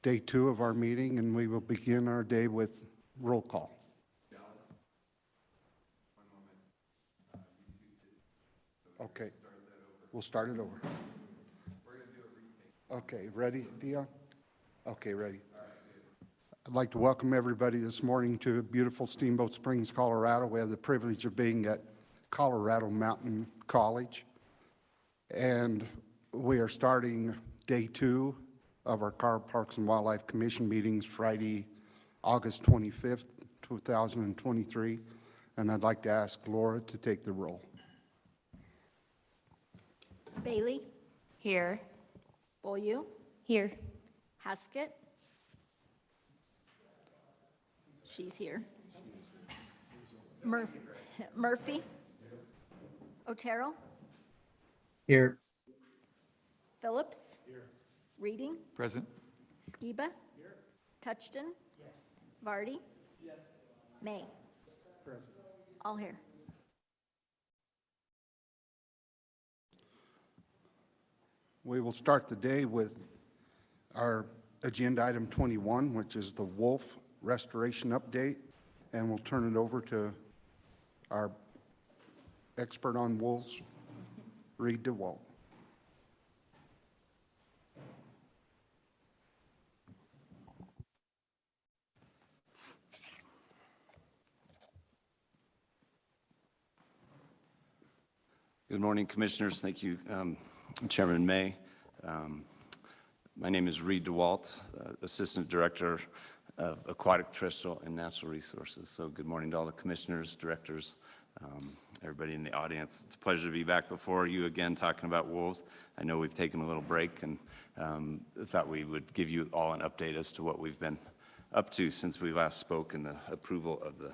day 2 of our meeting, and we will begin our day with roll call. Okay, we'll start it over. Okay, ready, Dion? Okay, ready. I'd like to welcome everybody this morning to beautiful Steamboat Springs, Colorado. We have the privilege of being at Colorado Mountain College, and we are starting day 2 of our Car Parks and Wildlife Commission meetings Friday, August 25th, 2023, and I'd like to ask Laura to take the roll. Bailey? Here. Beaulieu? Here. Haskett? She's here. Murphy? Otero? Here. Phillips? Here. Reading? Present. Skiba? Here. Touchton? Yes. Vardy? Yes. May? Present. All here. We will start the day with our agenda item 21, which is the wolf restoration update, and we'll turn it over to our expert on wolves, Reed DeWalt. Good morning, Commissioners. Thank you, Chairman May. My name is Reed DeWalt, Assistant Director of Aquatic, Terrestrial, and Natural Resources. So good morning to all the Commissioners, Directors, everybody in the audience. It's a pleasure to be back before you again talking about wolves. I know we've taken a little break and thought we would give you all an update as to what we've been up to since we last spoke in the approval of the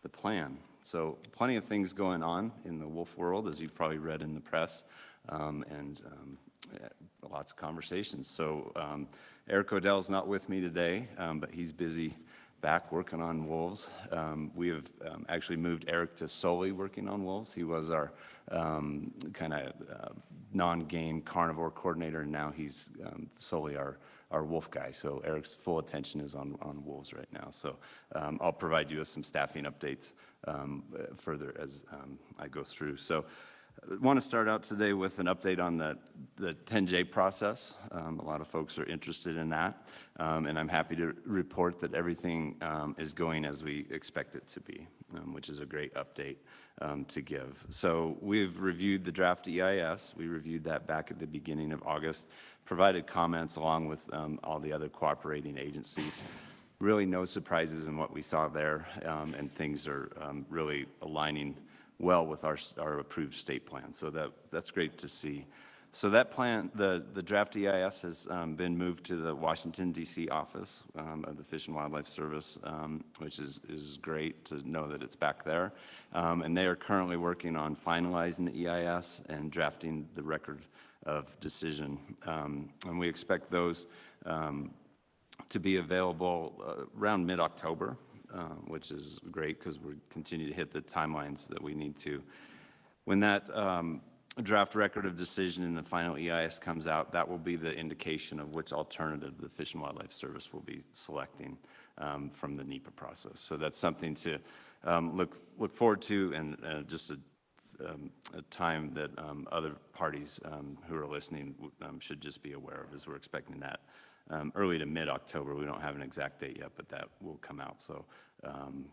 plan. So plenty of things going on in the wolf world, as you've probably read in the press, and lots of conversations. So Eric Odell's not with me today, but he's busy back working on wolves. We have actually moved Eric to solely working on wolves. He was our kind of non-game carnivore coordinator, and now he's solely our wolf guy. So Eric's full attention is on wolves right now. So I'll provide you with some staffing updates further as I go through. So I want to start out today with an update on the 10J process. A lot of folks are interested in that, and I'm happy to report that everything is going as we expect it to be, which is a great update to give. So we've reviewed the draft EIS. We reviewed that back at the beginning of August, provided comments along with all the other cooperating agencies. Really no surprises in what we saw there, and things are really aligning well with our approved state plan. So that's great to see. So that plan, the draft EIS has been moved to the Washington, D.C. office of the Fish and Wildlife Service, which is great to know that it's back there. And they are currently working on finalizing the EIS and drafting the record of decision. And we expect those to be available around mid-October. Which is great because we continue to hit the timelines that we need to. When that draft record of decision in the final EIS comes out, that will be the indication of which alternative the Fish and Wildlife Service will be selecting from the NEPA process. So that's something to look forward to, and just a time that other parties who are listening should just be aware of, as we're expecting that early to mid-October. We don't have an exact date yet, but that will come out. So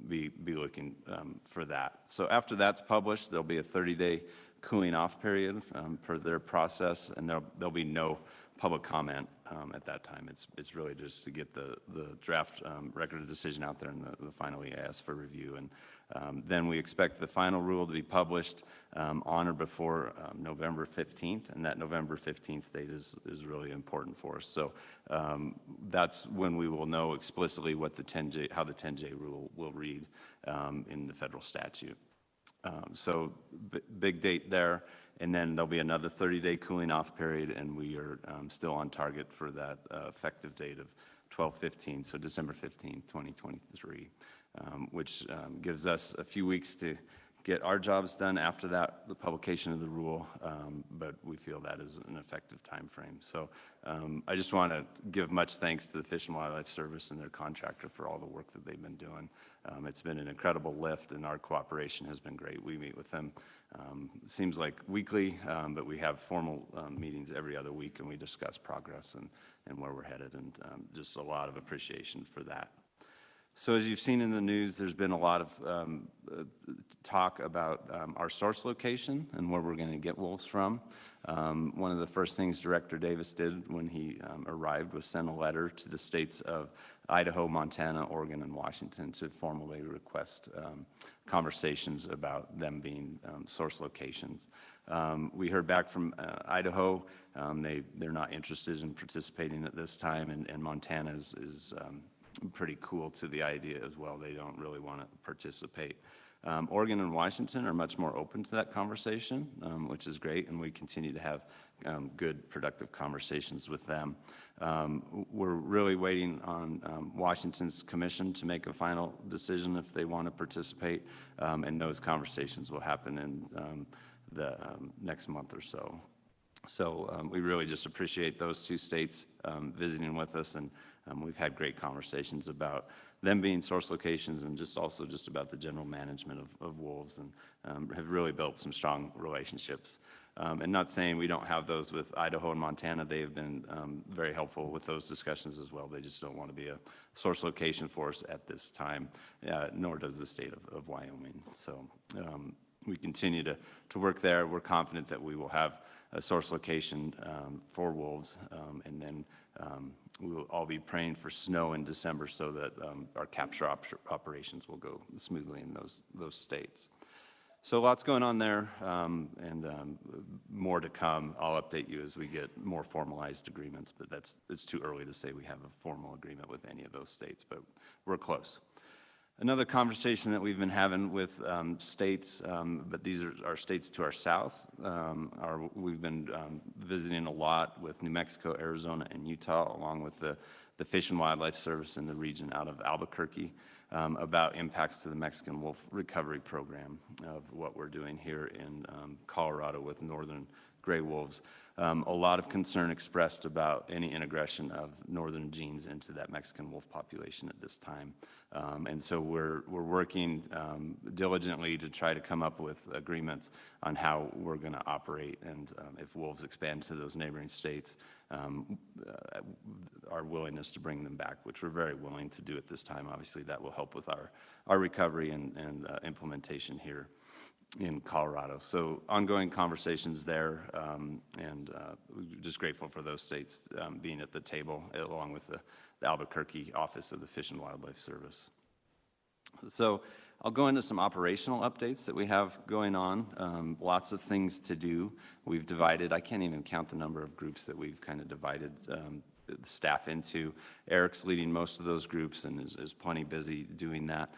be looking for that. So after that's published, there'll be a 30-day cooling off period per their process, and there'll be no public comment at that time. It's really just to get the draft record of decision out there and the final EIS for review. And then we expect the final rule to be published on or before November 15th, and that November 15th date is really important for us. So that's when we will know explicitly what how the 10J rule will read in the federal statute. So big date there, and then there'll be another 30-day cooling off period, and we are still on target for that effective date of 12/15, so December 15th, 2023, which gives us a few weeks to get our jobs done after that, the publication of the rule, but we feel that is an effective time frame. So I just want to give much thanks to the Fish and Wildlife Service and their contractor for all the work that they've been doing. It's been an incredible lift, and our cooperation has been great. We meet with them, seems like weekly, but we have formal meetings every other week, and we discuss progress and where we're headed, and just a lot of appreciation for that. So as you've seen in the news, there's been a lot of talk about our source location and where we're going to get wolves from. One of the first things Director Davis did when he arrived was send a letter to the states of Idaho, Montana, Oregon, and Washington to formally request conversations about them being source locations. We heard back from Idaho. They're not interested in participating at this time, and Montana is pretty cool to the idea as well. They don't really want to participate. Oregon and Washington are much more open to that conversation, which is great, and we continue to have good, productive conversations with them. We're really waiting on Washington's commission to make a final decision if they want to participate, and those conversations will happen in the next month or so. So we really just appreciate those two states visiting with us, and we've had great conversations about them being source locations and just about the general management of wolves, and have really built some strong relationships. And not saying we don't have those with Idaho and Montana. They have been very helpful with those discussions as well. They just don't want to be a source location for us at this time, nor does the state of Wyoming. So we continue to work there. We're confident that we will have a source location for wolves, and then we will all be praying for snow in December so that our capture operations will go smoothly in those states. So lots going on there, and more to come. I'll update you as we get more formalized agreements, but it's too early to say we have a formal agreement with any of those states, but we're close. Another conversation that we've been having with states, but these are our states to our south, we've been visiting a lot with New Mexico, Arizona, and Utah, along with the Fish and Wildlife Service in the region out of Albuquerque, about impacts to the Mexican wolf recovery program of what we're doing here in Colorado with northern gray wolves. A lot of concern expressed about any integration of northern genes into that Mexican wolf population at this time. And so we're working diligently to try to come up with agreements on how we're going to operate, and if wolves expand to those neighboring states, our willingness to bring them back, which we're very willing to do at this time. Obviously, that will help with our recovery and implementation here in Colorado. So ongoing conversations there, and we're just grateful for those states being at the table, along with the Albuquerque office of the Fish and Wildlife Service. So I'll go into some operational updates that we have going on. Lots of things to do. We've divided, I can't even count the number of groups that we've kind of divided staff into. Eric's leading most of those groups and is plenty busy doing that.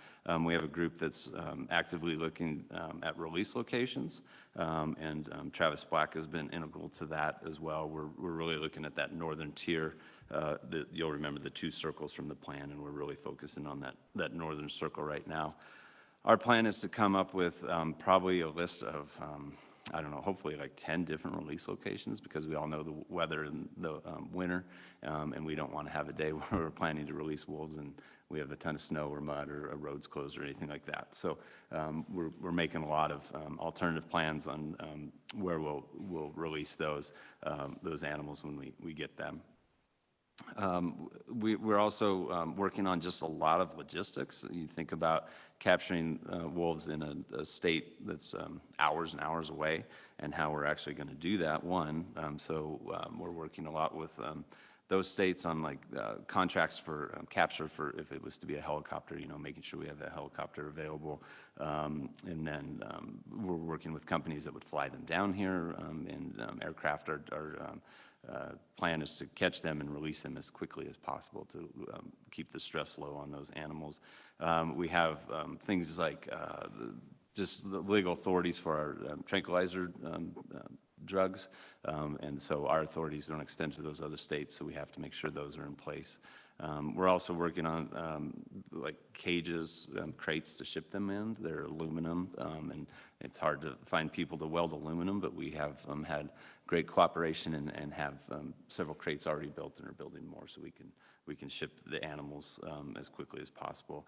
We have a group that's actively looking at release locations, and Travis Black has been integral to that as well. We're really looking at that northern tier. You'll remember the two circles from the plan, and we're really focusing on that northern circle right now. Our plan is to come up with probably a list of I don't know, hopefully like 10 different release locations, because we all know the weather in the winter, and we don't want to have a day where we're planning to release wolves and we have a ton of snow or mud or a road's closed or anything like that. So we're making a lot of alternative plans on where we'll release those animals when we get them. We're also working on just a lot of logistics. You think about capturing wolves in a state that's hours and hours away, and how we're actually going to do that. So we're working a lot with those states on like contracts for capture for if it was to be a helicopter, making sure we have a helicopter available. And then we're working with companies that would fly them down here, and aircraft are plan is to catch them and release them as quickly as possible to keep the stress low on those animals. We have things like just the legal authorities for our tranquilizer drugs. And so our authorities don't extend to those other states, so we have to make sure those are in place. We're also working on like cages, crates to ship them in. They're aluminum, and it's hard to find people to weld aluminum, but we have had great cooperation and have several crates already built and are building more, so we can ship the animals as quickly as possible.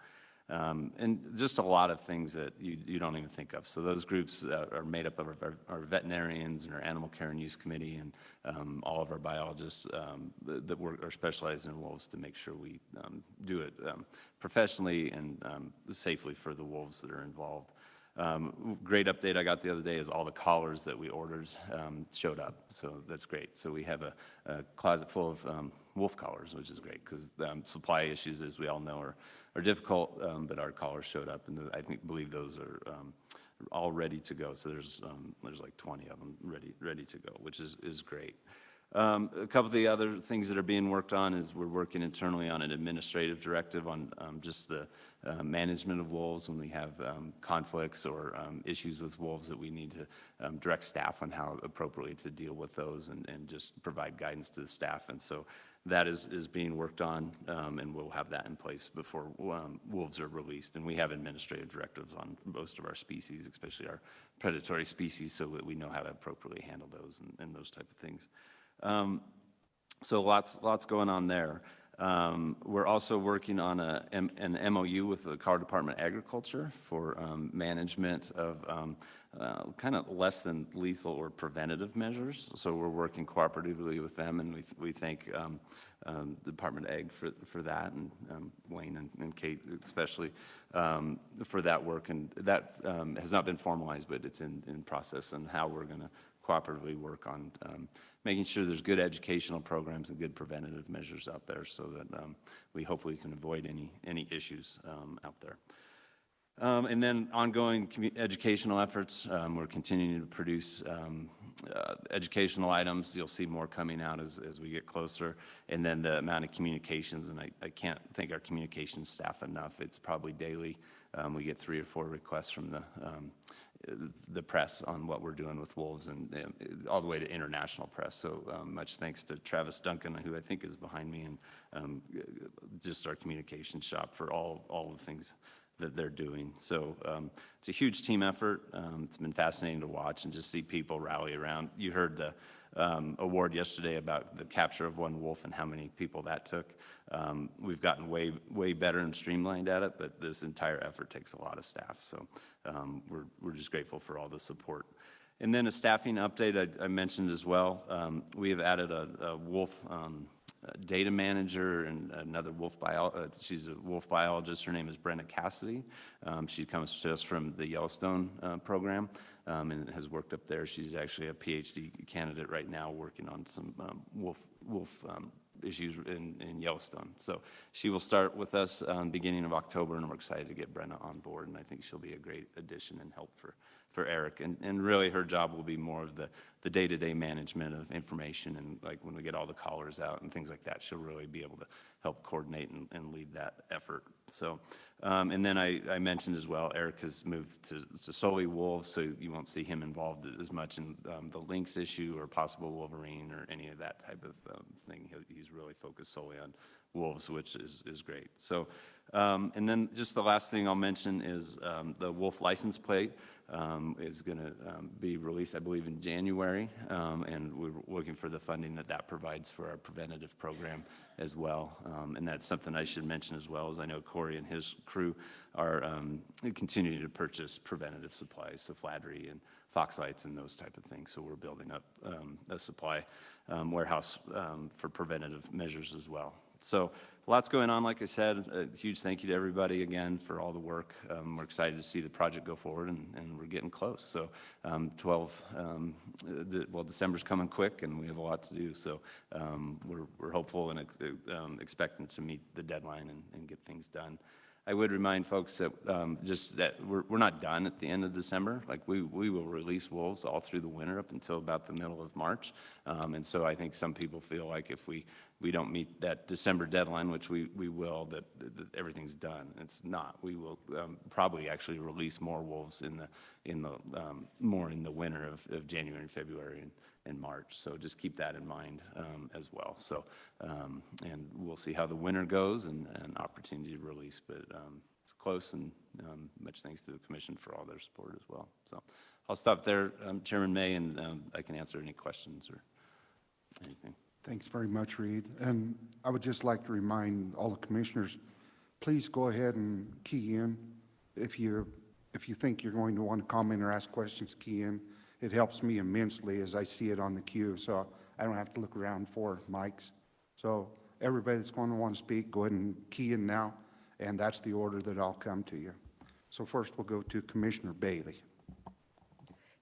And just a lot of things that you don't even think of. So those groups are made up of our veterinarians and our animal care and use committee and all of our biologists that are specialized in wolves to make sure we do it professionally and safely for the wolves that are involved. Great update I got the other day is all the collars that we ordered showed up, so that's great. So we have a closet full of wolf collars, which is great because supply issues, as we all know, are difficult, but our collars showed up, and I believe those are all ready to go. So there's like 20 of them ready to go, which is great. A couple of the other things that are being worked on is we're working internally on an administrative directive on just the management of wolves when we have conflicts or issues with wolves that we need to direct staff on how appropriately to deal with those and just provide guidance to the staff. And so that is being worked on, and we'll have that in place before wolves are released. And we have administrative directives on most of our species, especially our predatory species, so that we know how to appropriately handle those and those type of things. So lots going on there. We're also working on an MOU with the Colorado Department of Agriculture for management of kind of less than lethal or preventative measures. So we're working cooperatively with them, and we thank the Department of Ag for that, and Wayne and Kate especially for that work. And that has not been formalized, but it's in process, and how we're going to cooperatively work on making sure there's good educational programs and good preventative measures out there so that we hopefully can avoid any issues out there. And then ongoing educational efforts. We're continuing to produce educational items. You'll see more coming out as we get closer. And then the amount of communications, and I can't thank our communications staff enough. It's probably daily. We get 3 or 4 requests from the press on what we're doing with wolves, and all the way to international press. So much thanks to Travis Duncan, who I think is behind me, and just our communication shop for all the things that they're doing. So it's a huge team effort. It's been fascinating to watch and just see people rally around. You heard the award yesterday about the capture of one wolf and how many people that took. We've gotten way better and streamlined at it, but this entire effort takes a lot of staff. So we're just grateful for all the support. And then a staffing update I mentioned as well. We have added a wolf data manager and another wolf she's a wolf biologist. Her name is Brenda Cassidy. She comes to us from the Yellowstone program and has worked up there. She's actually a PhD candidate right now working on some wolf issues in Yellowstone. So she will start with us beginning of October, and we're excited to get Brenda on board, and I think she'll be a great addition and help for Eric. And really her job will be more of the day-to-day management of information, and like when we get all the collars out and things like that, she'll really be able to help coordinate and lead that effort. So, and then I mentioned as well, Eric has moved to solely wolves, so you won't see him involved as much in the lynx issue or possible wolverine or any of that type of thing. He's really focused solely on wolves, which is great. So, and then just the last thing I'll mention is the wolf license plate is going to be released, I believe, in January, and we're looking for the funding that provides for our preventative program as well. And that's something I should mention as well, as I know Corey and his crew are continuing to purchase preventative supplies, so flattery and fox lights and those type of things. So we're building up a supply warehouse for preventative measures as well. So lots going on, like I said. A huge thank you to everybody again for all the work. We're excited to see the project go forward, and we're getting close. So December's coming quick, and we have a lot to do. So we're hopeful and expecting to meet the deadline and get things done. I would remind folks that just that we're not done at the end of December. Like we will release wolves all through the winter up until about the middle of March. And so I think some people feel like if we don't meet that December deadline, which we will, that everything's done. It's not. We will probably actually release more wolves more in the winter of January and February and March. So just keep that in mind as well. So and we'll see how the winter goes and opportunity to release, but it's close, and much thanks to the commission for all their support as well. So I'll stop there, Chairman May, and I can answer any questions or anything. Thanks very much, Reed. And I would just like to remind all the commissioners, please go ahead and key in. If you think you're going to want to comment or ask questions, key in. It helps me immensely as I see it on the queue, so I don't have to look around for mics. So everybody that's going to want to speak, go ahead and key in now, and that's the order that I'll come to you. So first we'll go to Commissioner Bailey.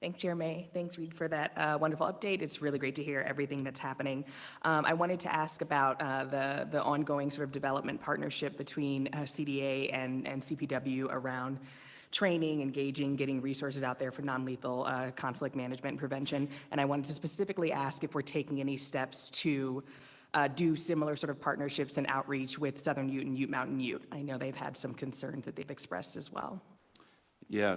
Thanks, Chair May. Thanks, Reed, for that wonderful update. It's really great to hear everything that's happening. I wanted to ask about the ongoing sort of development partnership between CDA and CPW around training, engaging, getting resources out there for non-lethal conflict management and prevention. And I wanted to specifically ask if we're taking any steps to do similar sort of partnerships and outreach with Southern Ute and Ute Mountain Ute. I know they've had some concerns that they've expressed as well. Yeah,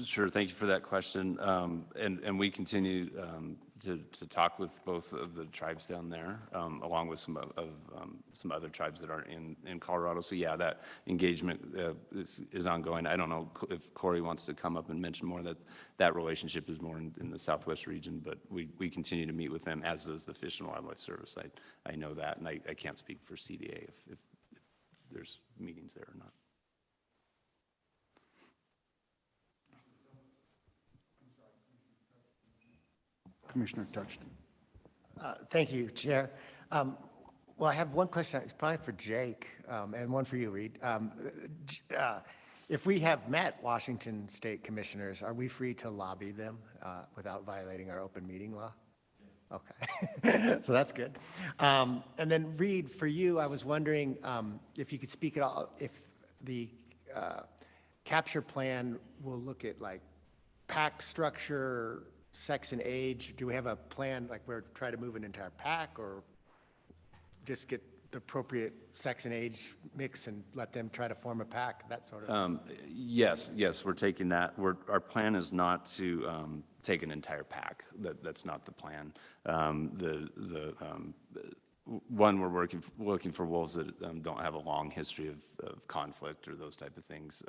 sure. Thank you for that question. And we continue to talk with both of the tribes down there, along with some other tribes that are in Colorado. So yeah, that engagement is ongoing. I don't know if Corey wants to come up and mention more. That relationship is more in the Southwest region, but we continue to meet with them, as does the Fish and Wildlife Service. I know that, and I can't speak for CDA if there's meetings there or not. Commissioner Touchton. Thank you, Chair. Well, I have one question. It's probably for Jake, and one for you, Reed. If we have met Washington State commissioners, are we free to lobby them without violating our open meeting law? Okay, so that's good. And then Reed, for you, I was wondering if you could speak at all, if the capture plan will look at like pack structure, sex and age. Do we have a plan, like we're trying to move an entire pack, or just get the appropriate sex and age mix and let them try to form a pack, that sort of? Yes, we're taking that. Our plan is not to take an entire pack. That's not the plan. One, we're looking for wolves that don't have a long history of conflict or those type of things.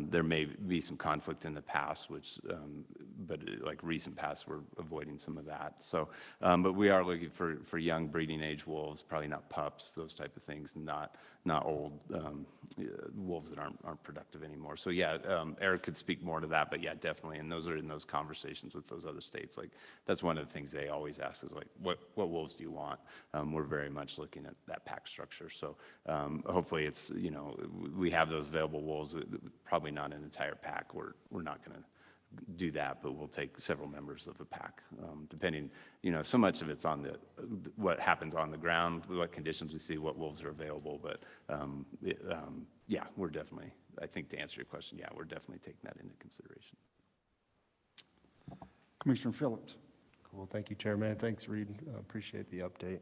There may be some conflict in the past, but like recent past, we're avoiding some of that. So, but we are looking for young breeding age wolves, probably not pups, those type of things, not old wolves that aren't productive anymore. So yeah, Eric could speak more to that, but yeah, definitely. And those are in those conversations with those other states. Like that's one of the things they always ask is like, what wolves do you want? We're very much looking at that pack structure. So hopefully it's, we have those available wolves, probably not an entire pack. We're not going to do that, but we'll take several members of a pack, depending, so much of it's on what happens on the ground, what conditions we see, what wolves are available. But yeah, we're definitely, I think to answer your question, yeah, we're definitely taking that into consideration. Commissioner Phillips. Cool. Thank you, Chairman. Thanks, Reed. Appreciate the update.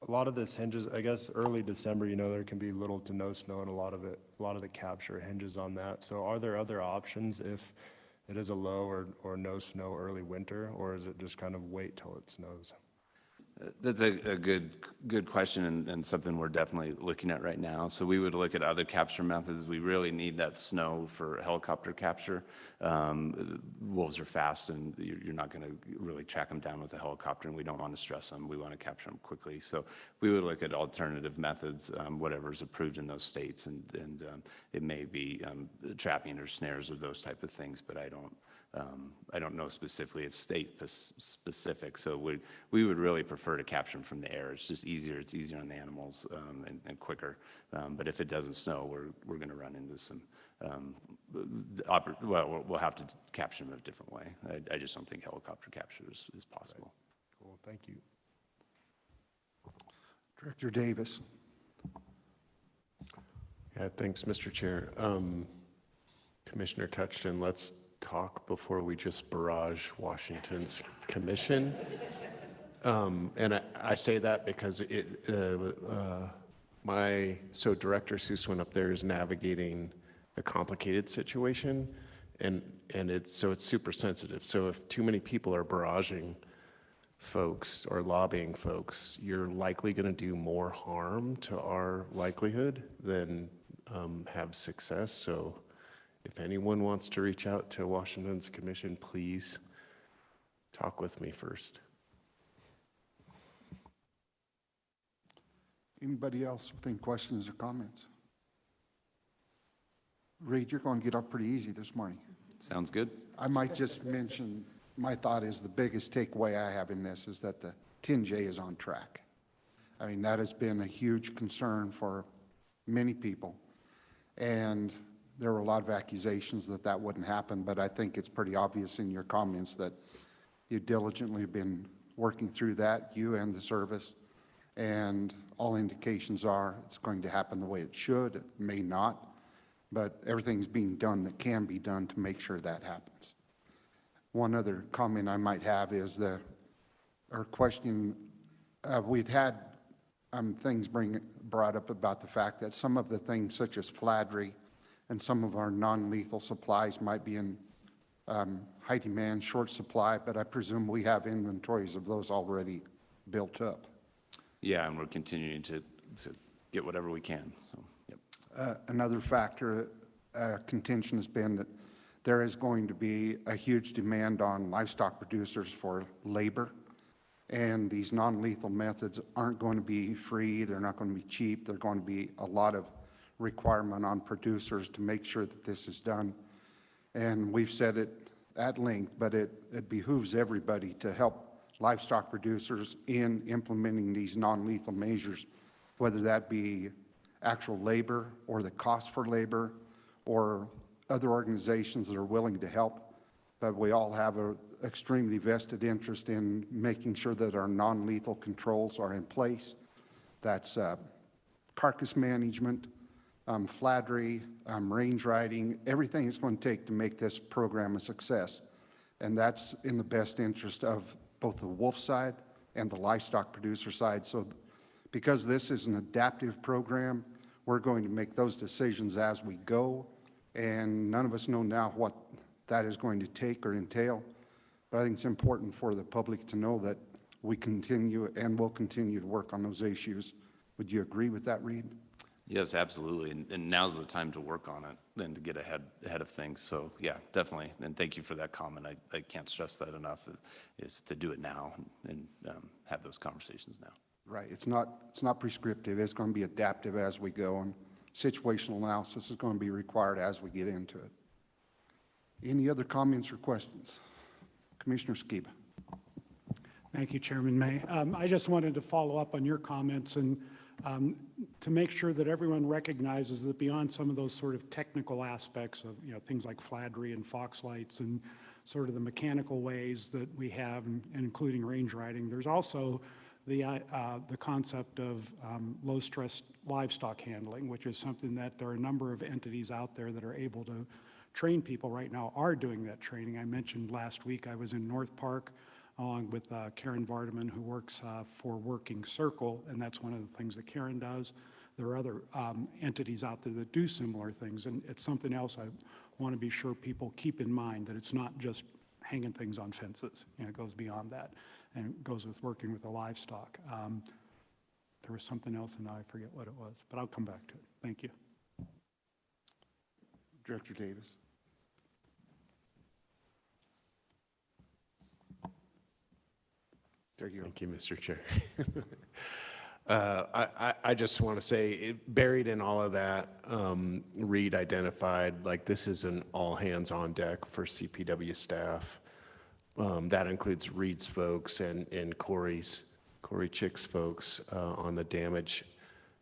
A lot of this hinges, I guess, early December, there can be little to no snow, and a lot of the capture hinges on that. So are there other options if it is a low or no snow early winter, or is it just kind of wait till it snows? That's a good question, and something we're definitely looking at right now. So we would look at other capture methods. We really need that snow for helicopter capture. Wolves are fast, and you're not going to really track them down with a helicopter, and we don't want to stress them. We want to capture them quickly. So we would look at alternative methods, whatever's approved in those states, and it may be trapping or snares or those type of things, but I don't know specifically. It's state specific, so we would really prefer to capture them from the air. It's just easier. It's easier on the animals and quicker. But if it doesn't snow, we're going to run into some. We'll have to capture them a different way. I just don't think helicopter capture is possible. Cool. Thank you. Director Davis. Yeah, thanks, Mr. Chair. Commissioner Touchton, let's talk before we just barrage Washington's commission. And I say that because Director Seuss went up there is navigating a complicated situation, and it's super sensitive. So if too many people are barraging folks or lobbying folks, you're likely going to do more harm to our likelihood than have success. So if anyone wants to reach out to Washington's commission, please talk with me first. Anybody else with any questions or comments? Reed, you're going to get up pretty easy this morning. Sounds good. I might just mention, my thought is the biggest takeaway I have in this is that the 10J is on track. I mean, that has been a huge concern for many people. And there were a lot of accusations that that wouldn't happen, but I think it's pretty obvious in your comments that you diligently have been working through that, you and the service, and all indications are it's going to happen the way it should. It may not, but everything's being done that can be done to make sure that happens. One other comment I might have is question, we'd had things brought up about the fact that some of the things such as flattery and some of our non-lethal supplies might be in high demand, short supply, but I presume we have inventories of those already built up. Yeah, and we're continuing to get whatever we can, so, yep. Another factor, contention has been that there is going to be a huge demand on livestock producers for labor, and these non-lethal methods aren't going to be free, they're not going to be cheap, they're going to be a lot of requirement on producers to make sure that this is done. And we've said it at length, but it behooves everybody to help livestock producers in implementing these non-lethal measures, whether that be actual labor or the cost for labor or other organizations that are willing to help. But we all have an extremely vested interest in making sure that our non-lethal controls are in place. That's carcass management, flattery, range riding, everything it's going to take to make this program a success. And that's in the best interest of both the wolf side and the livestock producer side. So because this is an adaptive program, we're going to make those decisions as we go, and none of us know now what that is going to take or entail. But I think it's important for the public to know that we continue and will continue to work on those issues. Would you agree with that, Reed? Yes, absolutely, and now's the time to work on it and to get ahead of things. So yeah, definitely, and thank you for that comment. I can't stress that enough, is to do it now and have those conversations now. Right, it's not prescriptive, it's going to be adaptive as we go, and situational analysis is going to be required as we get into it. Any other comments or questions? Commissioner Skiba. Thank you, Chairman May. I just wanted to follow up on your comments and to make sure that everyone recognizes that beyond some of those sort of technical aspects of things like flattery and fox lights and sort of the mechanical ways that we have, and including range riding, there's also the concept of low-stress livestock handling, which is something that there are a number of entities out there that are able to train people right now, are doing that training. I mentioned last week I was in North Park along with Karen Vardaman, who works for Working Circle, and that's one of the things that Karen does. There are other entities out there that do similar things, and it's something else I want to be sure people keep in mind, that it's not just hanging things on fences. It goes beyond that, and it goes with working with the livestock. There was something else, and now I forget what it was, but I'll come back to it. Thank you. Director Davis. There you go. Thank you, Mr. Chair. I just want to say, buried in all of that, Reed identified, like, this is an all hands on deck for CPW staff. That includes Reed's folks and Corey Chick's folks on the damage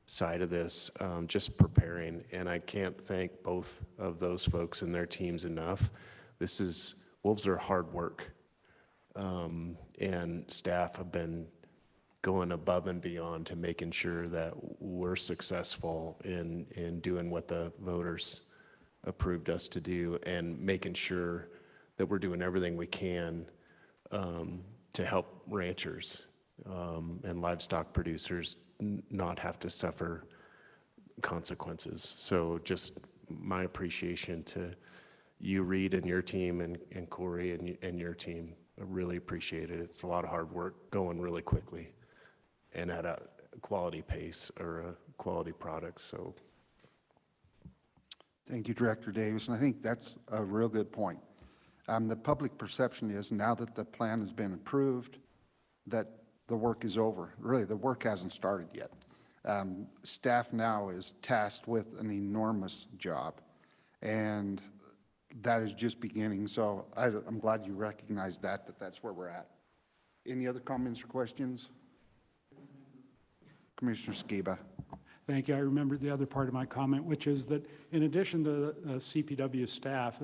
side of this, just preparing. And I can't thank both of those folks and their teams enough. Wolves are hard work. And staff have been going above and beyond to making sure that we're successful in doing what the voters approved us to do, and making sure that we're doing everything we can to help ranchers and livestock producers not have to suffer consequences. So just my appreciation to you, Reed, and your team, and Corey and your team. I really appreciate it. It's a lot of hard work going really quickly and at a quality pace or a quality product. So Thank you, Director Davis, and I think that's a real good point. The public perception is, now that the plan has been approved, that the work is over. Really, the work hasn't started yet. Staff now is tasked with an enormous job, and that is just beginning. So I'm glad you recognize that that's where we're at. Any other comments or questions? Commissioner Skiba. Thank you. I remembered the other part of my comment, which is that in addition to CPW staff,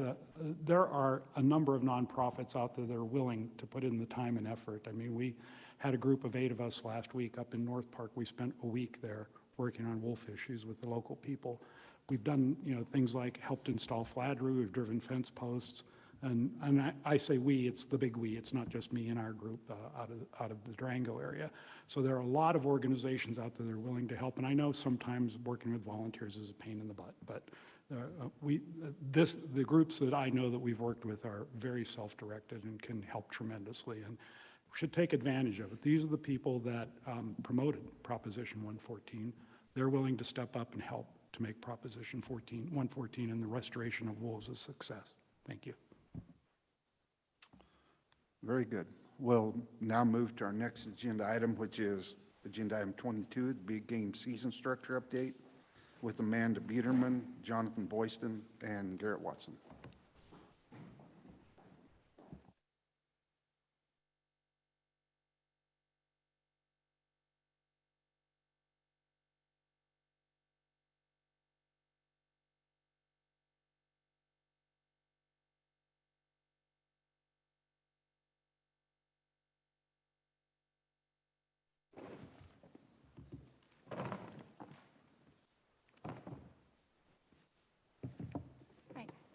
there are a number of nonprofits out there that are willing to put in the time and effort. I mean, we had a group of 8 of us last week up in North Park. We spent a week there working on wolf issues with the local people. We've done, things like helped install flattery, we've driven fence posts, and I say we, it's the big we, it's not just me and our group out of the Durango area. So there are a lot of organizations out there that are willing to help, and I know sometimes working with volunteers is a pain in the butt, but the groups that I know that we've worked with are very self-directed and can help tremendously, and we should take advantage of it. These are the people that promoted Proposition 114. They're willing to step up and help to make Proposition 114 and the restoration of wolves a success. Thank you. Very good. We'll now move to our next agenda item, which is agenda item 22, the big game season structure update, with Amanda Biederman, Jonathan Boyston, and Garrett Watson.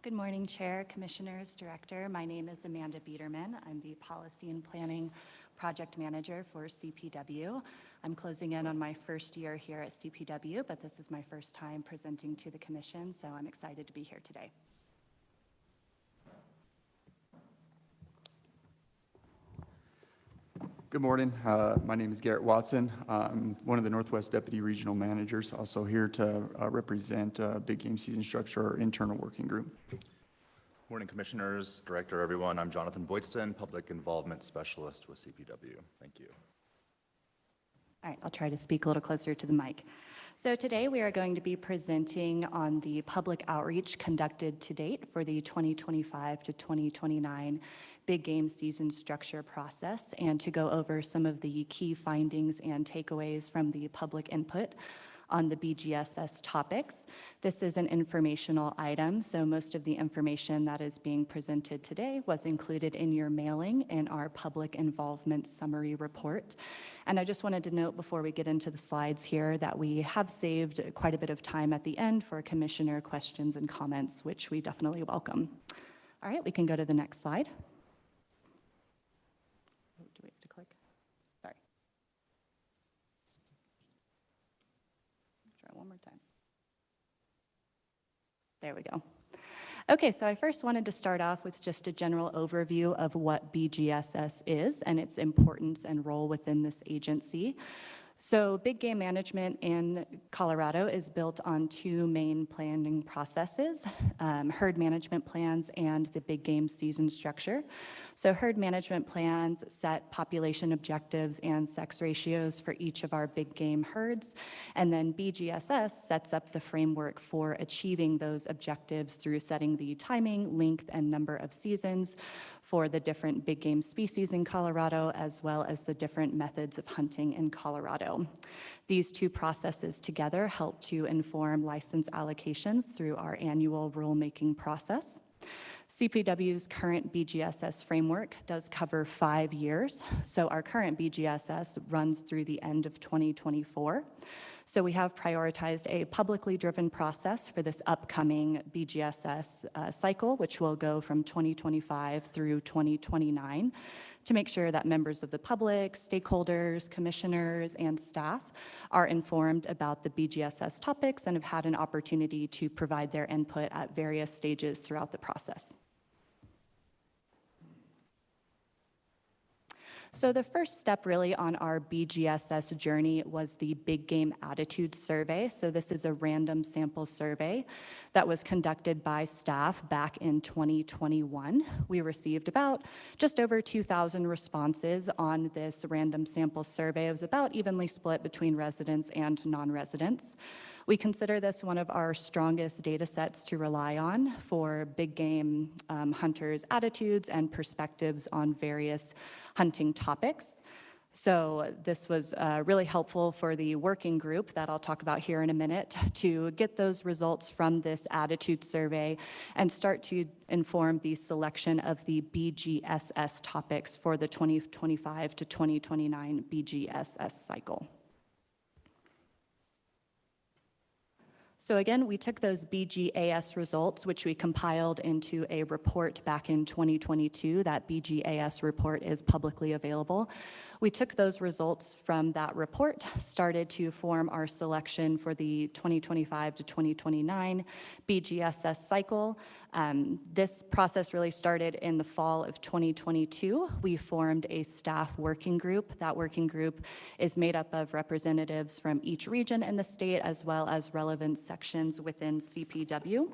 Good morning, Chair, Commissioners, Director. My name is Amanda Biederman. I'm the Policy and Planning Project Manager for CPW. I'm closing in on my first year here at CPW, but this is my first time presenting to the Commission, so I'm excited to be here today. Good morning. My name is Garrett Watson. I'm one of the Northwest Deputy Regional Managers, also here to represent Big Game Season Structure, our internal working group. Morning, Commissioners, Director, everyone. I'm Jonathan Boydston, Public Involvement Specialist with CPW. Thank you. All right, I'll try to speak a little closer to the mic. So today we are going to be presenting on the public outreach conducted to date for the 2025 to 2029 Big Game Season Structure process, and to go over some of the key findings and takeaways from the public input on the BGSS topics. This is an informational item, so most of the information that is being presented today was included in your mailing in our public involvement summary report. And I just wanted to note before we get into the slides here that we have saved quite a bit of time at the end for Commissioner questions and comments, which we definitely welcome. All right, we can go to the next slide. Oh, do we have to click? Sorry. Try one more time. There we go. Okay, so I first wanted to start off with just a general overview of what BGSS is and its importance and role within this agency. So big game management in Colorado is built on 2 main planning processes, herd management plans and the big game season structure. So herd management plans set population objectives and sex ratios for each of our big game herds, and then BGSS sets up the framework for achieving those objectives through setting the timing, length, and number of seasons for the different big game species in Colorado, as well as the different methods of hunting in Colorado. These 2 processes together help to inform license allocations through our annual rulemaking process. CPW's current BGSS framework does cover 5 years, so our current BGSS runs through the end of 2024. So we have prioritized a publicly driven process for this upcoming BGSS cycle, which will go from 2025 through 2029, to make sure that members of the public, stakeholders, commissioners, and staff are informed about the BGSS topics and have had an opportunity to provide their input at various stages throughout the process. So the first step really on our BGSS journey was the Big Game Attitude Survey. So this is a random sample survey that was conducted by staff back in 2021. We received about just over 2,000 responses on this random sample survey. It was about evenly split between residents and non-residents. We consider this one of our strongest data sets to rely on for big game hunters' attitudes and perspectives on various hunting topics. So this was really helpful for the working group that I'll talk about here in a minute to get those results from this attitude survey and start to inform the selection of the BGSS topics for the 2025 to 2029 BGSS cycle. So again, we took those BGAS results, which we compiled into a report back in 2022. That BGAS report is publicly available. We took those results from that report, started to form our selection for the 2025 to 2029 BGSS cycle. This process really started in the fall of 2022. We formed a staff working group. That working group is made up of representatives from each region in the state, as well as relevant sections within CPW.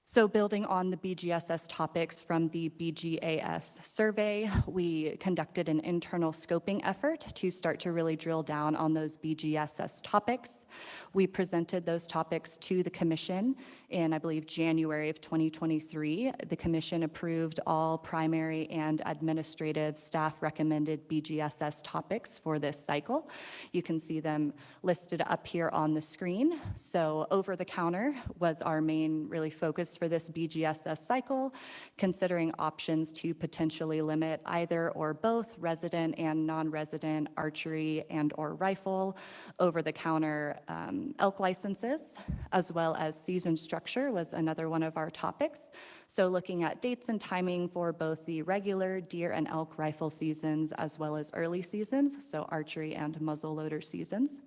So building on the BGSS topics from the BGAS survey, we conducted an internal scoping effort to start to really drill down on those BGSS topics. We presented those topics to the commission in, I believe, January of 2023. The commission approved all primary and administrative staff recommended BGSS topics for this cycle. You can see them listed up here on the screen. So over the counter was our main really focus for this BGSS cycle, considering options to potentially limit either or both resident and non-resident archery and or rifle, over-the-counter elk licenses, as well as season structure was another one of our topics. So looking at dates and timing for both the regular deer and elk rifle seasons, as well as early seasons, so archery and muzzleloader seasons.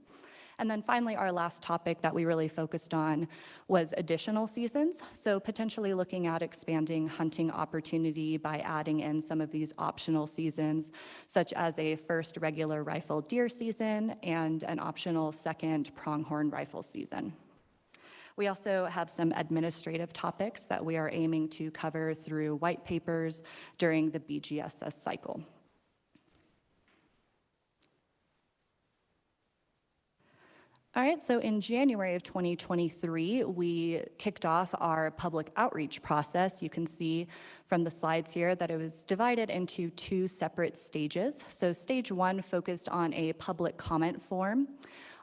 And then finally, our last topic that we really focused on was additional seasons. So potentially looking at expanding hunting opportunity by adding in some of these optional seasons, such as a first regular rifle deer season and an optional second pronghorn rifle season. We also have some administrative topics that we are aiming to cover through white papers during the BGSS cycle. All right, so in January of 2023, we kicked off our public outreach process. You can see from the slides here that it was divided into 2 separate stages. So stage 1 focused on a public comment form.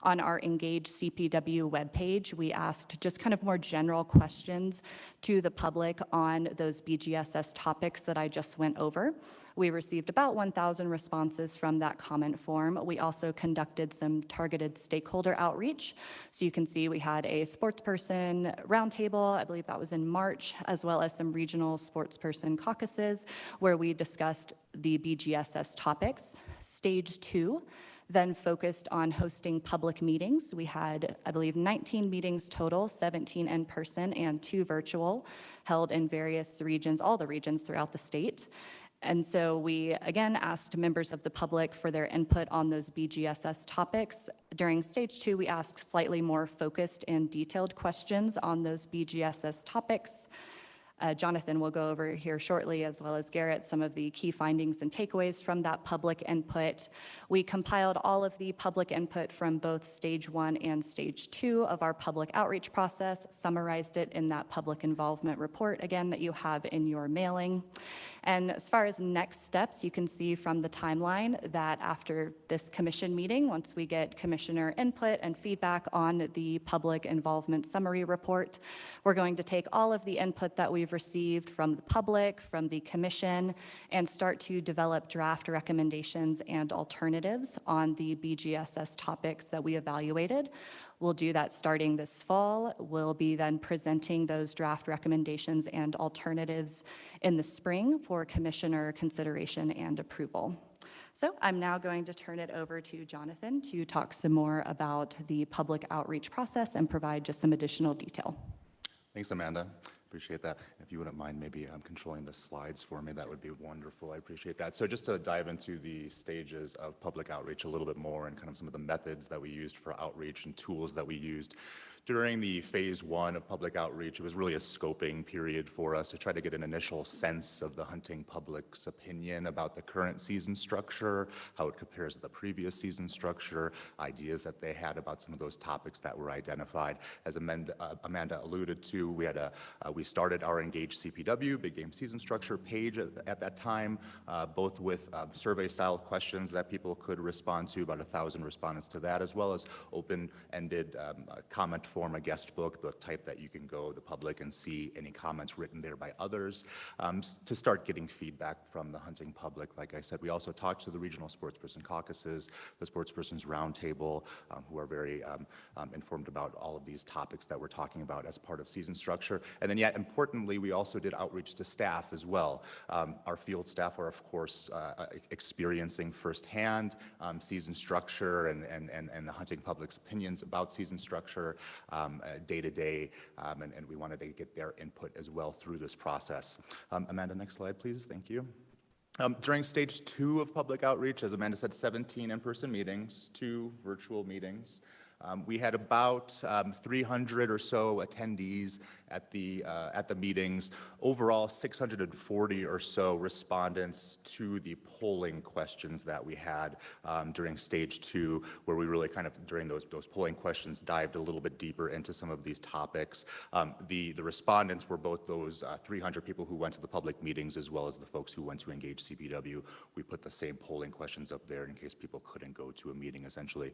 On our Engage CPW webpage, we asked just kind of more general questions to the public on those BGSS topics that I just went over. We received about 1,000 responses from that comment form. We also conducted some targeted stakeholder outreach. So you can see we had a sportsperson roundtable, I believe that was in March, as well as some regional sportsperson caucuses where we discussed the BGSS topics. Stage 2 then focused on hosting public meetings. We had, I believe, 19 meetings total, 17 in person and 2 virtual, held in various regions, all the regions throughout the state. And so we, again, asked members of the public for their input on those BGSS topics. During stage 2, we asked slightly more focused and detailed questions on those BGSS topics. Jonathan will go over here shortly, as well as Garrett, some of the key findings and takeaways from that public input. We compiled all of the public input from both stage 1 and stage 2 of our public outreach process, summarized it in that public involvement report, again, that you have in your mailing. And as far as next steps, you can see from the timeline that after this commission meeting, once we get commissioner input and feedback on the public involvement summary report, we're going to take all of the input that we've we've received from the public, from the commission, and start to develop draft recommendations and alternatives on the BGSS topics that we evaluated. We'll do that starting this fall. We'll be then presenting those draft recommendations and alternatives in the spring for commissioner consideration and approval. So I'm now going to turn it over to Jonathan to talk some more about the public outreach process and provide just some additional detail. Thanks, Amanda. Appreciate that. If you wouldn't mind maybe controlling the slides for me, that would be wonderful. I appreciate that. So just to dive into the stages of public outreach a little bit more and kind of some of the methods that we used for outreach and tools that we used. During the phase 1 of public outreach, it was really a scoping period for us to try to get an initial sense of the hunting public's opinion about the current season structure, how it compares to the previous season structure, ideas that they had about some of those topics that were identified. As Amanda alluded to, we started our Engage CPW, Big Game Season Structure page at that time, both with survey-style questions that people could respond to, about 1,000 respondents to that, as well as open-ended comment form, a guest book, the type that you can go the public and see any comments written there by others, to start getting feedback from the hunting public. Like I said, we also talked to the regional sportsperson caucuses, the sportspersons roundtable, who are very informed about all of these topics that we're talking about as part of season structure. And then yet importantly, we also did outreach to staff as well. Our field staff are of course experiencing firsthand season structure and the hunting public's opinions about season structure day to day, and we wanted to get their input as well through this process. Amanda, next slide, please. Thank you. During stage 2 of public outreach, as Amanda said, 17 in-person meetings, 2 virtual meetings. We had about 300 or so attendees at the meetings. Overall, 640 or so respondents to the polling questions that we had during stage 2, where we really kind of, during those polling questions, dived a little bit deeper into some of these topics. The respondents were both those 300 people who went to the public meetings as well as the folks who went to Engage CPW. We put the same polling questions up there in case people couldn't go to a meeting, essentially.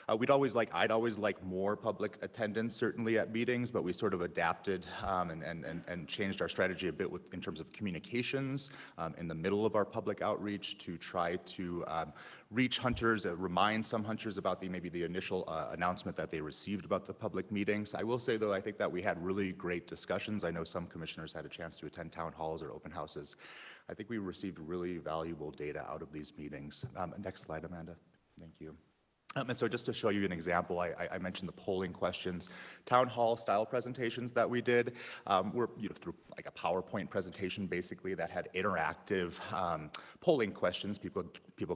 I'd always like more public attendance, certainly at meetings, but we sort of adapted and changed our strategy a bit in terms of communications in the middle of our public outreach to try to reach hunters, remind some hunters about maybe the initial announcement that they received about the public meetings. I will say, though, I think that we had really great discussions. I know some commissioners had a chance to attend town halls or open houses. I think we received really valuable data out of these meetings. Next slide, Amanda. Thank you. And so just to show you an example, I mentioned the polling questions. Town hall style presentations that we did were through like a PowerPoint presentation basically that had interactive polling questions people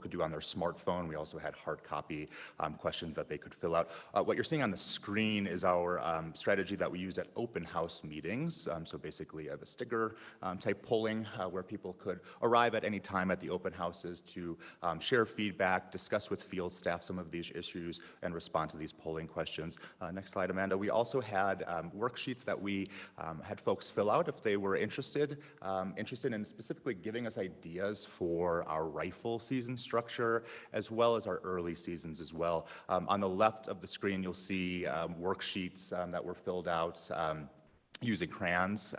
could do on their smartphone. We also had hard copy questions that they could fill out. What you're seeing on the screen is our strategy that we used at open house meetings. So basically a sticker type polling where people could arrive at any time at the open houses to share feedback, discuss with field staff some of these issues, and respond to these polling questions. Next slide, Amanda. We also had worksheets that we had folks fill out if they were interested in specifically giving us ideas for our rifle season structure, as well as our early seasons as well. On the left of the screen, you'll see worksheets that were filled out using crayons,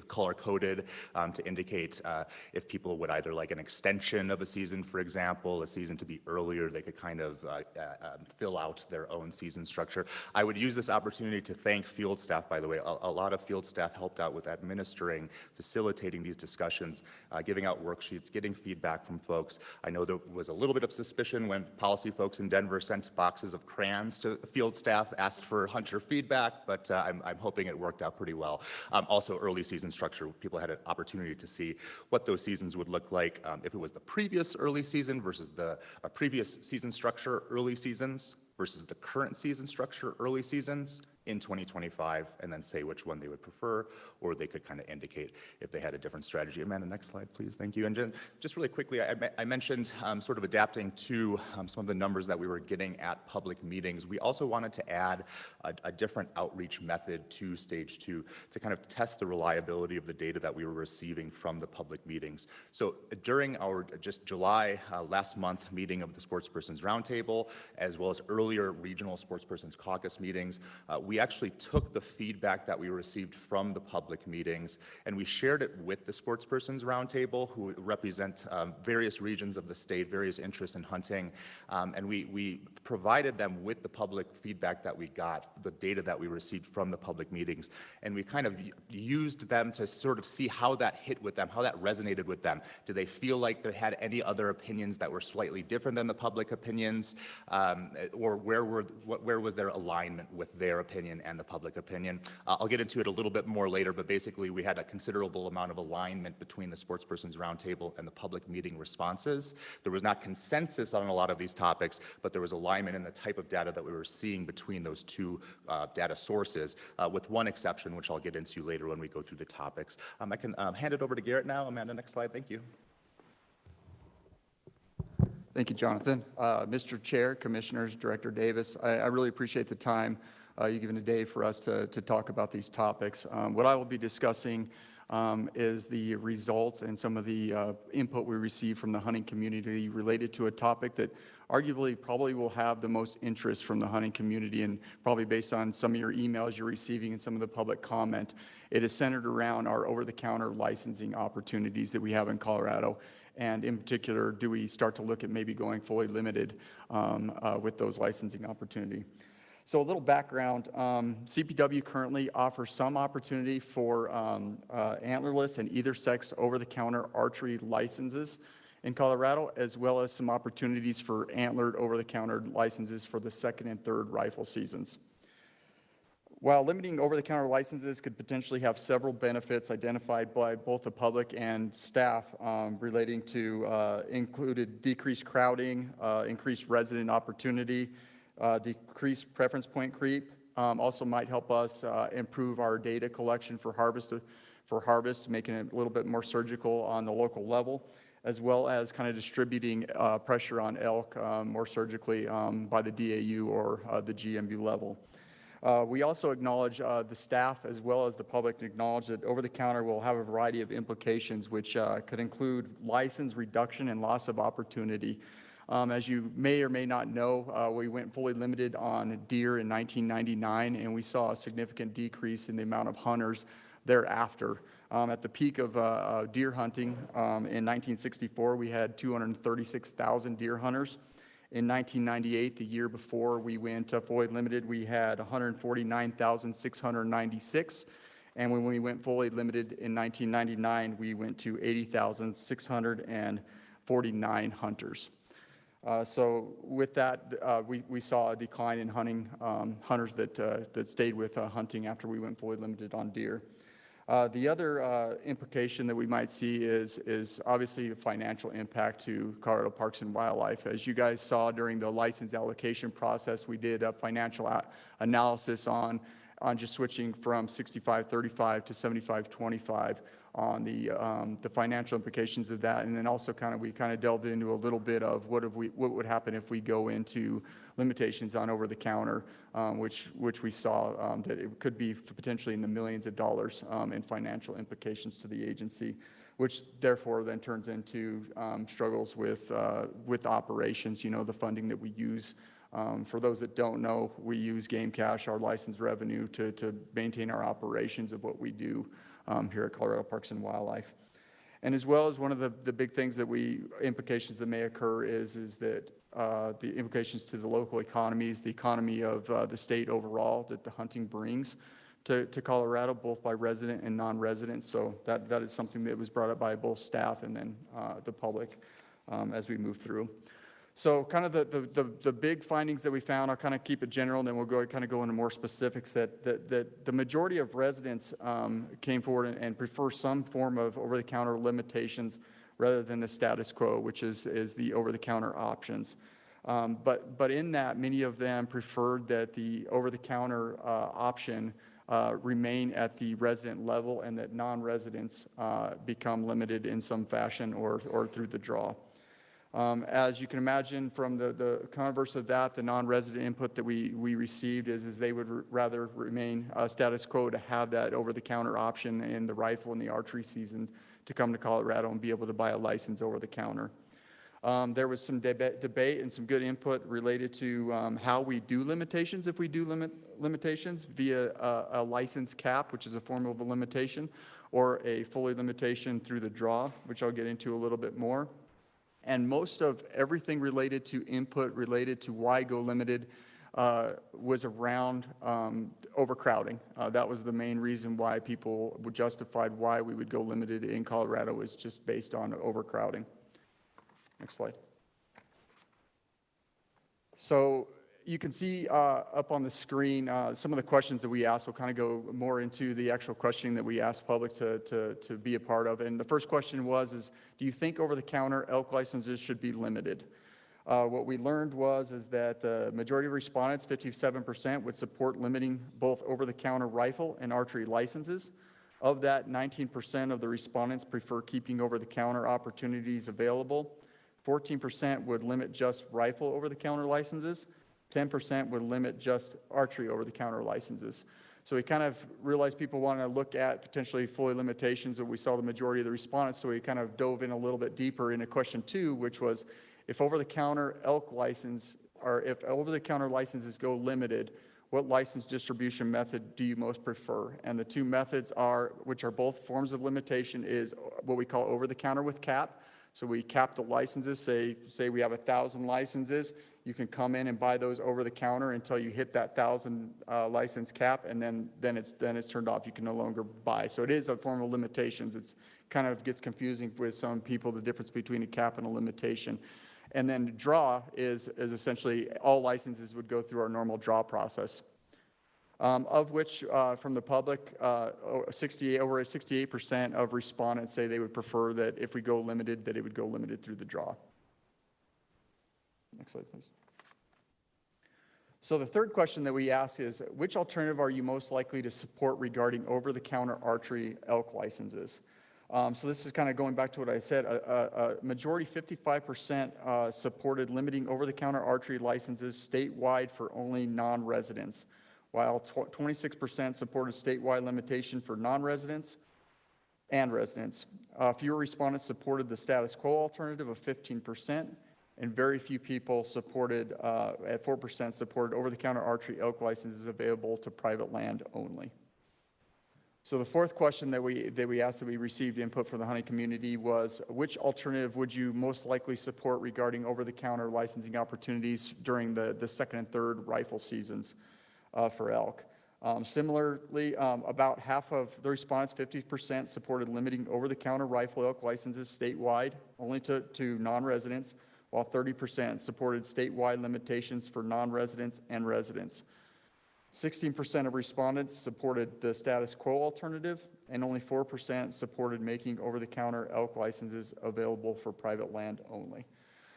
color-coded to indicate if people would either like an extension of a season, for example, a season to be earlier, they could kind of fill out their own season structure. I would use this opportunity to thank field staff, by the way. A lot of field staff helped out with administering, facilitating these discussions, giving out worksheets, getting feedback from folks. I know there was a little bit of suspicion when policy folks in Denver sent boxes of crayons to field staff, asked for hunter feedback, but I'm hoping it worked out pretty well. Also, early season structure, people had an opportunity to see what those seasons would look like if it was the previous early season versus the previous season structure early seasons versus the current season structure early seasons in 2025, and then say which one they would prefer, or they could kind of indicate if they had a different strategy. Amanda, next slide, please. Thank you. And just really quickly, I mentioned sort of adapting to some of the numbers that we were getting at public meetings. We also wanted to add a different outreach method to stage 2 to kind of test the reliability of the data that we were receiving from the public meetings. So during our just July last month meeting of the Sportspersons Roundtable, as well as earlier regional Sportspersons Caucus meetings, we actually took the feedback that we received from the public meetings and we shared it with the Sportspersons Roundtable, who represent various regions of the state, various interests in hunting, and we provided them with the public feedback that we got, the data that we received from the public meetings, and we kind of used them to sort of see how that hit with them, how that resonated with them. Did they feel like they had any other opinions that were slightly different than the public opinions, or where was their alignment with their opinion and the public opinion? I'll get into it a little bit more later, but basically we had a considerable amount of alignment between the Sportspersons Roundtable and the public meeting responses. There was not consensus on a lot of these topics, but there was alignment in the type of data that we were seeing between those two data sources, with one exception, which I'll get into later when we go through the topics. I can hand it over to Garrett now. Amanda, next slide. Thank you. Thank you, Jonathan. Mr. Chair, Commissioners, Director Davis, I really appreciate the time you've given today for us to talk about these topics. What I will be discussing is the results and some of the input we received from the hunting community related to a topic that arguably probably will have the most interest from the hunting community, and probably based on some of your emails you're receiving and some of the public comment, it is centered around our over-the-counter licensing opportunities that we have in Colorado. And in particular, do we start to look at maybe going fully limited with those licensing opportunity? So a little background, CPW currently offers some opportunity for antlerless and either sex over-the-counter archery licenses in Colorado, as well as some opportunities for antlered over-the-counter licenses for the second and third rifle seasons. While limiting over-the-counter licenses could potentially have several benefits identified by both the public and staff relating to included decreased crowding, increased resident opportunity, decreased preference point creep, also might help us improve our data collection for harvest, making it a little bit more surgical on the local level, as well as kind of distributing pressure on elk more surgically by the DAU or the GMU level. We also acknowledge the staff as well as the public acknowledge that over-the-counter will have a variety of implications, which could include license reduction and loss of opportunity. As you may or may not know, we went fully limited on deer in 1999, and we saw a significant decrease in the amount of hunters thereafter. At the peak of deer hunting in 1964, we had 236,000 deer hunters. In 1998, the year before we went fully limited, we had 149,696. And when we went fully limited in 1999, we went to 80,649 hunters. So with that, we saw a decline in hunters that stayed with hunting after we went fully limited on deer. The other implication that we might see is obviously a financial impact to Colorado Parks and Wildlife. As you guys saw during the license allocation process, we did a financial analysis on just switching from 65-35 to 75-25 on the financial implications of that, and then also we delved into a little bit of what would happen if we go into limitations on over-the-counter, which we saw that it could be potentially in the millions of dollars in financial implications to the agency, which therefore then turns into struggles with operations. You know, the funding that we use. For those that don't know, we use game cash, our license revenue, to maintain our operations of what we do here at Colorado Parks and Wildlife. And as well as one of the big things implications that may occur is that the implications to the local economies, the economy of the state overall that the hunting brings to Colorado, both by resident and non-residents. So that is something that was brought up by both staff and then the public as we move through. So kind of the big findings that we found, I'll kind of keep it general, and then we'll go into more specifics, that the majority of residents came forward and prefer some form of over-the-counter limitations rather than the status quo, which is the over-the-counter options. But in that, many of them preferred that the over-the-counter option remain at the resident level and that non-residents become limited in some fashion or through the draw. As you can imagine from the converse of that, the non-resident input that we received is they would rather remain status quo to have that over-the-counter option in the rifle and the archery season to come to Colorado and be able to buy a license over the counter. There was some debate and some good input related to how we do limitations, if we do limitations via a license cap, which is a form of a limitation, or a fully limitation through the draw, which I'll get into a little bit more. And most of everything related to input related to why go limited was around overcrowding. That was the main reason why people justified why we would go limited in Colorado, was just based on overcrowding. Next slide. So you can see up on the screen some of the questions that we asked. We'll kind of go more into the actual questioning that we asked public to be a part of. And the first question was, do you think over-the-counter elk licenses should be limited? What we learned is that the majority of respondents, 57%, would support limiting both over-the-counter rifle and archery licenses. Of that, 19% of the respondents prefer keeping over-the-counter opportunities available. 14% would limit just rifle over-the-counter licenses. 10% would limit just archery over-the-counter licenses. So we kind of realized people want to look at potentially fully limitations, and we saw the majority of the respondents, so we kind of dove in a little bit deeper into question 2, which was, if over-the-counter elk license, or if over-the-counter licenses go limited, what license distribution method do you most prefer? And the two methods are, which are both forms of limitation, is what we call over-the-counter with cap. So we cap the licenses, say we have 1,000 licenses, you can come in and buy those over the counter until you hit that 1,000 license cap, and then it's turned off. You can no longer buy. So it is a form of limitations. It's kind of gets confusing with some people, the difference between a cap and a limitation. And then draw is essentially all licenses would go through our normal draw process. Of which, from the public, over 68% of respondents say they would prefer that if we go limited, that it would go limited through the draw. Next slide, please. So the third question that we ask is, which alternative are you most likely to support regarding over-the-counter archery elk licenses? So this is kind of going back to what I said. A majority, 55%, supported limiting over-the-counter archery licenses statewide for only non-residents, while 26% supported statewide limitation for non-residents and residents. Fewer respondents supported the status quo alternative of 15%, and very few people supported, at 4%, supported over-the-counter archery elk licenses available to private land only. So the fourth question that we asked, that we received input from the hunting community, was, which alternative would you most likely support regarding over-the-counter licensing opportunities during the second and third rifle seasons for elk? Similarly, about half of the respondents, 50%, supported limiting over-the-counter rifle elk licenses statewide only to non-residents, while 30% supported statewide limitations for non-residents and residents. 16% of respondents supported the status quo alternative, and only 4% supported making over-the-counter elk licenses available for private land only.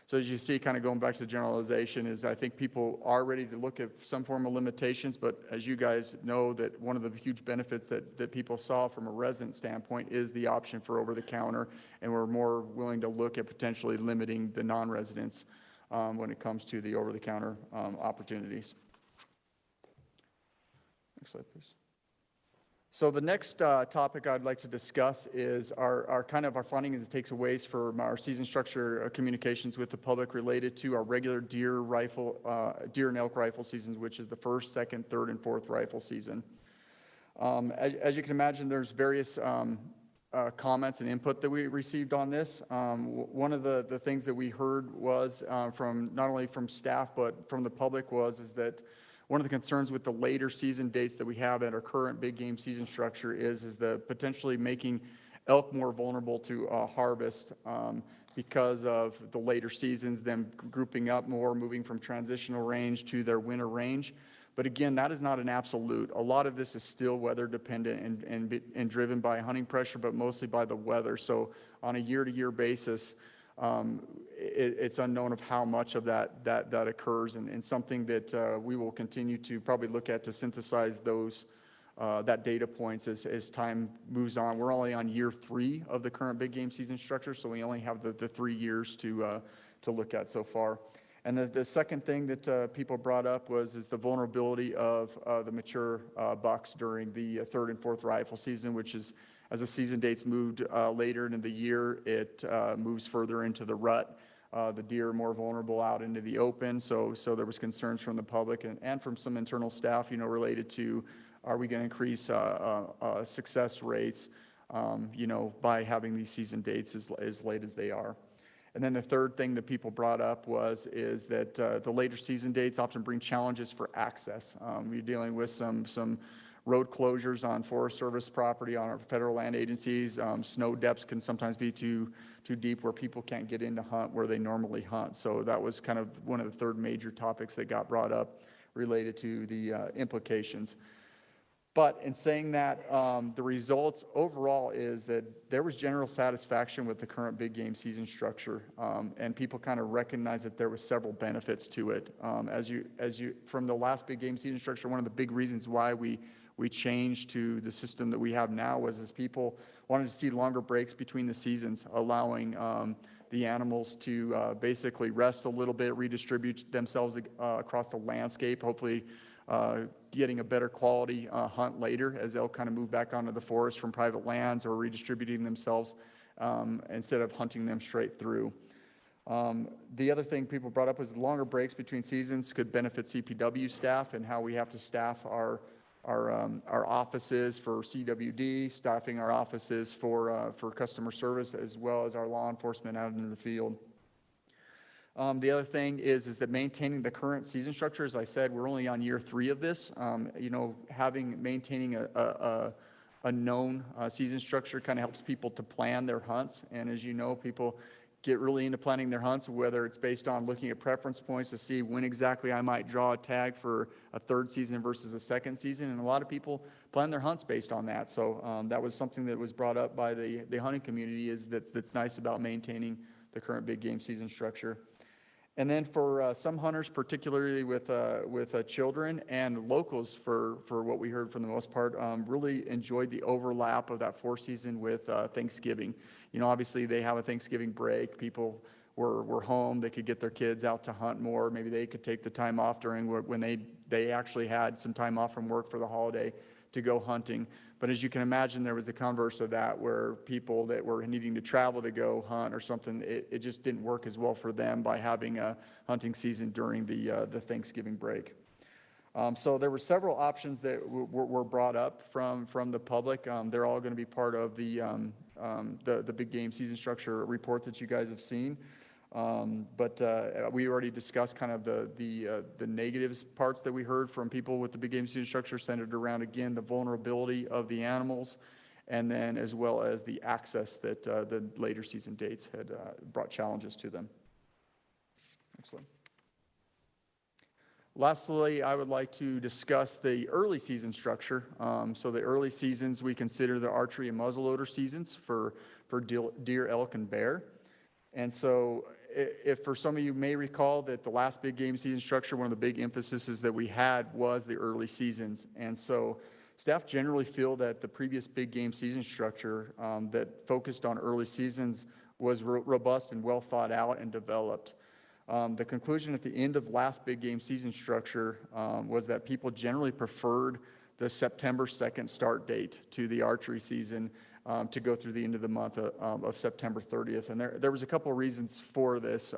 So as you see, kind of going back to the generalization, is I think people are ready to look at some form of limitations, but as you guys know, that one of the huge benefits that people saw from a resident standpoint is the option for over-the-counter, and we're more willing to look at potentially limiting the non-residents when it comes to the over-the-counter opportunities. Next slide, please. So the next topic I'd like to discuss is our findings and takeaways from our season structure communications with the public related to our regular deer and elk rifle seasons, which is the first, second, third, and fourth rifle season. As you can imagine, there's various comments and input that we received on this. One of the things that we heard was from not only from staff but from the public is that one of the concerns with the later season dates that we have at our current big game season structure is the potentially making elk more vulnerable to harvest because of the later seasons, them grouping up more, moving from transitional range to their winter range. But again, that is not an absolute. A lot of this is still weather dependent and driven by hunting pressure, but mostly by the weather. So on a year-to-year basis, it's unknown of how much of that occurs, and something that we will continue to probably look at to synthesize those that data points as time moves on. We're only on year 3 of the current big game season structure, so we only have the 3 years to look at so far. And the second thing that people brought up is the vulnerability of the mature bucks during the third and fourth rifle season, which is, as the season dates moved later into the year, it moves further into the rut. the deer are more vulnerable out into the open. So there was concerns from the public and from some internal staff, related to, are we going to increase success rates, by having these season dates as late as they are. And then the third thing that people brought up is that the later season dates often bring challenges for access. We're dealing with some road closures on Forest Service property, on our federal land agencies. Snow depths can sometimes be too deep where people can't get in to hunt where they normally hunt. So that was kind of one of the third major topics that got brought up related to the implications. But in saying that, the results overall is that there was general satisfaction with the current big game season structure, and people kind of recognized that there was several benefits to it. From the last big game season structure, one of the big reasons why we changed to the system that we have now was as people wanted to see longer breaks between the seasons, allowing the animals to basically rest a little bit, redistribute themselves across the landscape, hopefully getting a better quality hunt later as they'll kind of move back onto the forest from private lands or redistributing themselves instead of hunting them straight through. The other thing people brought up was longer breaks between seasons could benefit CPW staff and how we have to staff our offices for CWD, staffing our offices for customer service, as well as our law enforcement out into the field. The other thing is that maintaining the current season structure, as I said, we're only on year 3 of this. Maintaining a known season structure kind of helps people to plan their hunts. And as you know, people get really into planning their hunts, whether it's based on looking at preference points to see when exactly I might draw a tag for a third season versus a second season. And a lot of people plan their hunts based on that. So that was something that was brought up by the hunting community that's nice about maintaining the current big game season structure. And then for some hunters, particularly with children and locals, for what we heard for the most part, really enjoyed the overlap of that 4 season with Thanksgiving. Obviously they have a Thanksgiving break. People were home. They could get their kids out to hunt more. Maybe they could take the time off during when they actually had some time off from work for the holiday to go hunting. But as you can imagine, there was the converse of that, where people that were needing to travel to go hunt or something, it just didn't work as well for them by having a hunting season during the Thanksgiving break. So there were several options that were brought up from the public. They're all going to be part of the big game season structure report that you guys have seen. But we already discussed kind of the negatives parts that we heard from people with the big game season structure, centered around, again, the vulnerability of the animals, and then as well as the access that the later season dates had brought challenges to them. Excellent. Lastly, I would like to discuss the early season structure. So the early seasons, we consider the archery and muzzleloader seasons for deer, elk, and bear. And so if for some of you may recall that the last big game season structure, one of the big emphases that we had was the early seasons. And so staff generally feel that the previous big game season structure that focused on early seasons was robust and well thought out and developed. The conclusion at the end of last big game season structure was that people generally preferred the September 2nd start date to the archery season to go through the end of the month of September 30th. And there was a couple of reasons for this.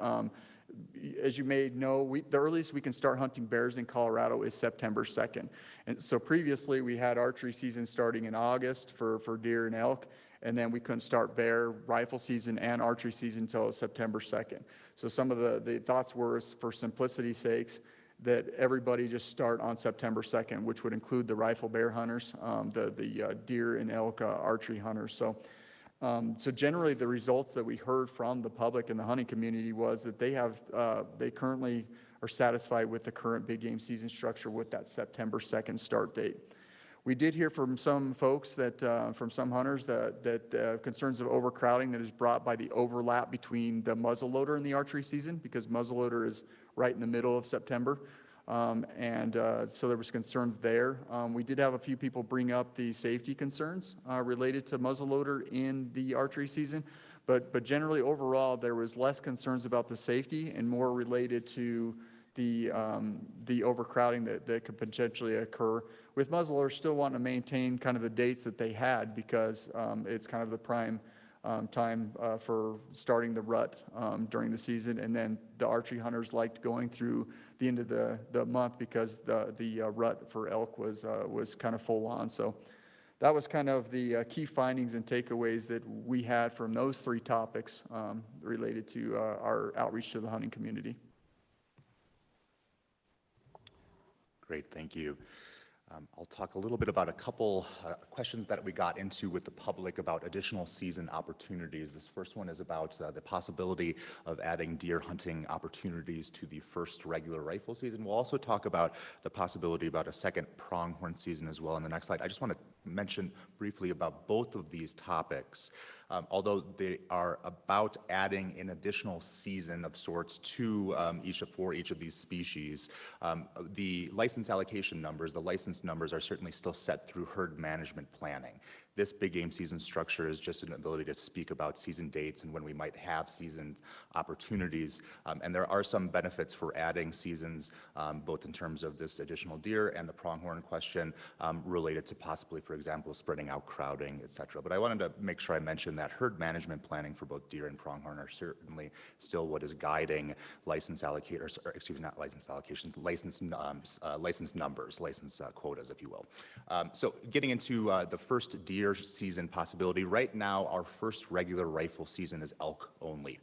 As you may know, the earliest we can start hunting bears in Colorado is September 2nd. And so previously we had archery season starting in August for deer and elk, and then we couldn't start bear, rifle season, and archery season until September 2nd. So some of the thoughts were, for simplicity's sakes, that everybody just start on September 2nd, which would include the rifle bear hunters, the deer and elk archery hunters. So generally the results that we heard from the public and the hunting community was that they currently are satisfied with the current big game season structure with that September 2nd start date. We did hear from some folks from some hunters that concerns of overcrowding that is brought by the overlap between the muzzleloader and the archery season, because muzzleloader is right in the middle of September. So there was concerns there. We did have a few people bring up the safety concerns related to muzzleloader in the archery season, but generally overall there was less concerns about the safety and more related to the overcrowding that could potentially occur, with muzzleloader still wanting to maintain kind of the dates that they had, because it's kind of the prime time for starting the rut during the season. And then the archery hunters liked going through the end of the month because the rut for elk was kind of full on. So that was kind of the key findings and takeaways that we had from those three topics related to our outreach to the hunting community. Great, thank you. I'll talk a little bit about a couple questions that we got into with the public about additional season opportunities. This first one is about the possibility of adding deer hunting opportunities to the first regular rifle season. We'll also talk about the possibility about a second pronghorn season as well in the next slide. I just want to mention briefly about both of these topics. Although they are about adding an additional season of sorts to for each of these species, the license allocation numbers, the license numbers are certainly still set through herd management planning. This big game season structure is just an ability to speak about season dates and when we might have season opportunities. And there are some benefits for adding seasons, both in terms of this additional deer and the pronghorn question related to possibly, for example, spreading out crowding, et cetera. But I wanted to make sure I mentioned that herd management planning for both deer and pronghorn are certainly still what is guiding license allocators, or excuse me, not license allocations, license numbers, license quotas, if you will. So getting into the first deer season possibility, right now our first regular rifle season is elk only.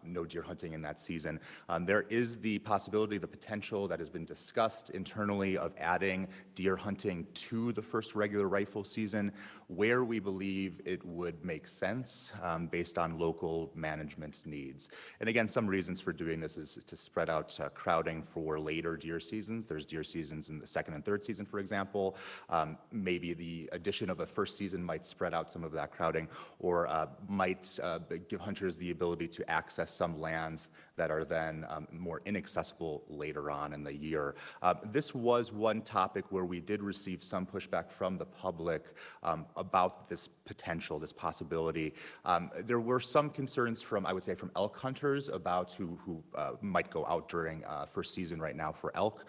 No deer hunting in that season. There is the possibility, the potential that has been discussed internally of adding deer hunting to the first regular rifle season where we believe it would make sense based on local management needs. And again, some reasons for doing this is to spread out crowding for later deer seasons. There's deer seasons in the second and third season, for example. Maybe the addition of a first season might spread out some of that crowding, or might give hunters the ability to access some lands that are then more inaccessible later on in the year. This was one topic where we did receive some pushback from the public about this potential, this possibility. There were some concerns from, I would say, from elk hunters about who might go out during first season right now for elk.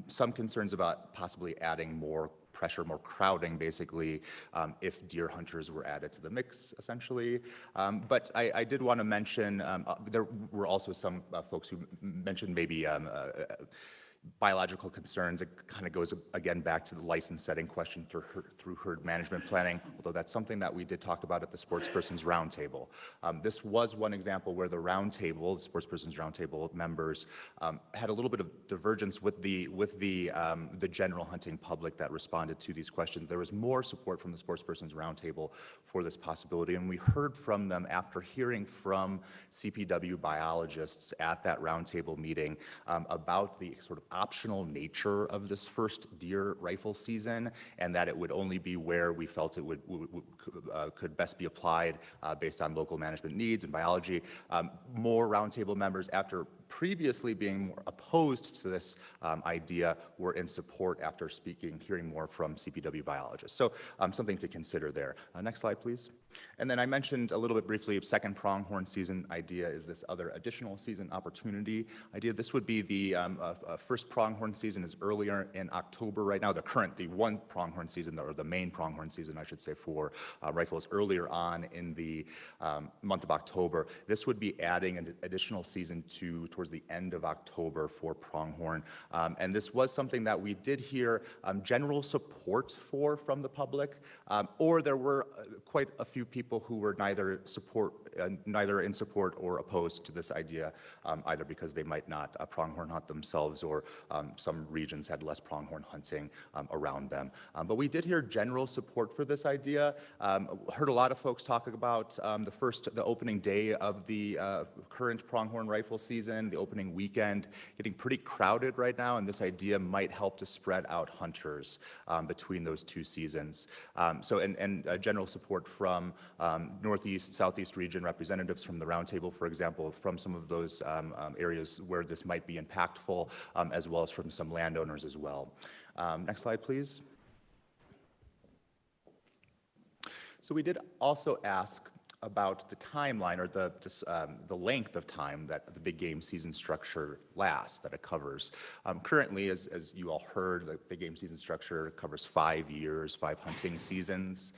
Some concerns about possibly adding more pressure, more crowding, basically, if deer hunters were added to the mix, essentially. But I did want to mention, there were also some folks who mentioned maybe biological concerns. It kind of goes again back to the license setting question through herd management planning, although that's something that we did talk about at the Sportspersons Roundtable. This was one example where the roundtable, the Sportspersons Roundtable members, had a little bit of divergence with the general hunting public that responded to these questions. There was more support from the Sportspersons Roundtable for this possibility, and we heard from them after hearing from CPW biologists at that roundtable meeting about the sort of optional nature of this first deer rifle season, and that it would only be where we felt it could best be applied based on local management needs and biology. More roundtable members, after previously being more opposed to this idea, were in support after hearing more from CPW biologists. So something to consider there. Next slide, please. And then I mentioned a little bit briefly, second pronghorn season idea is this other additional season opportunity idea. This would be the first pronghorn season is earlier in October right now. The one pronghorn season, or the main pronghorn season, I should say, for rifles earlier on in the month of October. This would be adding an additional season towards the end of October for pronghorn. And this was something that we did hear general support for from the public, or there were quite a few people who were neither in support or opposed to this idea, either because they might not pronghorn hunt themselves, or some regions had less pronghorn hunting around them. But we did hear general support for this idea. Heard a lot of folks talk about the opening day of the current pronghorn rifle season, the opening weekend, getting pretty crowded right now, and this idea might help to spread out hunters between those two seasons. And general support from Northeast, Southeast region representatives from the roundtable, for example, from some of those areas where this might be impactful, as well as from some landowners as well. Next slide, please. So we did also ask about the timeline, or the length of time that the big game season structure lasts, that it covers. Currently, as you all heard, the big game season structure covers 5 years, 5 hunting seasons.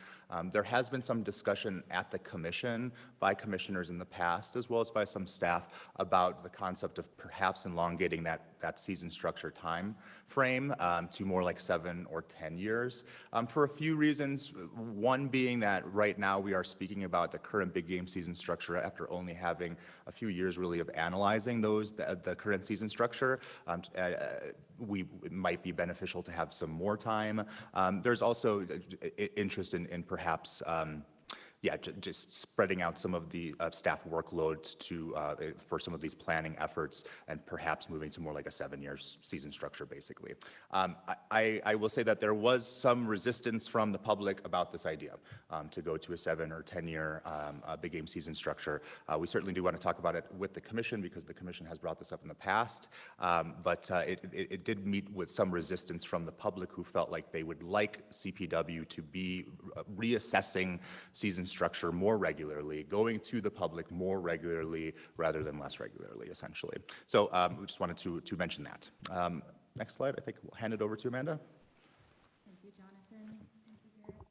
There has been some discussion at the commission by commissioners in the past, as well as by some staff, about the concept of perhaps elongating that season structure time frame to more like 7 or 10 years for a few reasons. One being that right now we are speaking about the current big game season structure after only having a few years really of analyzing the current season structure. It might be beneficial to have some more time. There's also interest in perhaps just spreading out some of the staff workloads for some of these planning efforts and perhaps moving to more like a 7-year season structure, basically. I will say that there was some resistance from the public about this idea to go to a 7 or 10-year big game season structure. We certainly do want to talk about it with the commission because the commission has brought this up in the past, but it did meet with some resistance from the public who felt like they would like CPW to be reassessing season structure more regularly, going to the public more regularly rather than less regularly, essentially. So we just wanted to mention that. Next slide, I think we'll hand it over to Amanda. Thank you, Jonathan. Thank you, Garrett.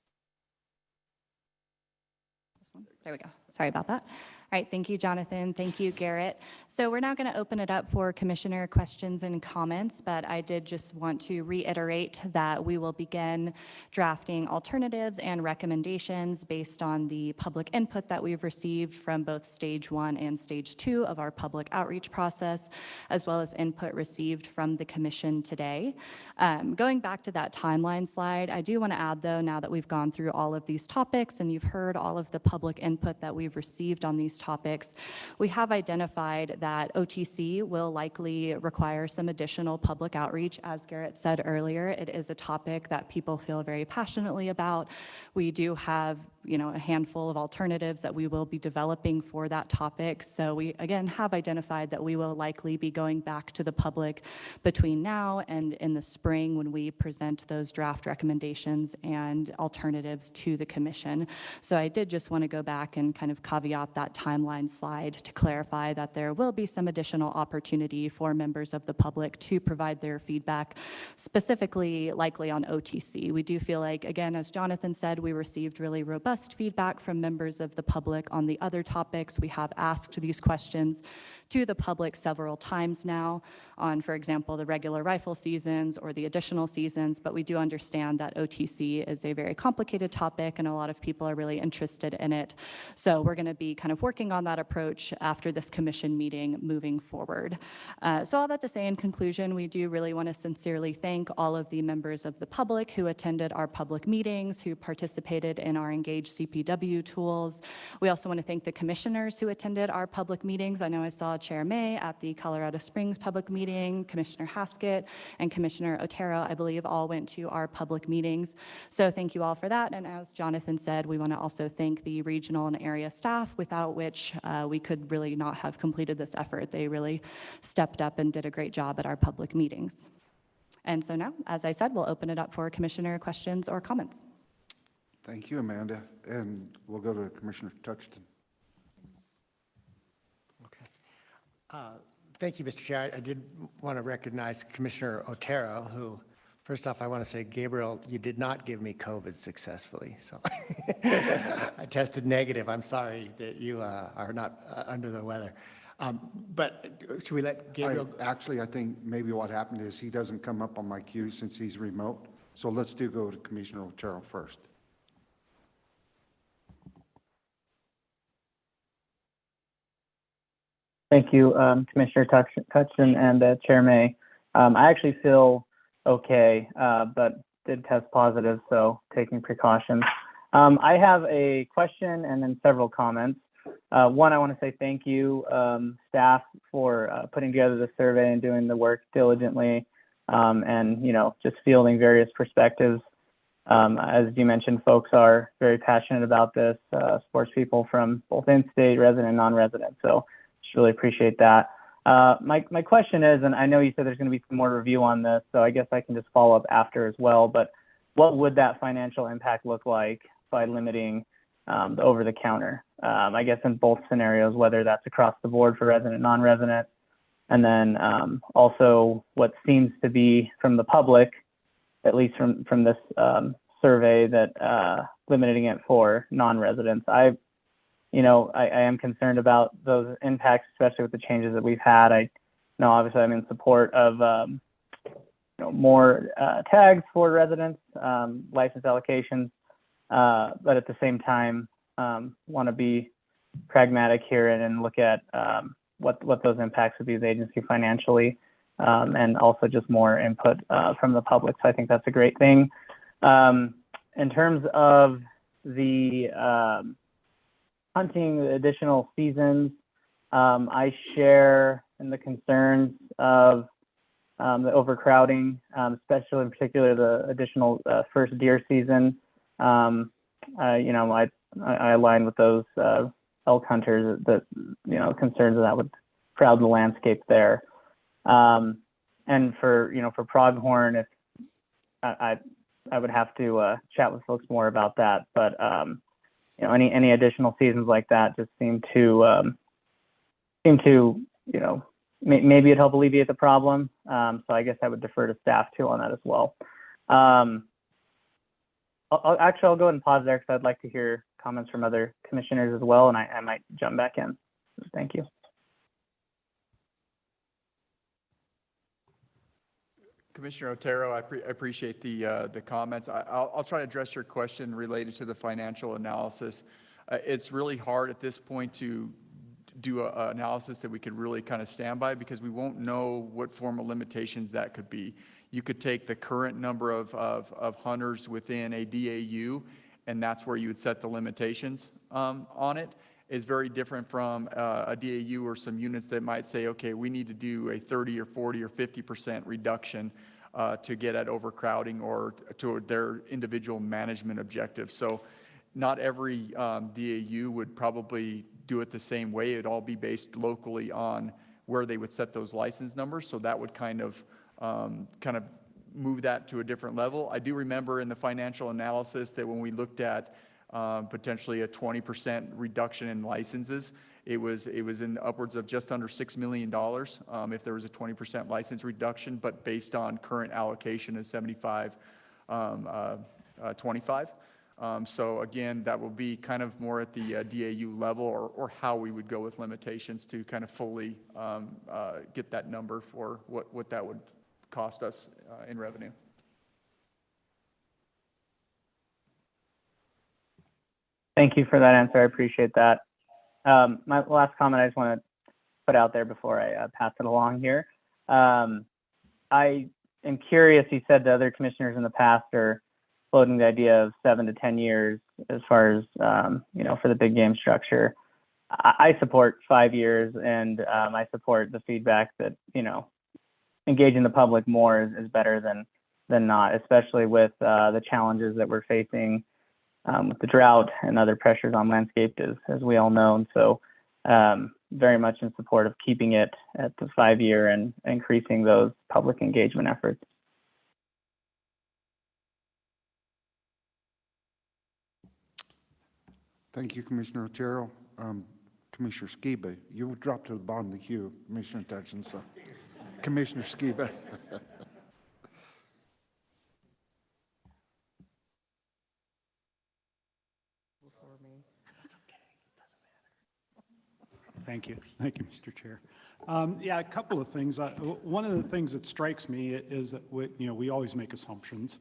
This one. There we go. Sorry about that. All right, thank you, Jonathan. Thank you, Garrett. So we're now going to open it up for commissioner questions and comments, but I did just want to reiterate that we will begin drafting alternatives and recommendations based on the public input that we've received from both stage 1 and stage 2 of our public outreach process, as well as input received from the commission today. Going back to that timeline slide, I do want to add, though, now that we've gone through all of these topics and you've heard all of the public input that we've received on these topics, we have identified that OTC will likely require some additional public outreach. As Garrett said earlier, it is a topic that people feel very passionately about. We do have a handful of alternatives that we will be developing for that topic. So we, again, have identified that we will likely be going back to the public between now and in the spring when we present those draft recommendations and alternatives to the commission. So I did just want to go back and kind of caveat that timeline slide to clarify that there will be some additional opportunity for members of the public to provide their feedback, specifically likely on OTC. We do feel like, again, as Jonathan said, we received really robust feedback from members of the public on the other topics. We have asked these questions to the public several times now on, for example, the regular rifle seasons or the additional seasons, but we do understand that OTC is a very complicated topic and a lot of people are really interested in it. So we're going to be kind of working on that approach after this commission meeting moving forward. So all that to say, in conclusion, we do really want to sincerely thank all of the members of the public who attended our public meetings, who participated in our Engage CPW tools. We also want to thank the commissioners who attended our public meetings. I know I saw Chair May at the Colorado Springs public meeting, Commissioner Haskett and Commissioner Otero, I believe, all went to our public meetings. So thank you all for that. And as Jonathan said, we want to also thank the regional and area staff, without which we could really not have completed this effort. They really stepped up and did a great job at our public meetings. And so now, as I said, we'll open it up for commissioner questions or comments. Thank you, Amanda. And we'll go to Commissioner Touchton. Thank you, Mr. Chair. I did want to recognize Commissioner Otero, who, first off, I want to say, Gabriel, you did not give me COVID successfully. So I tested negative. I'm sorry that you are not under the weather. But should we let Gabriel? Actually, I think maybe what happened is he doesn't come up on my queue since he's remote. So let's go to Commissioner Otero first. Thank you, Commissioner Touchton and Chair May. I actually feel okay, but did test positive, so taking precautions. I have a question and then several comments. One, I want to say thank you, staff, for putting together the survey and doing the work diligently, and just fielding various perspectives. As you mentioned, folks are very passionate about this, sports people from both in-state, resident, and non-resident. So just really appreciate that. My question is, and I know you said there's going to be some more review on this, so I guess I can just follow up after as well, but what would that financial impact look like by limiting the over-the-counter? I guess in both scenarios, whether that's across the board for resident, non-resident, and then also what seems to be from the public, at least from this survey that limiting it for non-residents. I am concerned about those impacts, especially with the changes that we've had. I know obviously I'm in support of more tags for residents, license allocations, but at the same time, want to be pragmatic here and look at what those impacts would be to the agency financially, and also just more input from the public. So I think that's a great thing. In terms of the hunting additional seasons, I share in the concerns of the overcrowding, especially in particular the additional first deer season. I align with those elk hunters that concerns that would crowd the landscape there. And for pronghorn, if I would have to chat with folks more about that, but any additional seasons like that just seem to maybe it'd help alleviate the problem. So I guess I would defer to staff too on that as well. I'll go ahead and pause there because I'd like to hear comments from other commissioners as well, and I might jump back in. Thank you. Commissioner Otero, I appreciate the comments. I'll try to address your question related to the financial analysis. It's really hard at this point to do an analysis that we could really kind of stand by because we won't know what form of limitations that could be. You could take the current number of hunters within a DAU, and that's where you would set the limitations on it. Is very different from a DAU or some units that might say, okay, we need to do a 30 or 40 or 50% reduction to get at overcrowding or to their individual management objectives. So not every DAU would probably do it the same way. It'd all be based locally on where they would set those license numbers. So that would kind of move that to a different level. I do remember in the financial analysis that when we looked at potentially a 20% reduction in licenses, it was in upwards of just under $6 million if there was a 20% license reduction, but based on current allocation of 75, 25. So again, that will be kind of more at the DAU level or how we would go with limitations to kind of fully get that number for what that would cost us in revenue. Thank you for that answer. I appreciate that. My last comment I just want to put out there before I pass it along here. I am curious, you said the other commissioners in the past are floating the idea of 7 to 10 years as far as, for the big game structure. I support 5 years, and I support the feedback that, engaging the public more is better than not, especially with the challenges that we're facing with the drought and other pressures on landscape, as we all know. And so very much in support of keeping it at the 5-year and increasing those public engagement efforts. Thank you, Commissioner Otero. Commissioner Skiba, you dropped to the bottom of the queue, Commissioner Touchin, so Commissioner Skiba. Thank you, Mr. Chair. Yeah, a couple of things. One of the things that strikes me is that we always make assumptions,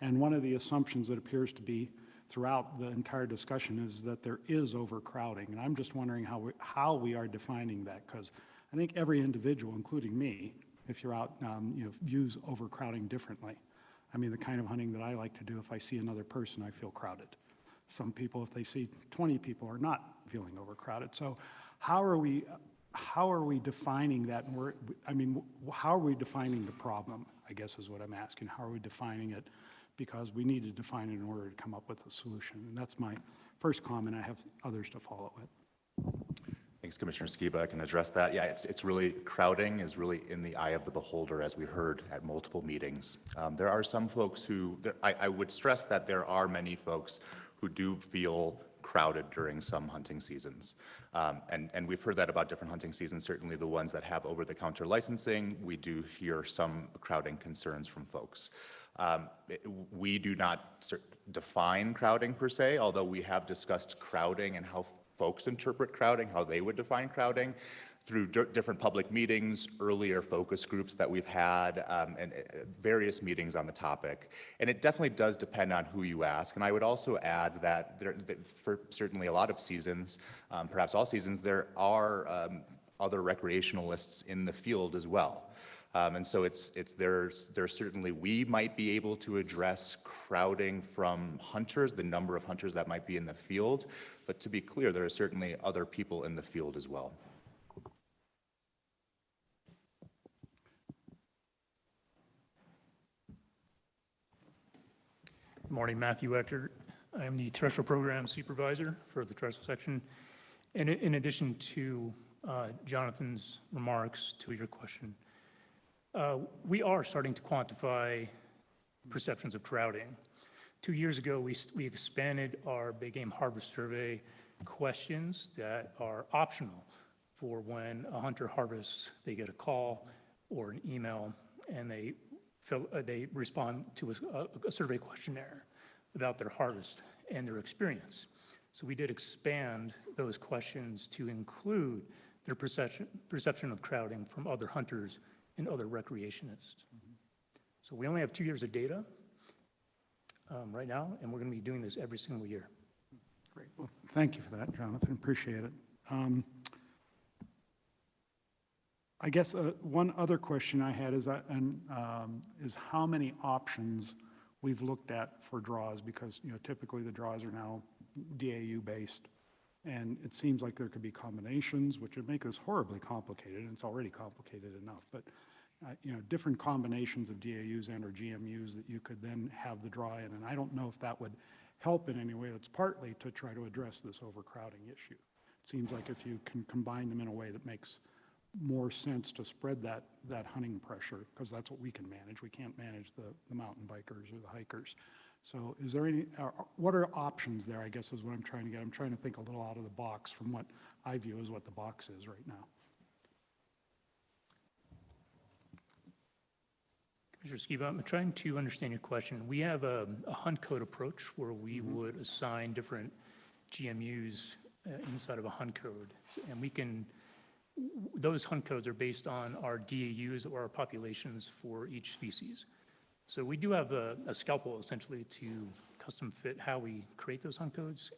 and one of the assumptions that appears to be throughout the entire discussion is that there is overcrowding, and I'm just wondering how we are defining that, because I think every individual, including me, if you're out, views overcrowding differently. I mean, the kind of hunting that I like to do, if I see another person, I feel crowded. Some people, if they see 20 people, are not feeling overcrowded. So how are we defining that? How are we defining the problem, I guess is what I'm asking. How are we defining it? Because we need to define it in order to come up with a solution. And that's my first comment. I have others to follow with. Thanks, Commissioner Skiba. I can address that. Yeah, it's really, crowding is really in the eye of the beholder, as we heard at multiple meetings. There are some folks who, I would stress that there are many folks who do feel crowded during some hunting seasons. And we've heard that about different hunting seasons, certainly the ones that have over-the-counter licensing. We do hear some crowding concerns from folks. We do not define crowding per se, although we have discussed crowding and how folks interpret crowding, how they would define crowding through different public meetings, earlier focus groups that we've had, and various meetings on the topic. And it definitely does depend on who you ask. And I would also add that, that for certainly a lot of seasons, perhaps all seasons, there are other recreationalists in the field as well. And so there's certainly, we might be able to address crowding from hunters, the number of hunters that might be in the field, but to be clear, there are certainly other people in the field as well. Good morning, Matthew Eckert. I am the terrestrial program supervisor for the terrestrial section. And in addition to Jonathan's remarks to your question, we are starting to quantify perceptions of crowding. 2 years ago, we expanded our big game harvest survey questions that are optional for when a hunter harvests. They get a call or an email, and they respond to a survey questionnaire about their harvest and their experience. So we did expand those questions to include their perception of crowding from other hunters and other recreationists. So we only have 2 years of data right now, and we're going to be doing this every single year. Great. Well, thank you for that, Jonathan. Appreciate it. I guess one other question I had is how many options we've looked at for draws, because typically the draws are now DAU based, and it seems like there could be combinations, which would make this horribly complicated, and it's already complicated enough. But different combinations of DAUs and or GMUs that you could then have the draw in, and I don't know if that would help in any way. It's partly to try to address this overcrowding issue. It seems like if you can combine them in a way that makes more sense to spread that hunting pressure, because that's what we can manage. We can't manage the mountain bikers or the hikers. So is there any, what are options there, I guess, is what I'm trying to get. I'm trying to think a little out of the box from what I view as what the box is right now. Commissioner Skiba, I'm trying to understand your question. We have a hunt code approach where we would assign different GMUs inside of a hunt code, and those hunt codes are based on our DAUs or our populations for each species. So we do have a scalpel essentially to custom fit how we create those hunt codes.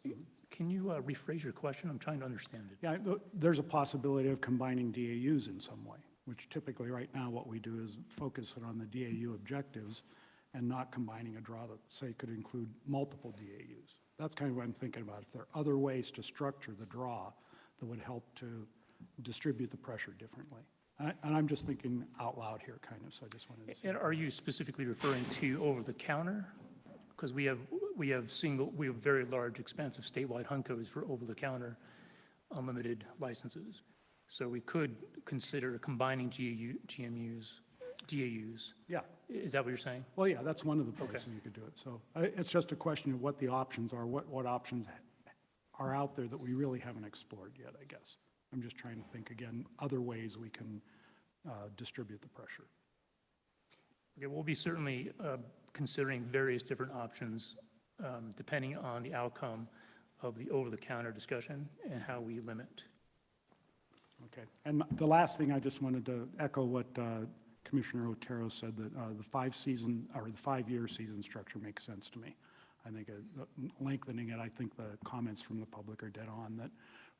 Can you rephrase your question? I'm trying to understand it. Yeah, there's a possibility of combining DAUs in some way, which typically right now what we do is focus it on the DAU objectives and not combining a draw that, say, could include multiple DAUs. That's kind of what I'm thinking about. If there are other ways to structure the draw that would help to distribute the pressure differently. And I'm just thinking out loud here, kind of, so I just wanted to see. And are you specifically referring to over-the-counter? Because we have very large, expansive statewide hunt codes for over-the-counter unlimited licenses. So we could consider combining GMUs, DAUs. Yeah. Is that what you're saying? Well, yeah, that's one of the places you could do it. So it's just a question of what the options are, what options are out there that we really haven't explored yet, I guess. I'm just trying to think, again, other ways we can distribute the pressure. Okay, we'll be certainly considering various different options depending on the outcome of the over-the-counter discussion and how we limit. Okay. And the last thing, I just wanted to echo what Commissioner Otero said, that the 5-year season structure makes sense to me. I think lengthening it, I think the comments from the public are dead on, that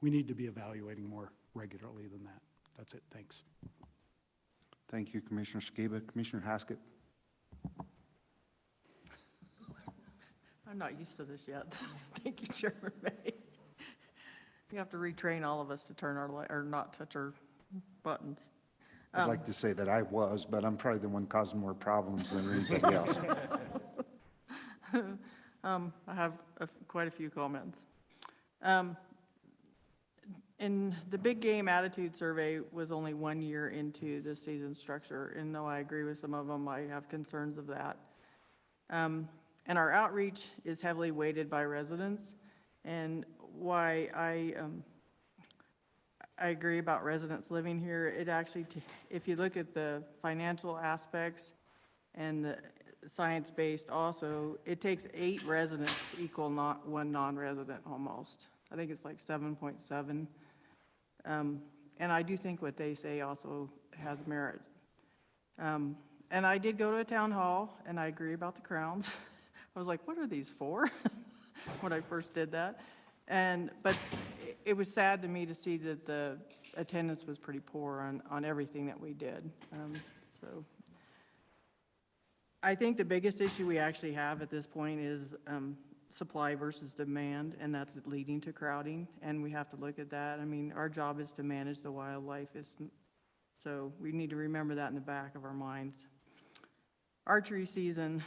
we need to be evaluating more regularly than that. That's it. Thanks. Thank you, Commissioner Skiba. Commissioner Haskett. I'm not used to this yet. Thank you, Chairman May. You have to retrain all of us to turn our light, or not touch our buttons. I'd like to say that I was, but I'm probably the one causing more problems than anybody else. I have quite a few comments. And the big game attitude survey was only 1 year into the season structure, and though I agree with some of them, I have concerns of that. And our outreach is heavily weighted by residents, and why I agree about residents living here. It actually, if you look at the financial aspects and science-based also, it takes 8 residents to equal not one non-resident almost. I think it's like 7.7. And I do think what they say also has merit. And I did go to a town hall, and I agree about the crowns. I was like, what are these for? When I first did that. But it was sad to me to see that the attendance was pretty poor on everything that we did. So I think the biggest issue we actually have at this point is supply versus demand, and that's leading to crowding, and we have to look at that. I mean, our job is to manage the wildlife, so we need to remember that in the back of our minds. Archery season,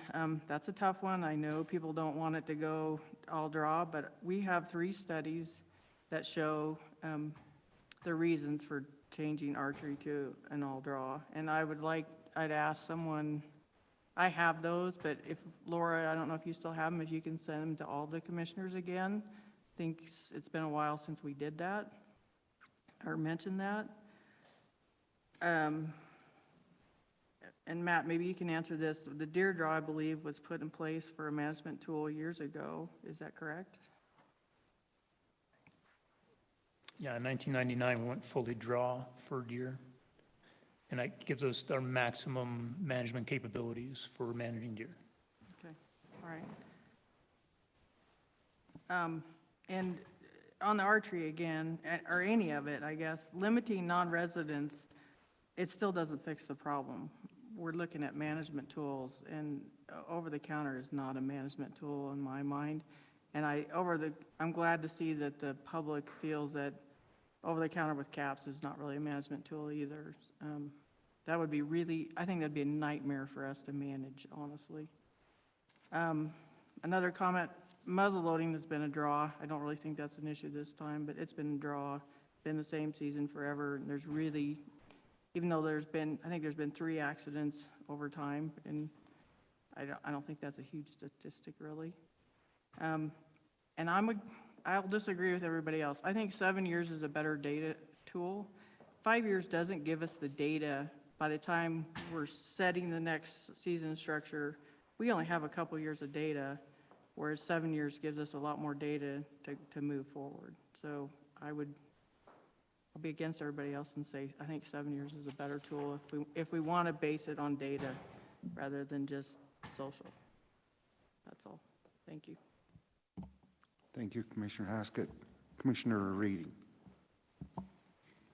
that's a tough one. I know people don't want it to go all draw, but we have 3 studies that show the reasons for changing archery to an all draw. And I'd ask someone, I have those, but if Laura, I don't know if you still have them, if you can send them to all the commissioners again. I think it's been a while since we did that or mentioned that. And Matt, maybe you can answer this. The deer draw, I believe, was put in place for a management tool years ago. Is that correct? Yeah, in 1999, we went fully draw for deer. And that gives us our maximum management capabilities for managing deer. Okay, all right. And on the archery again, or any of it, I guess, limiting non-residents, it still doesn't fix the problem. We're looking at management tools, and over-the-counter is not a management tool in my mind. And I'm glad to see that the public feels that over-the-counter with caps is not really a management tool either. That would be I think that'd be a nightmare for us to manage, honestly. Another comment, muzzle loading has been a draw. I don't really think that's an issue this time, but it's been a draw, been the same season forever. And there's really, even though I think there's been 3 accidents over time, and I don't think that's a huge statistic, really. And I'll disagree with everybody else. I think 7 years is a better data tool. 5 years doesn't give us the data. By the time we're setting the next season structure, we only have a couple years of data, whereas 7 years gives us a lot more data to move forward. So I'll be against everybody else and say I think 7 years is a better tool if we want to base it on data rather than just social. That's all. Thank you. Thank you, Commissioner Haskett. Commissioner Reading.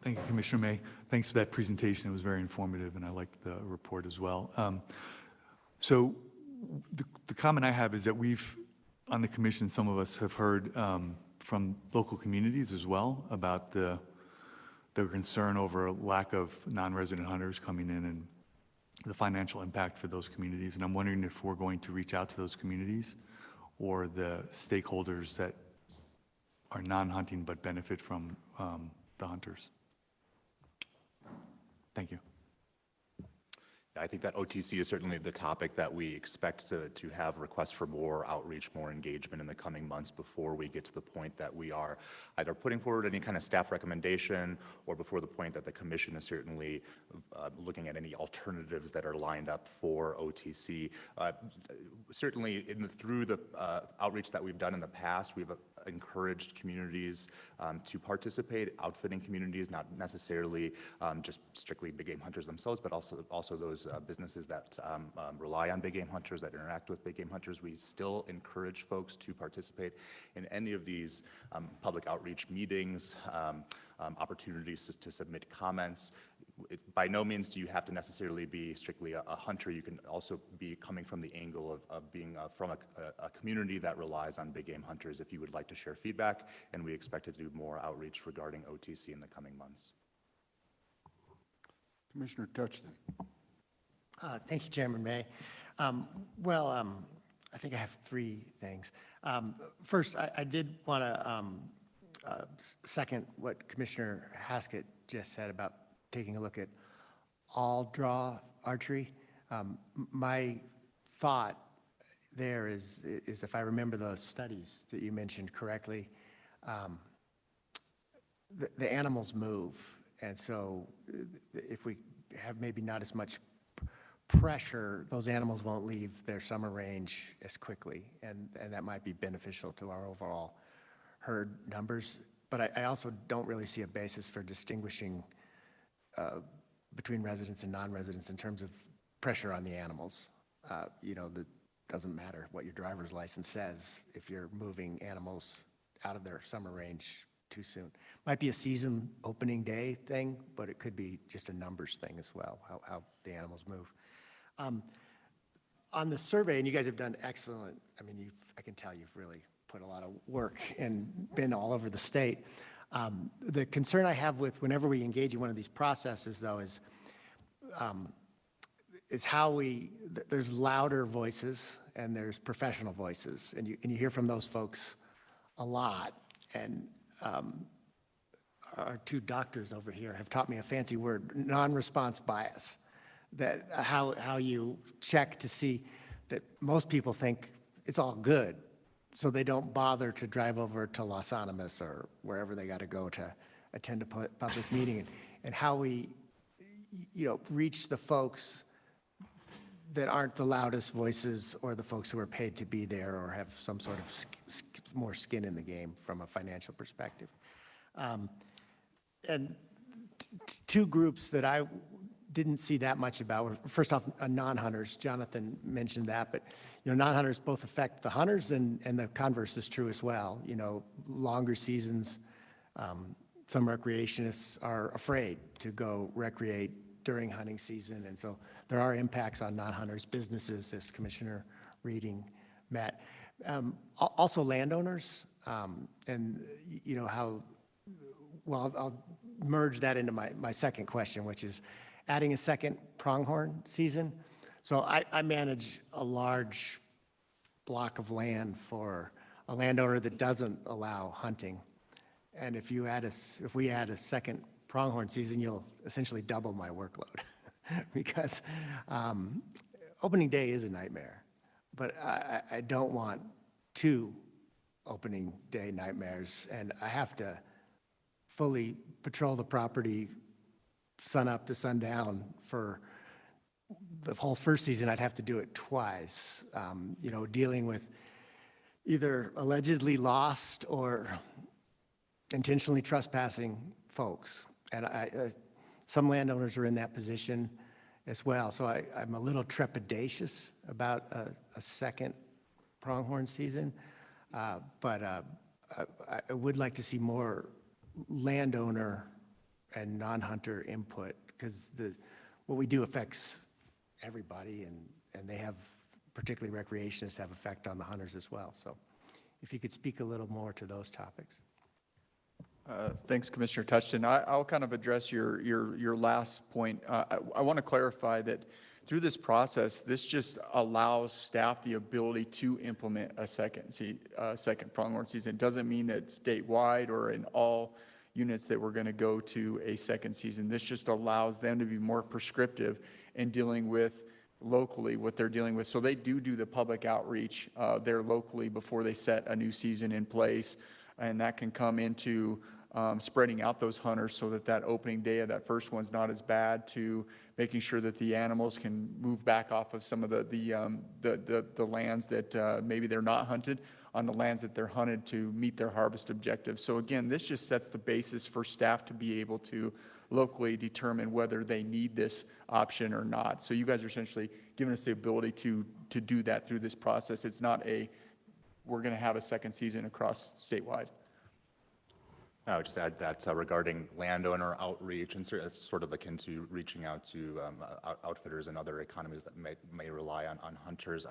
Thank you, Commissioner May. Thanks for that presentation. It was very informative, and I liked the report as well. So the comment I have is that on the commission, some of us have heard from local communities as well about their concern over a lack of non-resident hunters coming in and the financial impact for those communities. And I'm wondering if we're going to reach out to those communities or the stakeholders that are non-hunting but benefit from the hunters. Thank you. I think that OTC is certainly the topic that we expect to have requests for more outreach, more engagement in the coming months before we get to the point that we are either putting forward any kind of staff recommendation or before the point that the commission is certainly looking at any alternatives that are lined up for OTC. Certainly through the outreach that we've done in the past, we've encouraged communities to participate, outfitting communities, not necessarily just strictly big game hunters themselves, but also those businesses that rely on big game hunters, that interact with big game hunters. We still encourage folks to participate in any of these public outreach meetings, opportunities to submit comments. By no means do you have to necessarily be strictly a hunter. You can also be coming from the angle of being from a community that relies on big game hunters if you would like to share feedback, and we expect to do more outreach regarding OTC in the coming months. Commissioner Touchton. Thank you, Chairman May. I think I have 3 things. First, I did want to second what Commissioner Haskett just said about taking a look at all draw archery. My thought there is if I remember those studies that you mentioned correctly, the animals move, and so if we have maybe not as much pressure, those animals won't leave their summer range as quickly, and that might be beneficial to our overall herd numbers. But I also don't really see a basis for distinguishing between residents and non-residents in terms of pressure on the animals. That doesn't matter what your driver's license says if you're moving animals out of their summer range too soon. Might be a season opening day thing, but it could be just a numbers thing as well, how the animals move. On the survey, and you guys have done excellent, I mean, I can tell you've really put a lot of work and been all over the state. The concern I have with whenever we engage in one of these processes, though, is how there's louder voices and there's professional voices, and you hear from those folks a lot. And our two doctors over here have taught me a fancy word, non-response bias, that how you check to see that most people think it's all good, so they don't bother to drive over to Los Animas or wherever they got to go to attend a public meeting, and how we reach the folks that aren't the loudest voices or the folks who are paid to be there or have some sort of more skin in the game from a financial perspective. And two groups that I didn't see that much about were, first off, non-hunters. Jonathan mentioned that, but non-hunters both affect the hunters, and the converse is true as well. Longer seasons, some recreationists are afraid to go recreate during hunting season, and so there are impacts on non-hunters' businesses, as Commissioner Reading met. Also landowners, and how, well, I'll merge that into my second question, which is adding a second pronghorn season. So I manage a large block of land for a landowner that doesn't allow hunting. And if we add a second pronghorn season, you'll essentially double my workload because opening day is a nightmare, but I don't want two opening day nightmares, and I have to fully patrol the property sun up to sundown for the whole first season. I'd have to do it twice, dealing with either allegedly lost or intentionally trespassing folks. And some landowners are in that position as well. So I'm a little trepidatious about a second pronghorn season, but I would like to see more landowner and non-hunter input, because what we do affects everybody, and they have, particularly recreationists, have effect on the hunters as well. So if you could speak a little more to those topics. Thanks, Commissioner Touchton. I'll kind of address your last point. I want to clarify that through this process, this just allows staff the ability to implement a second pronghorn season. It doesn't mean that statewide or in all units that we're going to go to a second season. This just allows them to be more prescriptive in dealing with locally what they're dealing with. So they do the public outreach there locally before they set a new season in place, and that can come into spreading out those hunters so that opening day of that first one's not as bad, to making sure that the animals can move back off of some of the lands that maybe they're not hunted on the lands that they're hunted to meet their harvest objectives. So again, this just sets the basis for staff to be able to locally determine whether they need this option or not. So you guys are essentially giving us the ability to do that through this process. It's not we're going to have a second season across statewide. I would just add that regarding landowner outreach, and sort of akin to reaching out to outfitters and other economies that may rely on hunters.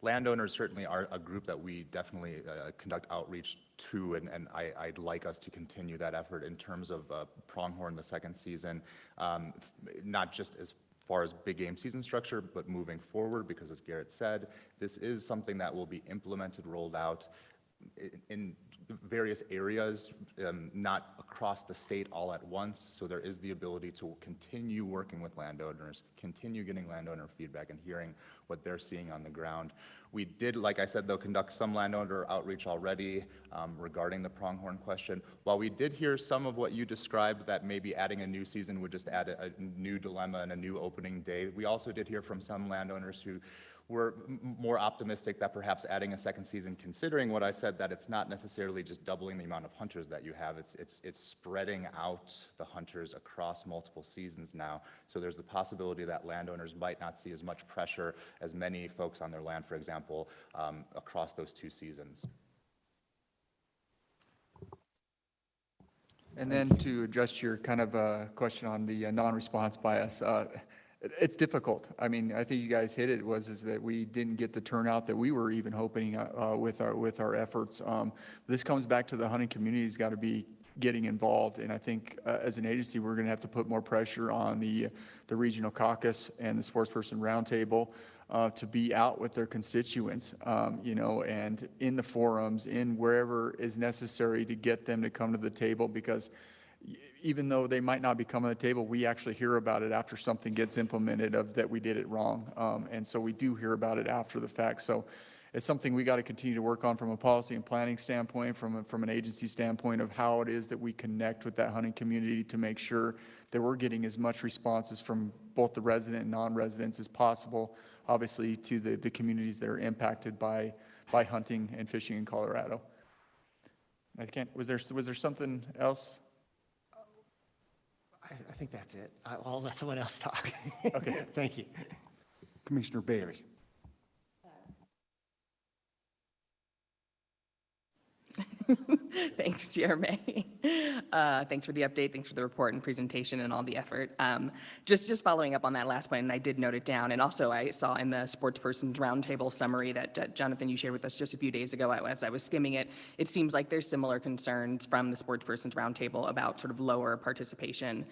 Landowners certainly are a group that we definitely conduct outreach to, and I'd like us to continue that effort in terms of pronghorn the second season, not just as far as big game season structure, but moving forward, because as Garrett said, this is something that will be implemented, rolled out in various areas, not across the state all at once. So there is the ability to continue working with landowners, continue getting landowner feedback and hearing what they're seeing on the ground. We did, like I said, though, conduct some landowner outreach already regarding the pronghorn question. While we did hear some of what you described, that maybe adding a new season would just add a new dilemma and a new opening day, we also did hear from some landowners who were more optimistic that perhaps adding a second season, considering what I said, that it's not necessarily just doubling the amount of hunters that you have, it's spreading out the hunters across multiple seasons now. So there's the possibility that landowners might not see as much pressure as many folks on their land, for example, across those 2 seasons. And then to address your kind of question on the non-response bias, it's difficult. I mean, I think you guys hit it, is that we didn't get the turnout that we were even hoping with our efforts. This comes back to the hunting community's got to be getting involved, and I think as an agency we're going to have to put more pressure on the regional caucus and the sportsperson roundtable to be out with their constituents, you know, and in the forums, in wherever is necessary to get them to come to the table, because even though they might not be coming to the table, we actually hear about it after something gets implemented of that we did it wrong. And so we do hear about it after the fact. So it's something we got to continue to work on from a policy and planning standpoint, from an agency standpoint of how it is that we connect with that hunting community to make sure that we're getting as much responses from both the resident and non-residents as possible, obviously to the communities that are impacted by hunting and fishing in Colorado. Was there something else? I think that's it. I'll let someone else talk. Okay. Thank you. Commissioner Bailey. Thanks, Chair May. Thanks for the update. Thanks for the report and presentation and all the effort. Just following up on that last point, and I did note it down, and also I saw in the Sportspersons Roundtable summary that Jonathan, you shared with us just a few days ago as I was skimming it, it seems like there's similar concerns from the Sportspersons Roundtable about sort of lower participation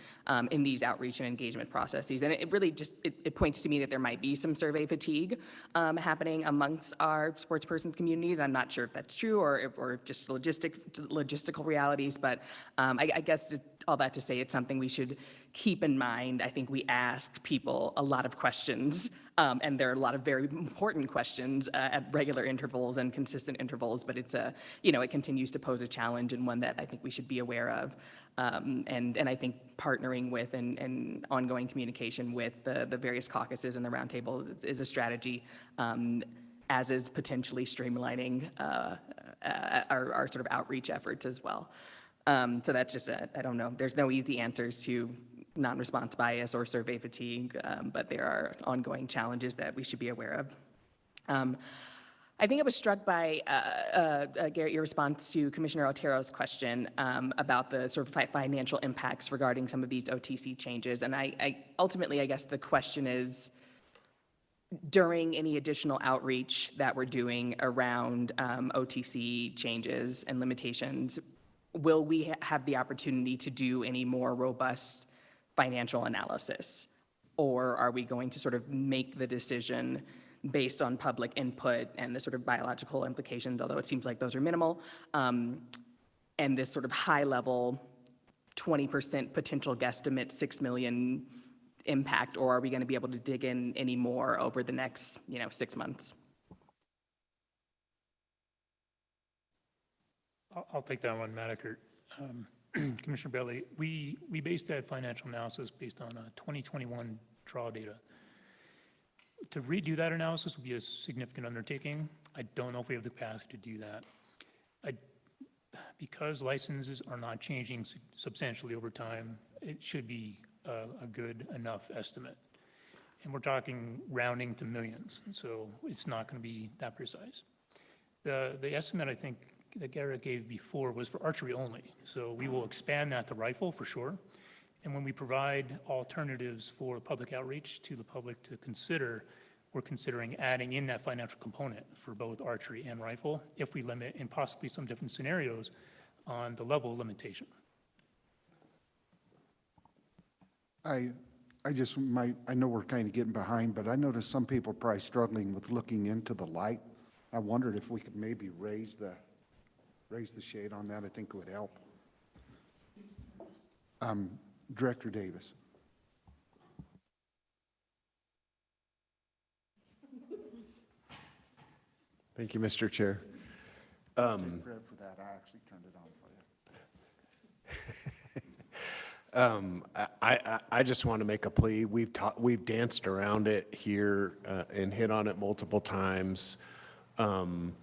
in these outreach and engagement processes. And it really just, it points to me that there might be some survey fatigue happening amongst our sportsperson community, and I'm not sure if that's true or just logistical realities, but I guess all that to say it's something we should keep in mind. I think we asked people a lot of questions, and there are a lot of very important questions at regular intervals and consistent intervals, but it's it continues to pose a challenge and one that I think we should be aware of. And I think partnering with and ongoing communication with the various caucuses and the roundtable is a strategy, as is potentially streamlining our sort of outreach efforts as well. So that's just I don't know. There's no easy answers to non-response bias or survey fatigue, but there are ongoing challenges that we should be aware of. I think I was struck by, Garrett, your response to Commissioner Otero's question about the sort of financial impacts regarding some of these OTC changes. And ultimately, I guess the question is, during any additional outreach that we're doing around OTC changes and limitations, will we have the opportunity to do any more robust financial analysis? Or are we going to sort of make the decision based on public input and the sort of biological implications, although it seems like those are minimal, and this sort of high-level 20% potential guesstimate, 6 million impact, or are we going to be able to dig in any more over the next 6 months? I'll take that one, Madiker. Commissioner Bailey, we based that financial analysis based on 2021 trial data. To redo that analysis would be a significant undertaking. I don't know if we have the capacity to do that. Because licenses are not changing substantially over time, it should be a good enough estimate. And we're talking rounding to millions, so it's not going to be that precise. The estimate I think that Garrett gave before was for archery only, so we will expand that to rifle for sure. And when we provide alternatives for public outreach to the public to consider, we're considering adding in that financial component for both archery and rifle if we limit, in possibly some different scenarios, on the level of limitation. I know we're kind of getting behind, but I noticed some people are probably struggling with looking into the light. I wondered if we could maybe raise the shade on that. I think it would help. Director Davis. Thank you, Mr. Chair. Take credit for that. I actually turned it on for you. I just want to make a plea. We've danced around it here and hit on it multiple times. So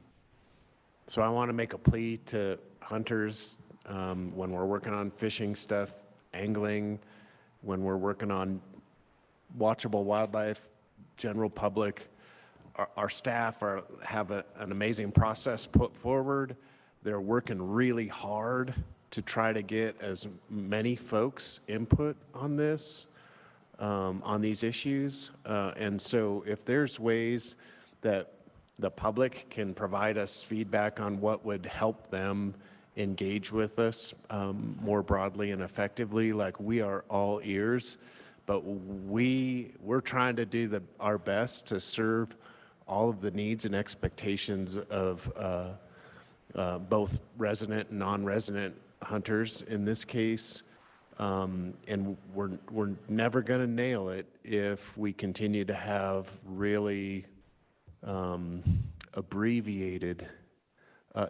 I want to make a plea to hunters when we're working on fishing stuff, angling, when we're working on watchable wildlife, general public. Our staff have an amazing process put forward. They're working really hard to try to get as many folks input on this, on these issues. And so if there's ways that the public can provide us feedback on what would help them engage with us more broadly and effectively, like, we are all ears, but we're trying to do our best to serve all of the needs and expectations of both resident and non-resident hunters in this case. And we're never going to nail it if we continue to have really abbreviated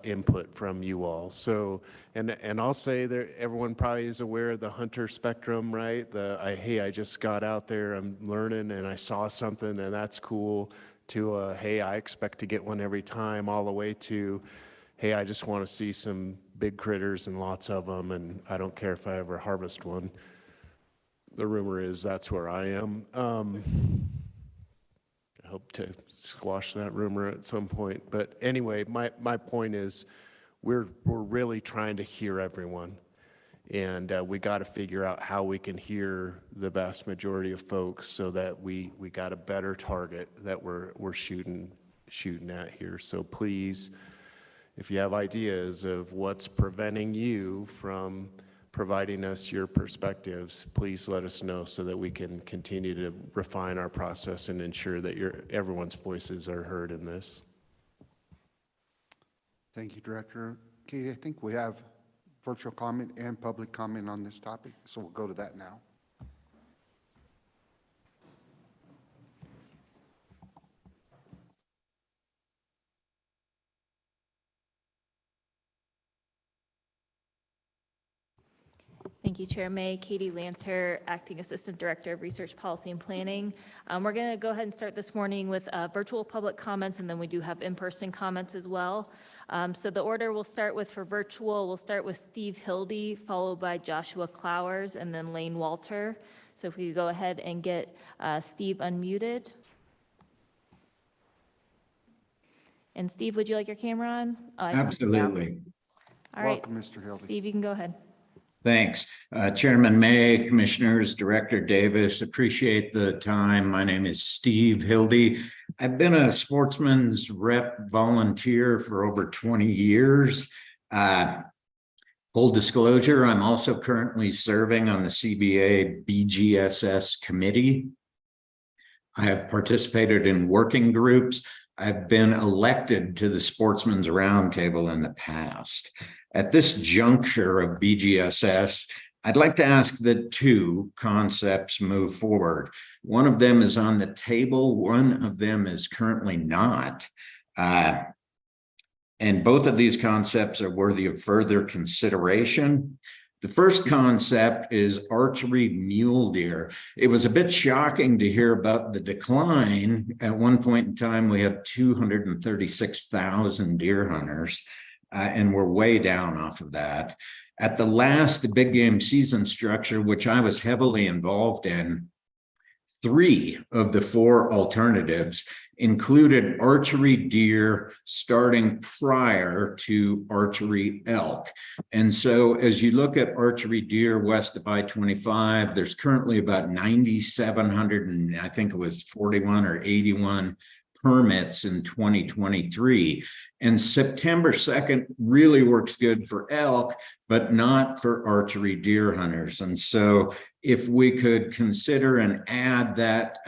input from you all. So, and I'll say that everyone probably is aware of the hunter spectrum, right? Hey, I just got out there, I'm learning, and I saw something, and that's cool, to hey, I expect to get one every time, all the way to, hey, I just want to see some big critters and lots of them, and I don't care if I ever harvest one. The rumor is that's where I am. I hope to squash that rumor at some point. But anyway, my point is we're really trying to hear everyone. And we got to figure out how we can hear the vast majority of folks so that we got a better target that we're shooting at here. So please, if you have ideas of what's preventing you from providing us your perspectives, please let us know so that we can continue to refine our process and ensure that everyone's voices are heard in this. Thank you, Director. Katie, I think we have virtual comment and public comment on this topic, so we'll go to that now. Thank you, Chair May. Katie Lanter, Acting Assistant Director of Research Policy and Planning. We're going to go ahead and start this morning with virtual public comments, and then we do have in-person comments as well. So the order we'll start with for virtual, we'll start with Steve Hildy, followed by Joshua Clowers, and then Lane Walter. So if we could go ahead and get Steve unmuted. And Steve, would you like your camera on? Absolutely. All right. Welcome, Mr. Hildy. Steve, you can go ahead. Thanks. Chairman May, Commissioners, Director Davis, appreciate the time. My name is Steve Hildy. I've been a sportsman's rep volunteer for over 20 years. Full disclosure, I'm also currently serving on the CBA BGSS committee. I have participated in working groups. I've been elected to the Sportsman's Roundtable in the past. At this juncture of BGSS, I'd like to ask that two concepts move forward. One of them is on the table, one of them is currently not. And both of these concepts are worthy of further consideration. The first concept is archery mule deer. It was a bit shocking to hear about the decline. At one point in time, we had 236,000 deer hunters. And we're way down off of that. At the last big game season structure, which I was heavily involved in, 3 of the 4 alternatives included archery deer starting prior to archery elk. And so as you look at archery deer west of I-25, there's currently about 9,700, and I think it was 41 or 81 permits in 2023. And September 2nd really works good for elk, but not for archery deer hunters. And so if we could consider and add that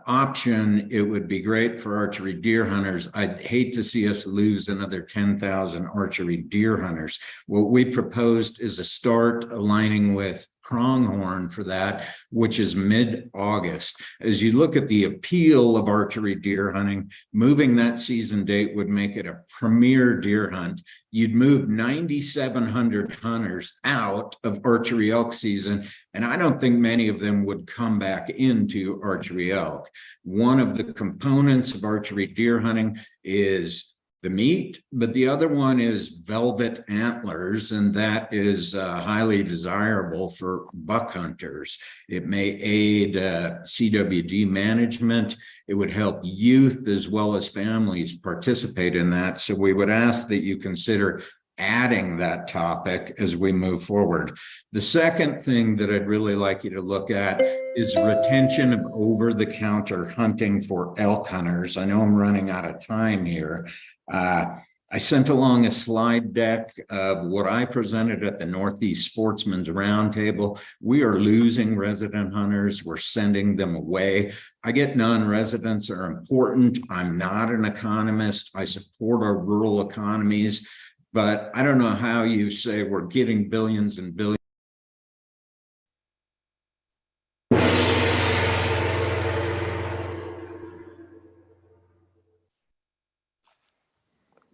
option, it would be great for archery deer hunters. I'd hate to see us lose another 10,000 archery deer hunters. What we proposed is a start aligning with pronghorn for that, which is mid-August. As you look at the appeal of archery deer hunting, moving that season date would make it a premier deer hunt. You'd move 9,700 hunters out of archery elk season, and I don't think many of them would come back into archery elk. One of the components of archery deer hunting is the meat, but the other one is velvet antlers, and that is highly desirable for buck hunters. It may aid CWD management. It would help youth as well as families participate in that. So we would ask that you consider adding that topic as we move forward. The second thing that I'd really like you to look at is retention of over-the-counter hunting for elk hunters. I know I'm running out of time here. I sent along a slide deck of what I presented at the Northeast Sportsman's Roundtable. We are losing resident hunters. We're sending them away. I get non-residents are important. I'm not an economist. I support our rural economies, but I don't know how you say we're getting billions and billions.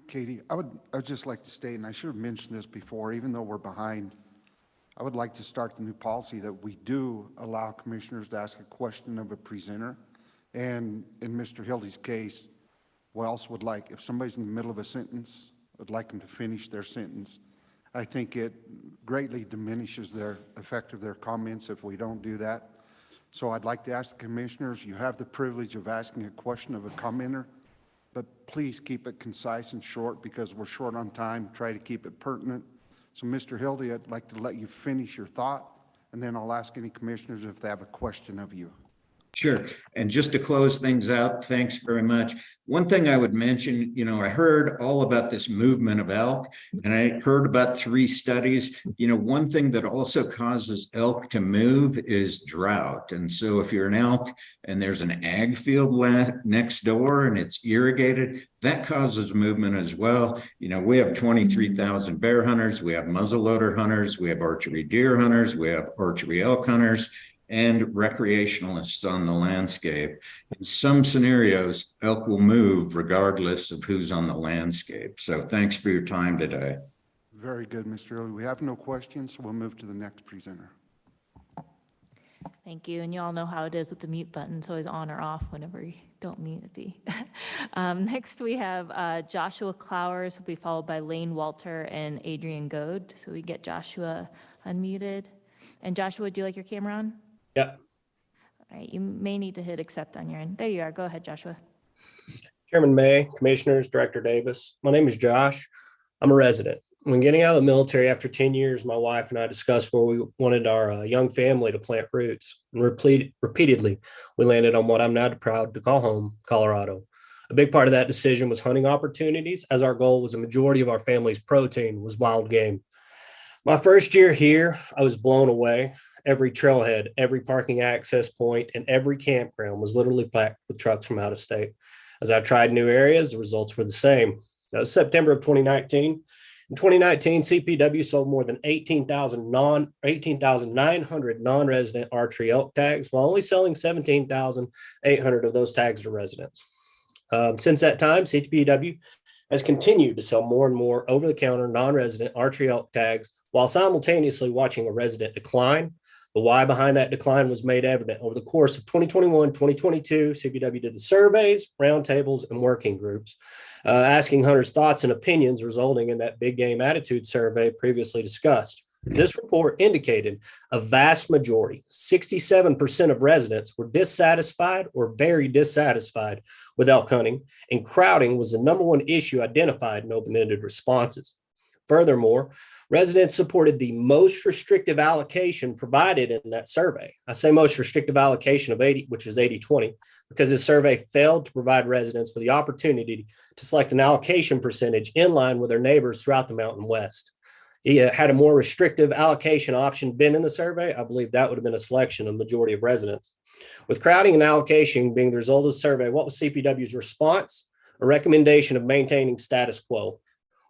Katie, I'd just like to state, and I should have mentioned this before, even though we're behind, I would like to start the new policy that we do allow commissioners to ask a question of a presenter. And in Mr. Hildy's case, we also would like, if somebody's in the middle of a sentence, I'd like them to finish their sentence. I think it greatly diminishes their effect of their comments if we don't do that. So I'd like to ask the commissioners, you have the privilege of asking a question of a commenter, but please keep it concise and short because we're short on time. Try to keep it pertinent. So Mr. Hildy, I'd like to let you finish your thought, and then I'll ask any commissioners if they have a question of you. Sure. And just to close things out, thanks very much. One thing I would mention, you know, I heard all about this movement of elk, and I heard about 3 studies. You know, one thing that also causes elk to move is drought. And so if you're an elk and there's an ag field next door and it's irrigated, that causes movement as well. You know, we have 23,000 bear hunters, we have muzzleloader hunters, we have archery deer hunters, we have archery elk hunters, and recreationalists on the landscape. In some scenarios, elk will move regardless of who's on the landscape. So thanks for your time today. Very good, Mr. Hildy. We have no questions, so we'll move to the next presenter. Thank you. And you all know how it is with the mute button. It's always on or off whenever you don't mean it be. Next, we have Joshua Clowers, who'll be followed by Lane Walter and Adrian Goad. So we get Joshua unmuted. And Joshua, do you like your camera on? Yep. All right, you may need to hit accept on your end. There you are. Go ahead, Joshua. Chairman May, Commissioners, Director Davis. My name is Josh. I'm a resident. When getting out of the military after 10 years, my wife and I discussed where we wanted our young family to plant roots. And repeatedly, we landed on what I'm now proud to call home, Colorado. A big part of that decision was hunting opportunities, as our goal was a majority of our family's protein was wild game. My first year here, I was blown away. Every trailhead, every parking access point, and every campground was literally packed with trucks from out of state. As I tried new areas, the results were the same. That was September of 2019. In 2019, CPW sold more than 18,900 non-resident archery elk tags, while only selling 17,800 of those tags to residents. Since that time, CPW has continued to sell more and more over-the-counter non-resident archery elk tags while simultaneously watching a resident decline. The why behind that decline was made evident over the course of 2021, 2022. CPW did the surveys, roundtables, and working groups, asking hunters' thoughts and opinions, resulting in that big game attitude survey previously discussed. This report indicated a vast majority, 67% of residents were dissatisfied or very dissatisfied with elk hunting, and crowding was the #1 issue identified in open-ended responses. Furthermore, residents supported the most restrictive allocation provided in that survey. I say most restrictive allocation of 80, which is 80-20, because the survey failed to provide residents with the opportunity to select an allocation percentage in line with their neighbors throughout the Mountain West. Had a more restrictive allocation option been in the survey, I believe that would have been a selection of the majority of residents. With crowding and allocation being the result of the survey, what was CPW's response? A recommendation of maintaining status quo.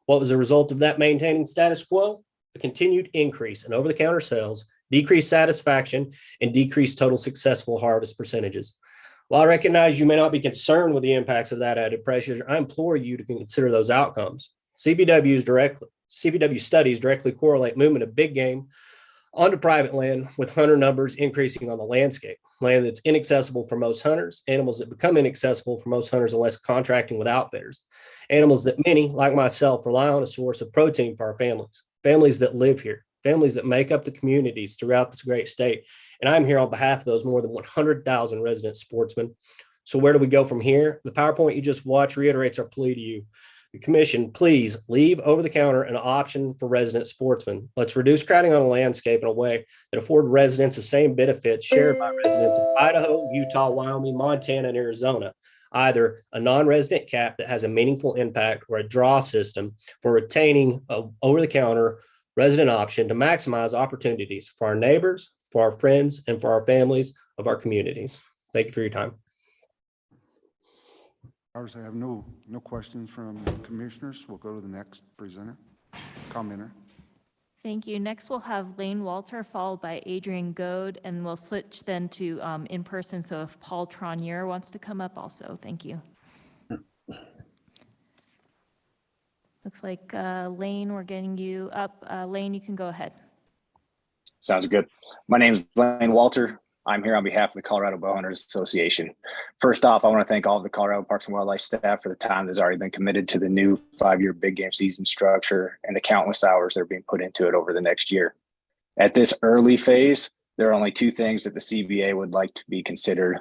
What was the result of that maintaining status quo? A continued increase in over-the-counter sales, decreased satisfaction, and decreased total successful harvest percentages. While I recognize you may not be concerned with the impacts of that added pressure, I implore you to consider those outcomes. CPW studies directly correlate movement of big game onto private land with hunter numbers increasing on the landscape, land that's inaccessible for most hunters, animals that become inaccessible for most hunters unless contracting with outfitters, animals that many, like myself, rely on a source of protein for our families, families that live here, families that make up the communities throughout this great state. And I'm here on behalf of those more than 100,000 resident sportsmen. So where do we go from here? The PowerPoint you just watched reiterates our plea to you. The commission, please leave over-the-counter an option for resident sportsmen. Let's reduce crowding on a landscape in a way that afford residents the same benefits shared by residents of Idaho, Utah, Wyoming, Montana, and Arizona. Either a non-resident cap that has a meaningful impact or a draw system for retaining an over-the-counter resident option to maximize opportunities for our neighbors, for our friends, and for our families of our communities. Thank you for your time. I have no questions from commissioners. We'll go to the next commenter. Thank you. Next, we'll have Lane Walter, followed by Adrian Goad, and we'll switch then to in-person. So if Paul Tronier wants to come up also, thank you. Looks like Lane, we're getting you up. Lane, you can go ahead. Sounds good. My name is Lane Walter. I'm here on behalf of the Colorado Bowhunters Association. First off, I want to thank all of the Colorado Parks and Wildlife staff for the time that's already been committed to the new 5-year big game season structure and the countless hours that are being put into it over the next year. At this early phase, there are only 2 things that the CBA would like to be considered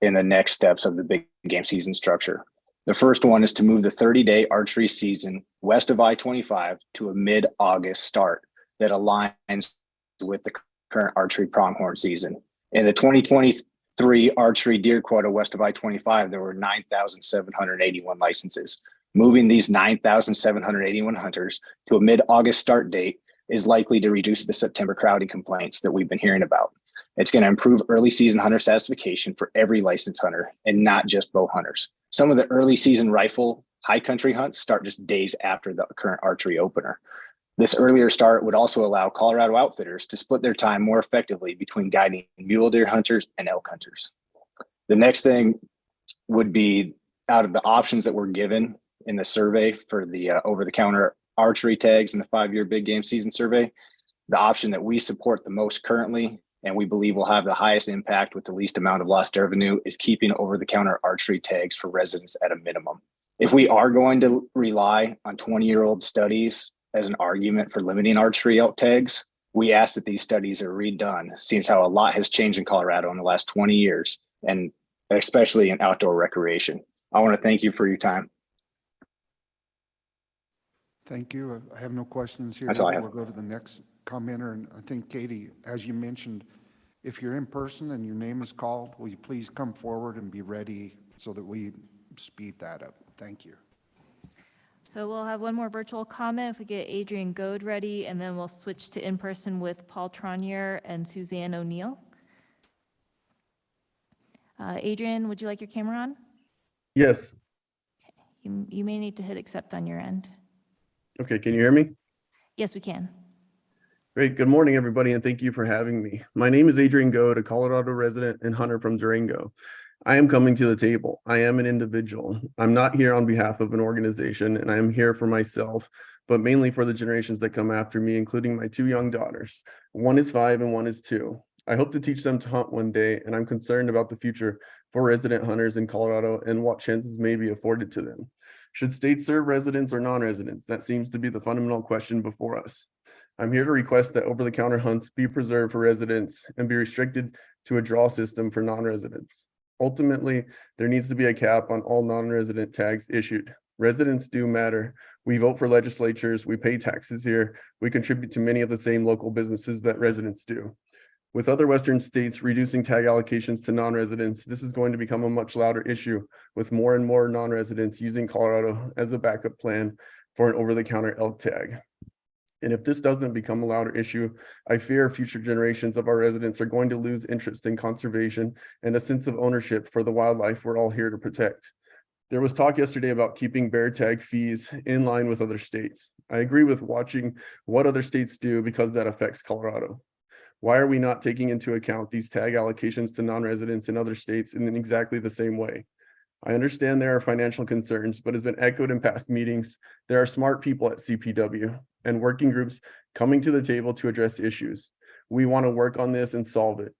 in the next steps of the big game season structure. The first one is to move the 30-day archery season west of I-25 to a mid-August start that aligns with the current archery pronghorn season. In the 2023 archery deer quota west of I-25, there were 9,781 licenses. Moving these 9,781 hunters to a mid-August start date is likely to reduce the September crowding complaints that we've been hearing about. It's going to improve early season hunter satisfaction for every licensed hunter and not just bow hunters. Some of the early season rifle high country hunts start just days after the current archery opener. This earlier start would also allow Colorado outfitters to split their time more effectively between guiding mule deer hunters and elk hunters. The next thing would be, out of the options that were given in the survey for the over-the-counter archery tags in the 5-year big game season survey, the option that we support the most currently, and we believe will have the highest impact with the least amount of lost revenue, is keeping over-the-counter archery tags for residents at a minimum. If we are going to rely on 20-year-old studies as an argument for limiting archery elk tags, we ask that these studies are redone, since how a lot has changed in Colorado in the last 20 years, and especially in outdoor recreation. I want to thank you for your time. Thank you. I have no questions here. That's all I have. We'll go to the next commenter. And I think, Katie, as you mentioned, if you're in person and your name is called, will you please come forward and be ready so that we speed that up? Thank you. So we'll have one more virtual comment if we get Adrian Goad ready, and then we'll switch to in-person with Paul Tronier and Suzanne O'Neill. Adrian, would you like your camera on? Yes. You may need to hit accept on your end. Okay, can you hear me? Yes, we can. Great. Good morning, everybody, and thank you for having me. My name is Adrian Goad, a Colorado resident and hunter from Durango. I am coming to the table. I am an individual. I'm not here on behalf of an organization, and I am here for myself, but mainly for the generations that come after me, including my 2 young daughters. One is 5 and one is 2. I hope to teach them to hunt one day, and I'm concerned about the future for resident hunters in Colorado and what chances may be afforded to them. Should states serve residents or non-residents? That seems to be the fundamental question before us. I'm here to request that over-the-counter hunts be preserved for residents and be restricted to a draw system for non-residents. Ultimately, there needs to be a cap on all non-resident tags issued. Residents do matter. We vote for legislatures, we pay taxes here, we contribute to many of the same local businesses that residents do. With other Western states reducing tag allocations to non-residents, this is going to become a much louder issue, with more and more non-residents using Colorado as a backup plan for an over-the-counter elk tag. And if this doesn't become a louder issue, I fear future generations of our residents are going to lose interest in conservation and a sense of ownership for the wildlife we're all here to protect. There was talk yesterday about keeping bear tag fees in line with other states. I agree with watching what other states do because that affects Colorado. Why are we not taking into account these tag allocations to non-residents in other states in exactly the same way? I understand there are financial concerns, but has been echoed in past meetings. There are smart people at CPW and working groups coming to the table to address issues. We want to work on this and solve it.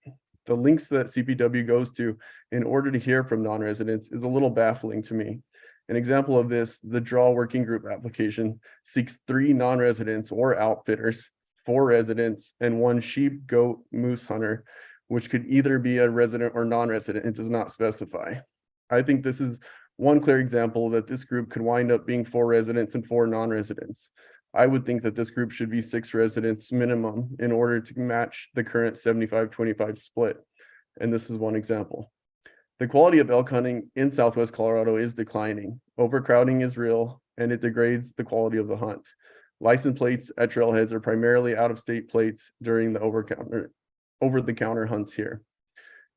The links that CPW goes to in order to hear from non-residents is a little baffling to me. An example of this, the Draw Working Group application seeks 3 non-residents or outfitters, 4 residents, and 1 sheep, goat, moose hunter, which could either be a resident or non-resident. It does not specify. I think this is one clear example that this group could wind up being 4 residents and 4 non-residents. I would think that this group should be 6 residents minimum in order to match the current 75-25 split. And this is one example. The quality of elk hunting in Southwest Colorado is declining. Overcrowding is real, and it degrades the quality of the hunt. License plates at trailheads are primarily out-of-state plates during the over-the-counter hunts here.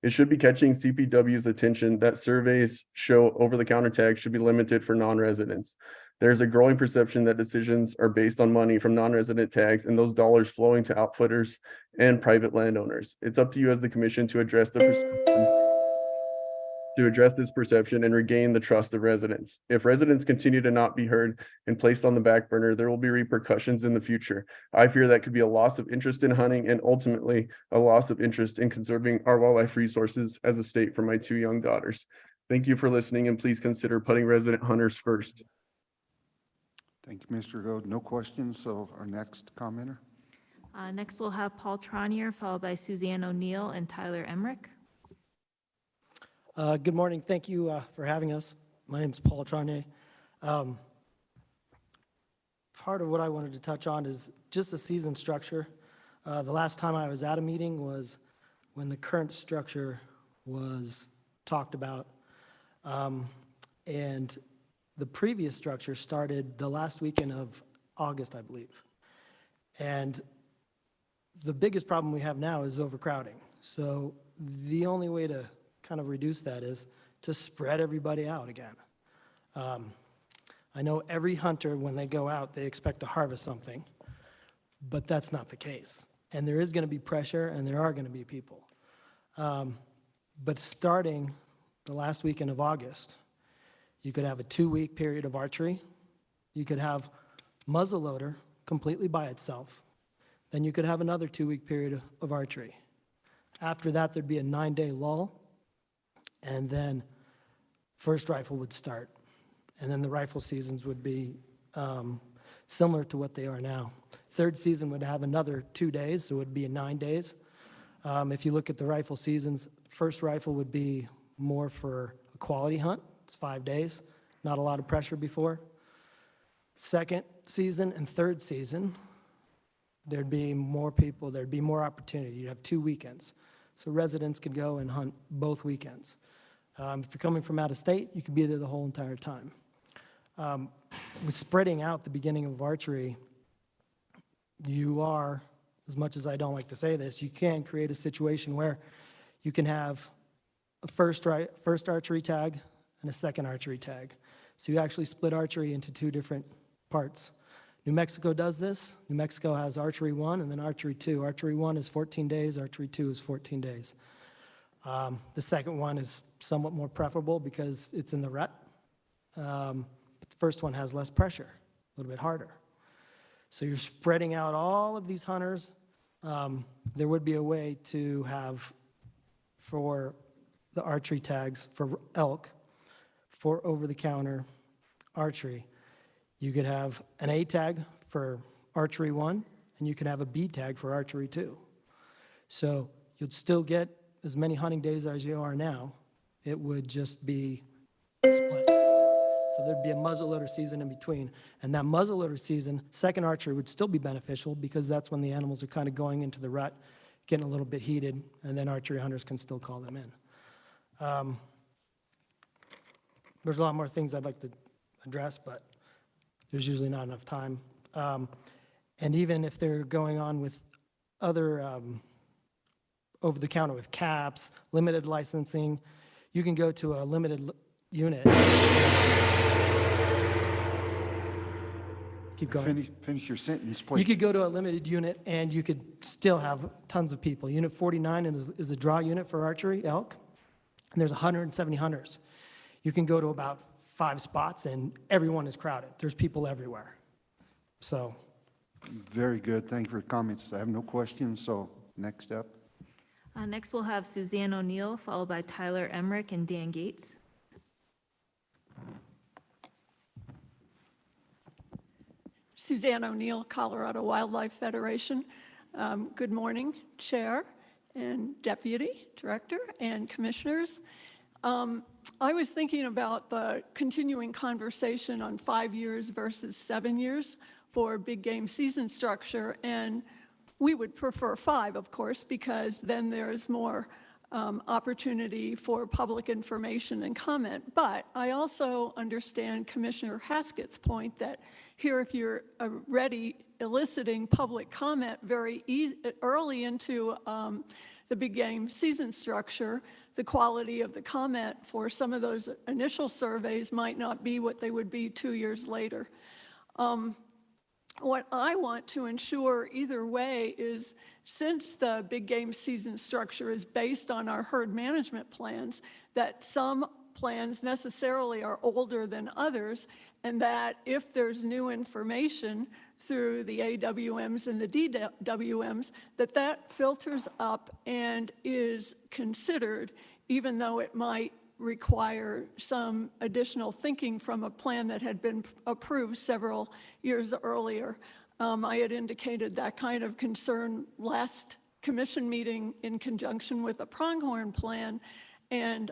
It should be catching CPW's attention that surveys show over-the-counter tags should be limited for non-residents. There's a growing perception that decisions are based on money from non-resident tags and those dollars flowing to outfitters and private landowners. It's up to you as the commission to address this perception and regain the trust of residents. If residents continue to not be heard and placed on the back burner, there will be repercussions in the future. I fear that could be a loss of interest in hunting and ultimately a loss of interest in conserving our wildlife resources as a state for my 2 young daughters. Thank you for listening, and please consider putting resident hunters first. Thank you, Mr. Goode. No questions, so our next commenter. Next, we'll have Paul Tronier, followed by Suzanne O'Neill and Tyler Emmerich. Good morning. Thank you for having us. My name is Paul Tronier. Part of what I wanted to touch on is just the season structure. The last time I was at a meeting was when the current structure was talked about. And the previous structure started the last weekend of August, I believe. And the biggest problem we have now is overcrowding. So the only way to kind of reduce that is to spread everybody out again. I know every hunter, when they go out, they expect to harvest something, but that's not the case. And there is going to be pressure, and there are going to be people. But starting the last weekend of August, you could have a 2-week period of archery. You could have muzzleloader completely by itself. Then you could have another 2-week period of archery. After that, there'd be a 9-day lull, and then first rifle would start. And then the rifle seasons would be similar to what they are now. Third season would have another 2 days, so it would be 9 days. If you look at the rifle seasons, first rifle would be more for a quality hunt. It's 5 days, not a lot of pressure before. Second season and third season, there'd be more people, there'd be more opportunity. You'd have 2 weekends. So residents could go and hunt both weekends. If you're coming from out of state, you could be there the whole entire time. With spreading out the beginning of archery, you are, as much as I don't like to say this, you can create a situation where you can have a first archery tag and a second archery tag. So you actually split archery into 2 different parts. New Mexico does this. New Mexico has archery 1 and then archery 2. Archery 1 is 14 days, archery 2 is 14 days. The second one is somewhat more preferable because it's in the rut. But the first one has less pressure, a little bit harder. So you're spreading out all of these hunters. There would be a way to have, for the archery tags for elk, for over-the-counter archery, you could have an A tag for archery 1, and you could have a B tag for archery 2. So you'd still get as many hunting days as you are now. It would just be split. So there'd be a muzzleloader season in between. And that muzzleloader season, second archery would still be beneficial because that's when the animals are kind of going into the rut, getting a little bit heated, and then archery hunters can still call them in. There's a lot more things I'd like to address, but there's usually not enough time. And even if they're going on with other over-the-counter with caps, limited licensing, you can go to a limited unit. Keep going. Finish your sentence, You please. could go to a limited unit and you could still have tons of people. Unit 49 is a draw unit for archery, elk, and there's 170 hunters. You can go to about 5 spots and everyone is crowded. There's people everywhere. So. Very good. Thank you for your comments. I have no questions, so next up. Next, we'll have Suzanne O'Neill, followed by Tyler Emmerich and Dan Gates. Suzanne O'Neill, Colorado Wildlife Federation. Good morning, Chair and Deputy Director and Commissioners. I was thinking about the continuing conversation on 5 years versus 7 years for big game season structure, and we would prefer 5, of course, because then there's more opportunity for public information and comment. But I also understand Commissioner Haskett's point that here, if you're already eliciting public comment very early into the big game season structure, the quality of the comment for some of those initial surveys might not be what they would be 2 years later. What I want to ensure either way is, since the big game season structure is based on our herd management plans, that some plans necessarily are older than others, and that if there's new information through the AWMs and the DWMs, that filters up and is considered, even though it might require some additional thinking from a plan that had been approved several years earlier. I had indicated that kind of concern last commission meeting in conjunction with a pronghorn plan, and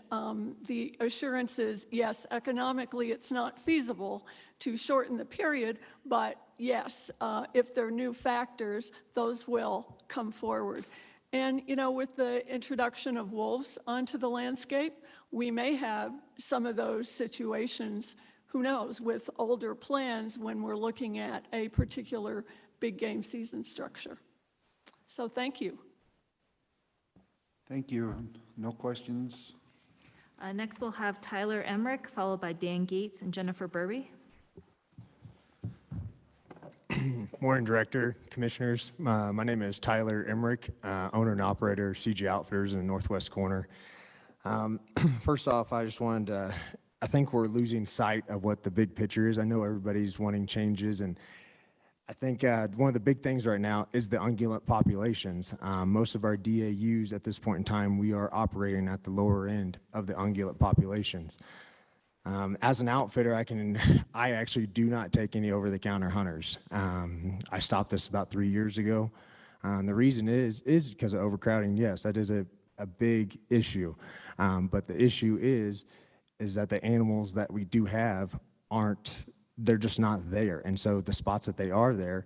the assurance is, yes, economically it's not feasible to shorten the period, but yes, if there are new factors, those will come forward. And, you know, with the introduction of wolves onto the landscape, we may have some of those situations, who knows, with older plans when we're looking at a particular big game season structure. So thank you. Thank you. No questions. Next, we'll have Tyler Emmerich, followed by Dan Gates and Jennifer Burby. Morning, Director, Commissioners. My name is Tyler Emmerich, owner and operator of CG Outfitters in the Northwest Corner. First off, I just wanted to, I think we're losing sight of what the big picture is. I know everybody's wanting changes, and I think one of the big things right now is the ungulate populations. Most of our DAUs at this point in time, we are operating at the lower end of the ungulate populations. As an outfitter, I actually do not take any over-the-counter hunters. I stopped this about 3 years ago. The reason is because of overcrowding. Yes, that is a big issue. But the issue is that the animals that we do have they're just not there. And so the spots that they are there,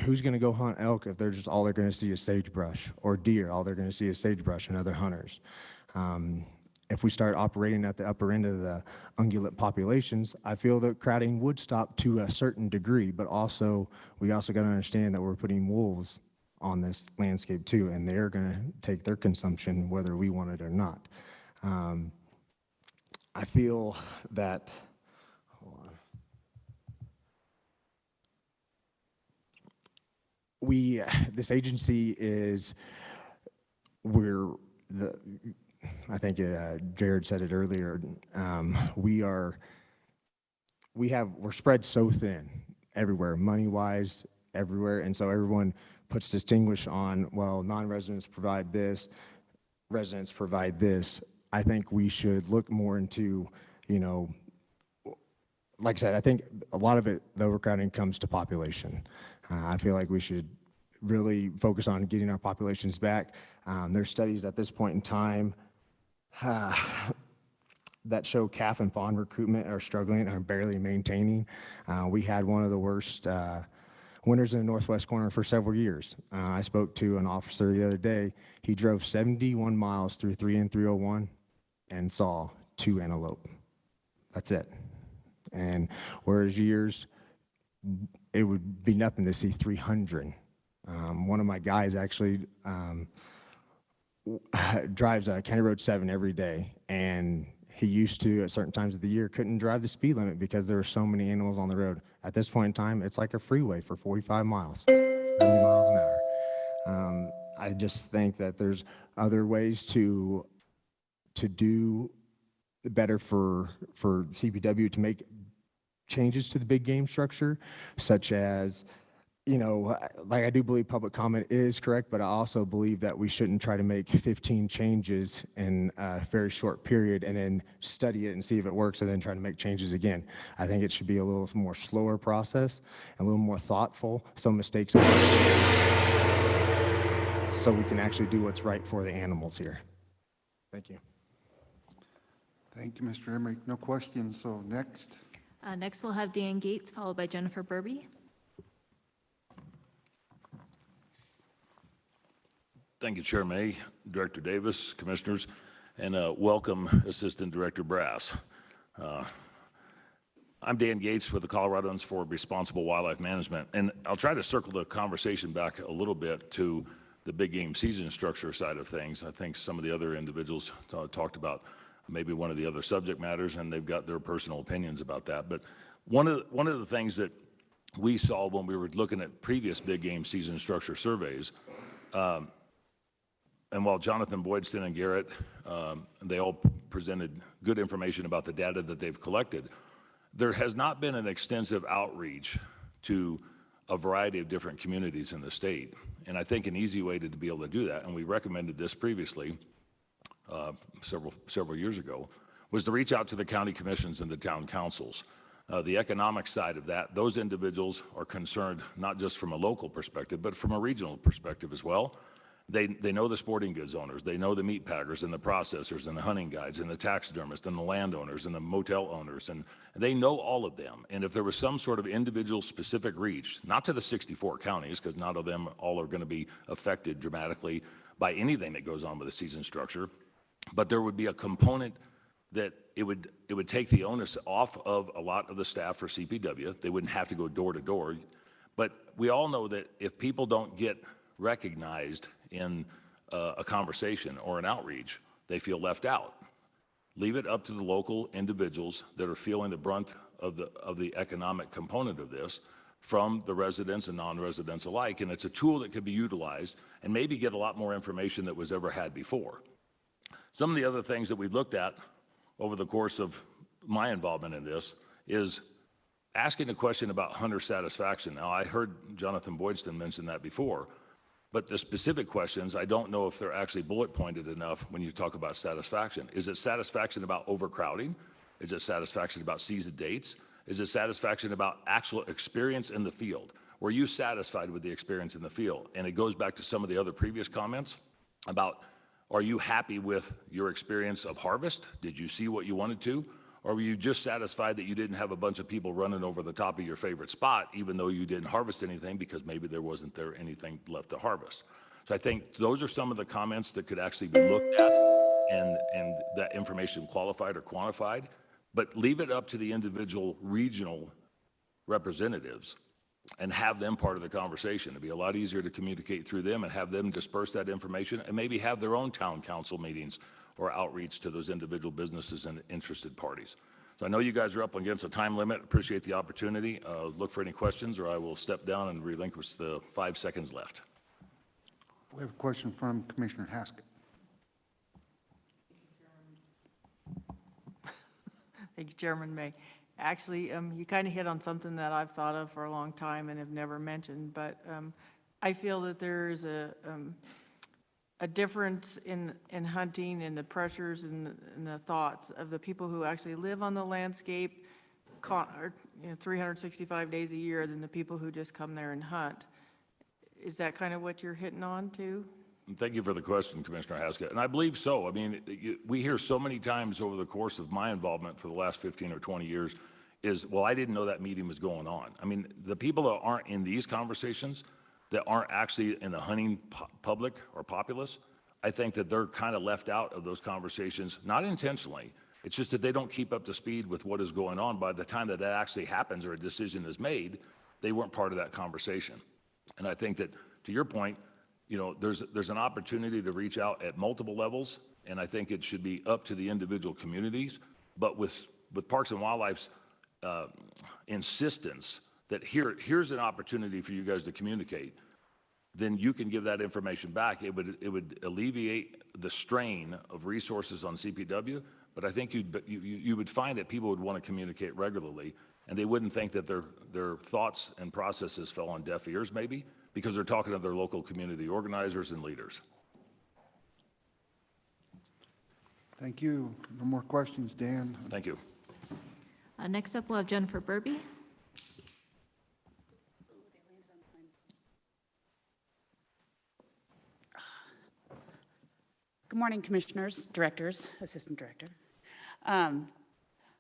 who's going to go hunt elk if they're going to see is sagebrush, or deer, all they're going to see is sagebrush and other hunters? If we start operating at the upper end of the ungulate populations, I feel that crowding would stop to a certain degree, but we also got to understand that we're putting wolves on this landscape too, and they're going to take their consumption whether we want it or not. I feel that, this agency I think Jared said it earlier, we're spread so thin everywhere, money-wise, everywhere, and so everyone puts distinguish on, well, non-residents provide this, residents provide this. I think we should look more into, like I said, I think a lot of it, the overcrowding comes to population. I feel like we should really focus on getting our populations back. There's studies at this point in time that show calf and fawn recruitment are struggling and are barely maintaining. We had one of the worst winters in the Northwest Corner for several years. I spoke to an officer the other day. He drove 71 miles through 3 and 301 and saw 2 antelope. That's it. And whereas years, it would be nothing to see 300. One of my guys actually drives County Road 7 every day, and he used to, at certain times of the year, couldn't drive the speed limit because there were so many animals on the road. At this point in time, it's like a freeway for 45 miles, 70 miles an hour. I just think that there's other ways to do better for CPW to make changes to the big game structure, such as, like I do believe public comment is correct, but I also believe that we shouldn't try to make 15 changes in a very short period and then study it and see if it works and then try to make changes again. I think it should be a little more slower process, a little more thoughtful, so mistakes are so we can actually do what's right for the animals here. Thank you. Thank you, Mr. Emmerich. No questions, so next. Next, we'll have Dan Gates, followed by Jennifer Burby. Thank you, Chair May, Director Davis, Commissioners, and welcome Assistant Director Brass. I'm Dan Gates with the Coloradans for Responsible Wildlife Management, and I'll try to circle the conversation back a little bit to the big game season structure side of things. I think some of the other individuals talked about maybe one of the other subject matters, and they've got their personal opinions about that. But one of the things that we saw when we were looking at previous big game season structure surveys, and while Jonathan Boydston and Garrett, they all presented good information about the data that they've collected, there has not been an extensive outreach to a variety of different communities in the state. And I think an easy way to be able to do that, and we recommended this previously several years ago, was to reach out to the county commissions and the town councils. The economic side of that, those individuals are concerned not just from a local perspective, but from a regional perspective as well. They know the sporting goods owners, they know the meat packers and the processors and the hunting guides and the taxidermists and the landowners and the motel owners, and they know all of them. And if there was some sort of individual specific reach, not to the 64 counties, because not of them all are going to be affected dramatically by anything that goes on with the season structure, but there would be a component that it would take the onus off of a lot of the staff for CPW. They wouldn't have to go door to door. But we all know that if people don't get recognized in a conversation or an outreach, they feel left out. Leave it up to the local individuals that are feeling the brunt of the economic component of this from the residents and non-residents alike, and it's a tool that could be utilized and maybe get a lot more information that was ever had before. Some of the other things that we've looked at over the course of my involvement in this is asking a question about hunter satisfaction. Now, I heard Jonathan Boydston mention that before, but the specific questions, I don't know if they're actually bullet pointed enough when you talk about satisfaction. Is it satisfaction about overcrowding? Is it satisfaction about season dates? Is it satisfaction about actual experience in the field? Were you satisfied with the experience in the field? And it goes back to some of the other previous comments about, are you happy with your experience of harvest? Did you see what you wanted to? Or were you just satisfied that you didn't have a bunch of people running over the top of your favorite spot, even though you didn't harvest anything because maybe there wasn't anything left to harvest? So I think those are some of the comments that could actually be looked at and that information qualified or quantified, but leave it up to the individual regional representatives and have them part of the conversation. It'd be a lot easier to communicate through them and have them disperse that information and maybe have their own town council meetings or outreach to those individual businesses and interested parties. So I know you guys are up against a time limit. Appreciate the opportunity. Look for any questions or I will step down and relinquish the 5 seconds left. We have a question from Commissioner Haskett. Thank you, Chairman May. Actually, you kind of hit on something that I've thought of for a long time and have never mentioned, but I feel that there is a difference in hunting and the pressures and the thoughts of the people who actually live on the landscape 365 days a year than the people who just come there and hunt. Is that kind of what you're hitting on too? Thank you for the question, Commissioner Haskett. And I believe so. I mean, we hear so many times over the course of my involvement for the last 15 or 20 years is, well, I didn't know that meeting was going on. I mean, the people that aren't in these conversations, that aren't actually in the hunting public or populace, I think that they're kind of left out of those conversations, not intentionally. It's just that they don't keep up to speed with what is going on. By the time that actually happens or a decision is made, they weren't part of that conversation. And I think that, to your point, you know, there's an opportunity to reach out at multiple levels and I think it should be up to the individual communities. But with Parks and Wildlife's insistence that here's an opportunity for you guys to communicate, then you can give that information back. It would alleviate the strain of resources on CPW, but I think you would find that people would want to communicate regularly, and they wouldn't think that their thoughts and processes fell on deaf ears, maybe, because they're talking to their local community organizers and leaders. Thank you. No more questions, Dan. Thank you. Next up, we'll have Jennifer Burby. Good morning, commissioners, directors, assistant director.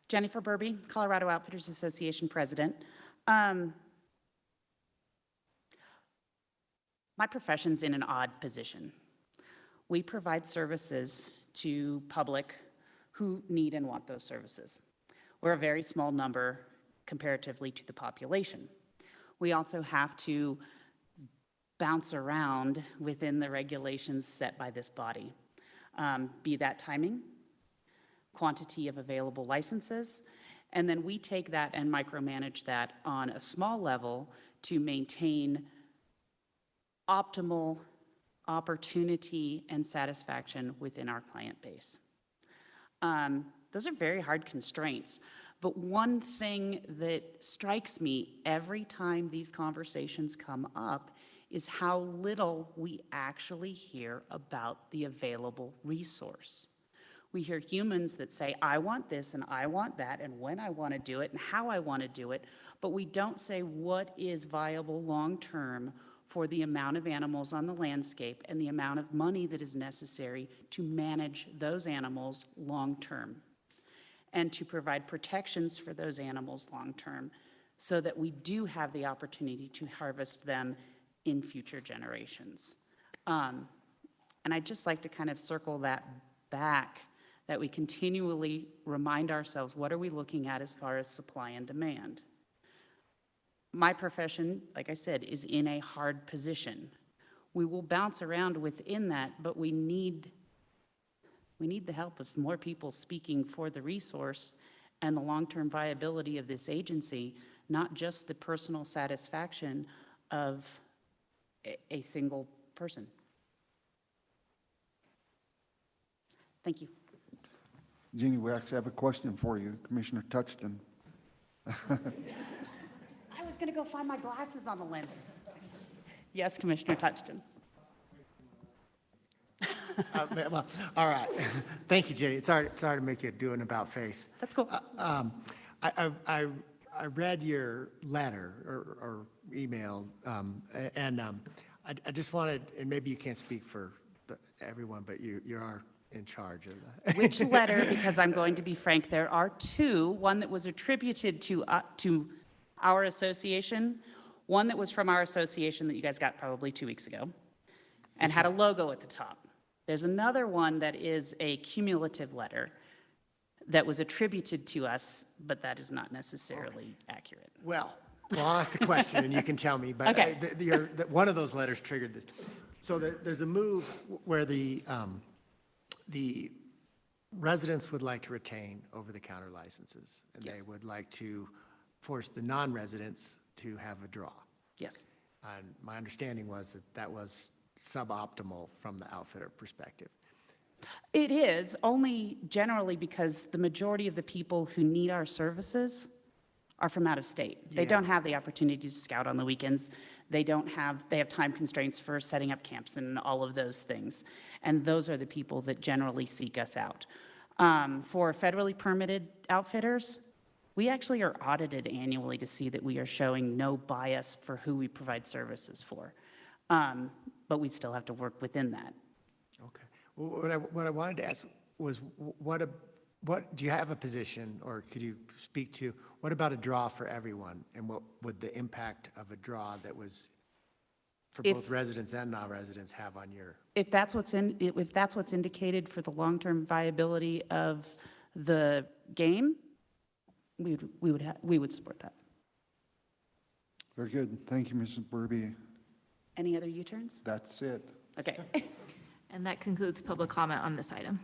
Jennifer Burby, Colorado Outfitters Association president. My profession's in an odd position. We provide services to public who need and want those services. We're a very small number comparatively to the population. We also have to bounce around within the regulations set by this body, be that timing, quantity of available licenses, and then we take that and micromanage that on a small level to maintain optimal opportunity and satisfaction within our client base. Those are very hard constraints, but one thing that strikes me every time these conversations come up is how little we actually hear about the available resource. We hear humans that say, I want this and I want that and when I want to do it and how I want to do it, but we don't say what is viable long-term for the amount of animals on the landscape and the amount of money that is necessary to manage those animals long-term and to provide protections for those animals long-term so that we do have the opportunity to harvest them in future generations. And I'd just like to kind of circle that back, that we continually remind ourselves, what are we looking at as far as supply and demand? My profession, like I said, is in a hard position. We will bounce around within that, but we need the help of more people speaking for the resource and the long-term viability of this agency, not just the personal satisfaction of a single person. Thank you. Jeannie, we actually have a question for you, Commissioner Touchton. I was going to go find my glasses on the lenses. Yes, Commissioner Touchton. Well, all right. Thank you, Jenny. Sorry to make you do an about face. That's cool. I read your letter or email, and I just wanted, and maybe you can't speak for everyone, but you are in charge of that. Which letter? Because I'm going to be frank, there are two. One that was attributed to our association, one that was from our association that you guys got probably 2 weeks ago and had a logo at the top. There's another one that is a cumulative letter that was attributed to us, but that is not necessarily accurate. Well, I'll ask the question and you can tell me, but Okay. One of those letters triggered this. So there's a move where the residents would like to retain over-the-counter licenses, and Yes. they would like to force the non-residents to have a draw. Yes. And my understanding was that was suboptimal from the outfitter perspective. It is, only generally because the majority of the people who need our services are from out of state. They don't have the opportunity to scout on the weekends. They have time constraints for setting up camps and all of those things. And those are the people that generally seek us out. For federally permitted outfitters, we actually are audited annually to see that we are showing no bias for who we provide services for. But we still have to work within that. Okay. Well, what I wanted to ask was, what do you have a position, or could you speak to, what about a draw for everyone? And what would the impact of a draw that was for both residents and non-residents have on your? If that's what's indicated for the long-term viability of the game, we would support that. Very good. Thank you, Mrs. Burby. Any other U-turns? That's it. Okay. And that concludes public comment on this item.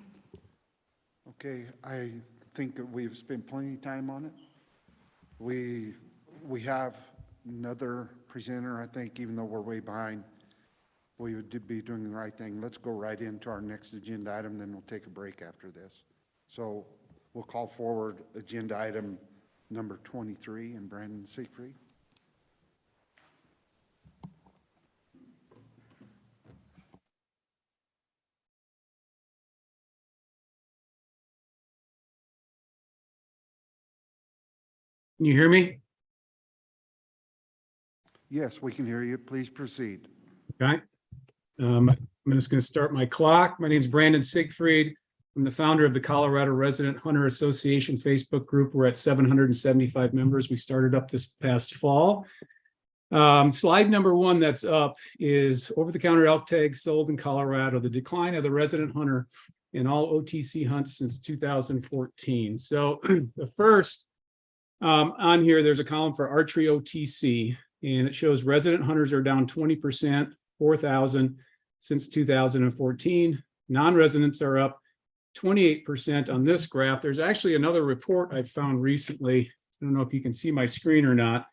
Okay, I think that we've spent plenty of time on it. We have another presenter, I think, even though we're way behind, we would be doing the right thing. Let's go right into our next agenda item, then we'll take a break after this. So we'll call forward agenda item number 23 and Brandon Siegfried. Can you hear me? Yes, we can hear you. Please proceed. Okay. I'm just going to start my clock. My name is Brandon Siegfried. I'm the founder of the Colorado Resident Hunter Association Facebook group. We're at 775 members. We started up this past fall. Slide number 1 that's up is over-the-counter elk tags sold in Colorado, the decline of the resident hunter in all OTC hunts since 2014. So the first on here, there's a column for archery OTC, and it shows resident hunters are down 20%, 4,000 since 2014. Non-residents are up 28% on this graph. There's actually another report I found recently. I don't know if you can see my screen or not,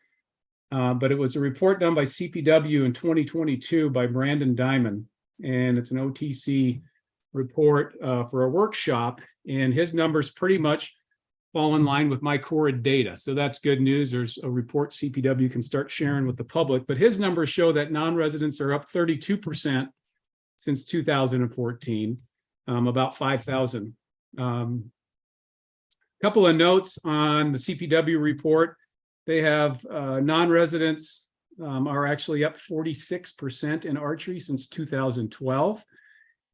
but it was a report done by CPW in 2022 by Brandon Diamond, and it's an OTC report for a workshop, and his numbers pretty much fall in line with my core data. So that's good news. There's a report CPW can start sharing with the public, but his numbers show that non-residents are up 32% since 2014, about 5,000. Couple of notes on the CPW report. They have non-residents are actually up 46% in archery since 2012.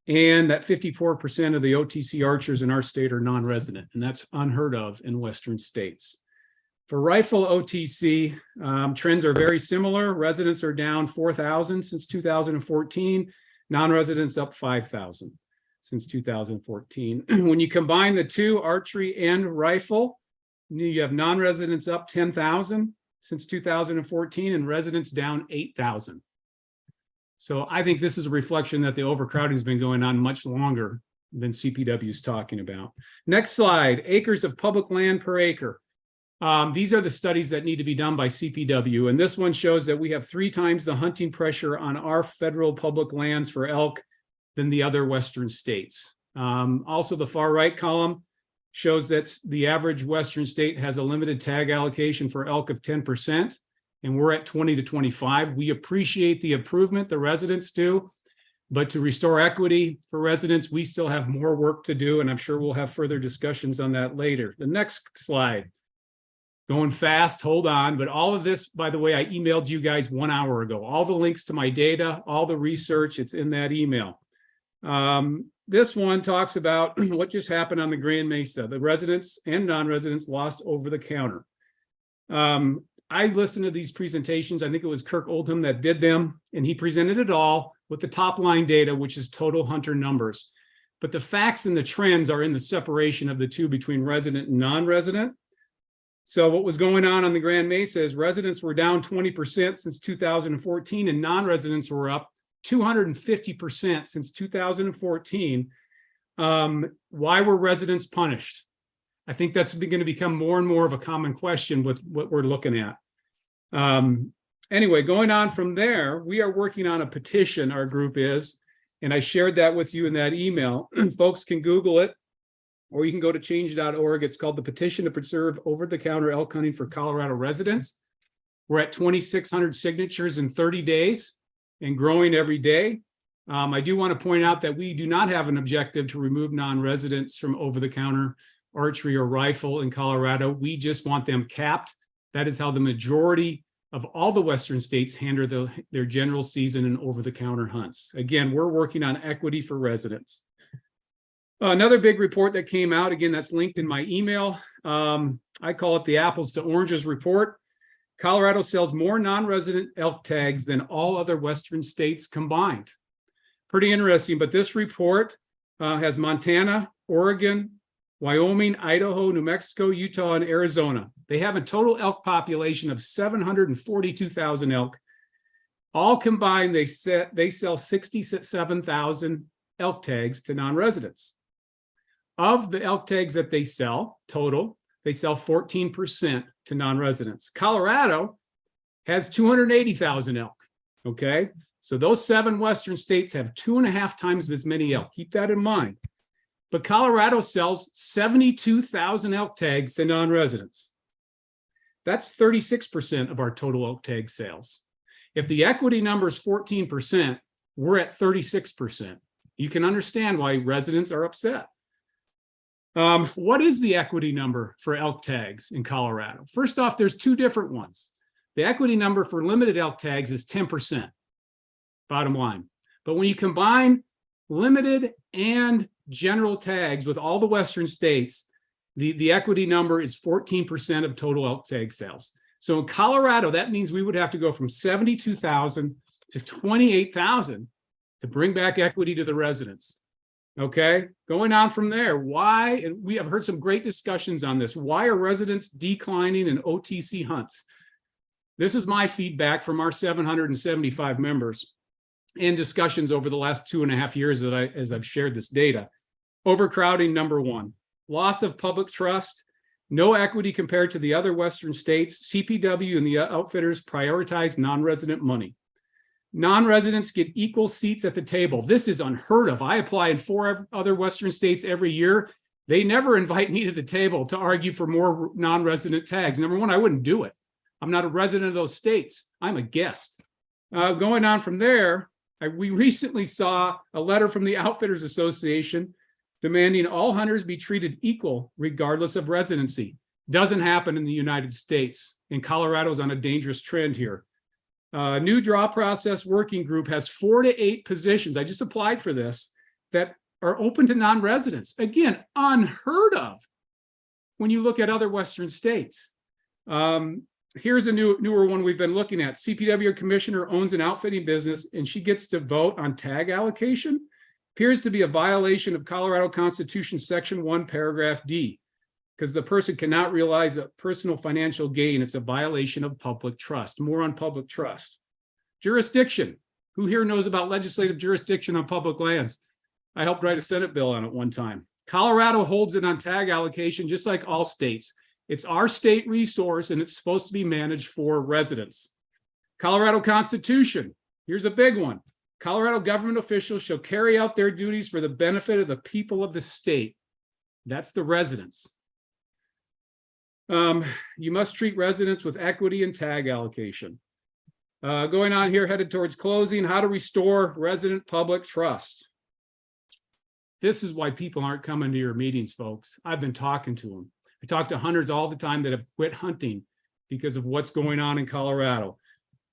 And that 54% of the OTC archers in our state are non-resident, and that's unheard of in Western states. For rifle OTC, trends are very similar. Residents are down 4,000 since 2014, non-residents up 5,000 since 2014. When you combine the two, archery and rifle, you have non-residents up 10,000 since 2014 and residents down 8,000. So I think this is a reflection that the overcrowding has been going on much longer than CPW is talking about. Next slide, acres of public land per acre. These are the studies that need to be done by CPW. And this one shows that we have 3 times the hunting pressure on our federal public lands for elk than the other Western states. Also, the far right column shows that the average Western state has a limited tag allocation for elk of 10%. And we're at 20 to 25. We appreciate the improvement the residents do, but to restore equity for residents, we still have more work to do, and I'm sure we'll have further discussions on that later. The next slide. Going fast, hold on, but all of this, by the way, I emailed you guys 1 hour ago. All the links to my data, all the research, it's in that email. This one talks about what just happened on the Grand Mesa. The residents and non-residents lost over the counter. I listened to these presentations. I think it was Kirk Oldham that did them, and he presented it all with the top line data, which is total hunter numbers. But the facts and the trends are in the separation of the two between resident and non-resident. So what was going on the Grand Mesa is residents were down 20% since 2014, and non-residents were up 250% since 2014. Why were residents punished? I think that's going to become more and more of a common question with what we're looking at. Anyway, going on from there, we are working on a petition, our group is, and I shared that with you in that email. Folks can Google it, or you can go to change.org. It's called the Petition to Preserve Over-the-Counter Elk Hunting for Colorado Residents. We're at 2,600 signatures in 30 days and growing every day. I do want to point out that we do not have an objective to remove non-residents from over-the-counter archery or rifle in Colorado. We just want them capped. That is how the majority of all the Western states handle their general season and over-the-counter hunts. Again, we're working on equity for residents. Another big report that came out, again, that's linked in my email. I call it the apples to oranges report. Colorado sells more non-resident elk tags than all other Western states combined. Pretty interesting, but this report has Montana, Oregon, Wyoming, Idaho, New Mexico, Utah, and Arizona. They have a total elk population of 742,000 elk. All combined, they sell 67,000 elk tags to non-residents. Of the elk tags that they sell, total, they sell 14% to non-residents. Colorado has 280,000 elk, okay? So those 7 western states have 2.5 times as many elk. Keep that in mind. But Colorado sells 72,000 elk tags to non-residents. That's 36% of our total elk tag sales. If the equity number is 14%, we're at 36%. You can understand why residents are upset. What is the equity number for elk tags in Colorado? First off, there's 2 different ones. The equity number for limited elk tags is 10%, bottom line. But when you combine limited and general tags with all the western states, the equity number is 14% of total elk tag sales. So in Colorado, that means we would have to go from 72,000 to 28,000 to bring back equity to the residents. Okay, going on from there, why, and we have heard some great discussions on this, why are residents declining in OTC hunts? This is my feedback from our 775 members and discussions over the last 2.5 years as I've shared this data. Overcrowding, number 1. Loss of public trust, no equity compared to the other western states. CPW and the outfitters prioritize non-resident money. Non-residents get equal seats at the table. This is unheard of. I apply in 4 other western states every year. They never invite me to the table to argue for more non-resident tags. Number 1, I wouldn't do it. I'm not a resident of those states. I'm a guest. Going on from there, we recently saw a letter from the Outfitters Association demanding all hunters be treated equal regardless of residency. Doesn't happen in the United States, and Colorado's on a dangerous trend here. New draw process working group has 4 to 8 positions. I just applied for this that are open to non-residents. Again, unheard of when you look at other Western states. Here's a newer one we've been looking at. CPW commissioner owns an outfitting business and she gets to vote on tag allocation. Appears to be a violation of Colorado Constitution Section 1, paragraph D, because the person cannot realize a personal financial gain. It's a violation of public trust. More on public trust. Jurisdiction. Who here knows about legislative jurisdiction on public lands? I helped write a Senate bill on it one time. Colorado holds it on tag allocation just like all states. It's our state resource and it's supposed to be managed for residents. Colorado Constitution. Here's a big one. Colorado government officials shall carry out their duties for the benefit of the people of the state. That's the residents. You must treat residents with equity and tag allocation. Going on here, headed towards closing, how to restore resident public trust. This is why people aren't coming to your meetings, folks. I've been talking to them. I talk to hunters all the time that have quit hunting because of what's going on in Colorado.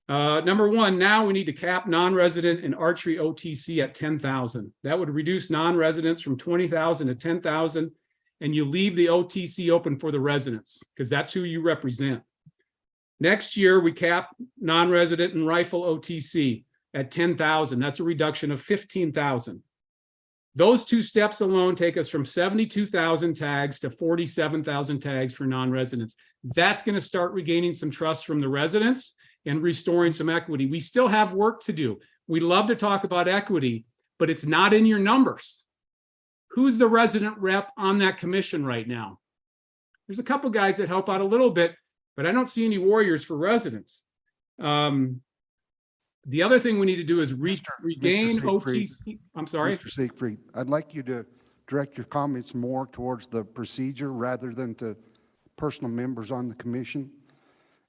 Number 1, now we need to cap non-resident and archery OTC at 10,000. That would reduce non-residents from 20,000 to 10,000, and you leave the OTC open for the residents because that's who you represent. Next year, we cap non-resident and rifle OTC at 10,000. That's a reduction of 15,000. Those 2 steps alone take us from 72,000 tags to 47,000 tags for non-residents. That's going to start regaining some trust from the residents and restoring some equity. We still have work to do. We love to talk about equity, but it's not in your numbers. Who's the resident rep on that commission right now? There's a couple guys that help out a little bit, but I don't see any warriors for residents. The other thing we need to do is regain OTC. I'm sorry? Mr. Siegfried, I'd like you to direct your comments more towards the procedure rather than to personal members on the commission.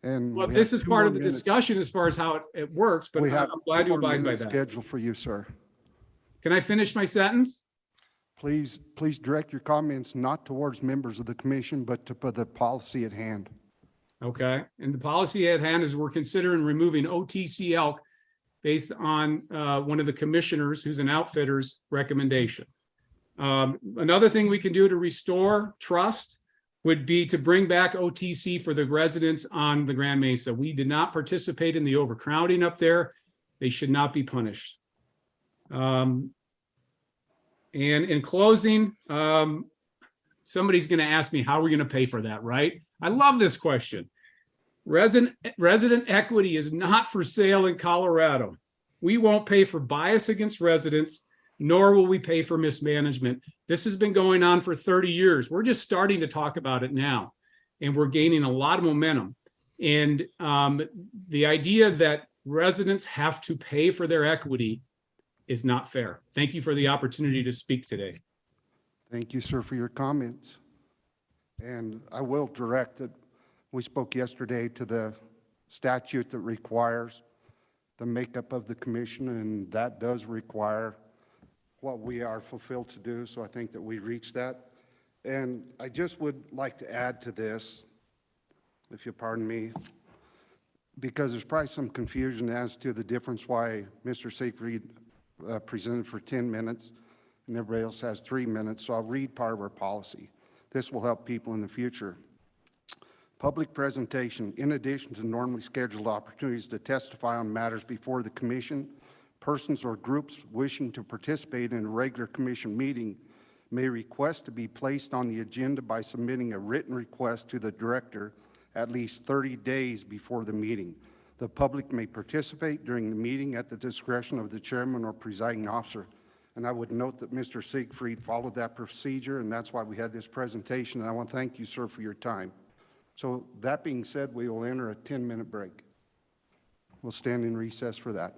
And well, this is part of the discussion as far as how it works, but I'm glad to abide by that. Schedule for you, sir. Can I finish my sentence? Please direct your comments not towards members of the commission, but to the policy at hand. Okay, and the policy at hand is we're considering removing OTC elk based on one of the commissioners who's an outfitter's recommendation. Another thing we can do to restore trust would be to bring back OTC for the residents on the Grand Mesa. We did not participate in the overcrowding up there. They should not be punished. And in closing, somebody's going to ask me, how are we going to pay for that, right? I love this question. Resident equity is not for sale in Colorado. We won't pay for bias against residents. nor will we pay for mismanagement. This has been going on for 30 years. We're just starting to talk about it now, and we're gaining a lot of momentum. And the idea that residents have to pay for their equity is not fair. Thank you for the opportunity to speak today. Thank you, sir, for your comments. And I will direct that we spoke yesterday to the statute that requires the makeup of the commission, and that does require what we are fulfilled to do. So I think that we reached that. And I just would like to add to this, if you'll pardon me, because there's probably some confusion as to the difference why Mr. Siegfried presented for 10 minutes and everybody else has 3 minutes. So I'll read part of our policy. This will help people in the future. Public presentation. In addition to normally scheduled opportunities to testify on matters before the commission, persons or groups wishing to participate in a regular commission meeting may request to be placed on the agenda by submitting a written request to the director at least 30 days before the meeting. The public may participate during the meeting at the discretion of the chairman or presiding officer. And I would note that Mr. Siegfried followed that procedure, and that's why we had this presentation. And I want to thank you, sir, for your time. So that being said, we will enter a 10-minute break. We'll stand in recess for that.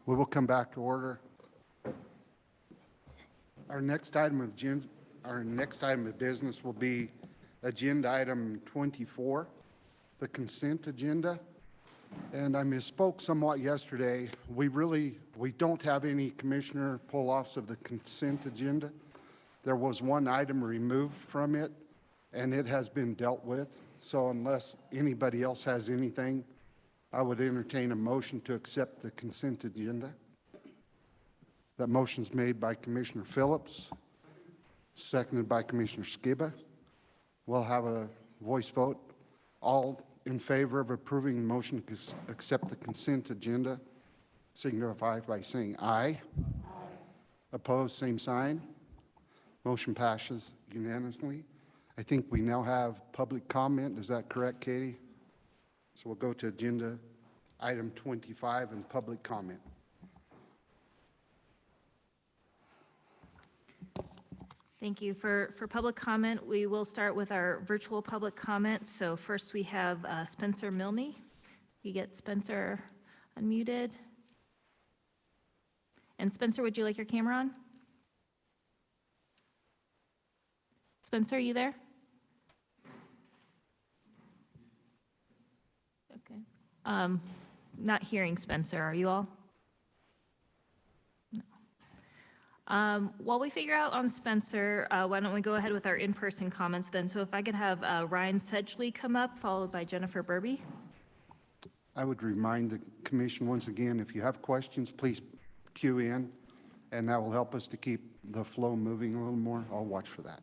We will come back to order. Our next item of business will be agenda item 24, the consent agenda. And I misspoke somewhat yesterday. We don't have any commissioner pull-offs of the consent agenda. There was one item removed from it, and it has been dealt with. So unless anybody else has anything, I would entertain a motion to accept the consent agenda. That motion's made by Commissioner Phillips, seconded by Commissioner Skiba. We'll have a voice vote. All in favor of approving the motion to accept the consent agenda signify by saying aye. Opposed, same sign. Motion passes unanimously. I think we now have public comment. Is that correct, Katie? So we'll go to agenda item 25 and public comment. Thank you. For public comment, we will start with our virtual public comment. So first we have Spencer Milne. You get Spencer unmuted. And Spencer, would you like your camera on? Spencer, are you there? Okay. Not hearing Spencer, are you all? While we figure out on Spencer, why don't we go ahead with our in-person comments then? So if I could have Ryan Sedgley come up, followed by Jennifer Burby. I would remind the commission once again, if you have questions, please queue in, and that will help us to keep the flow moving a little more. I'll watch for that.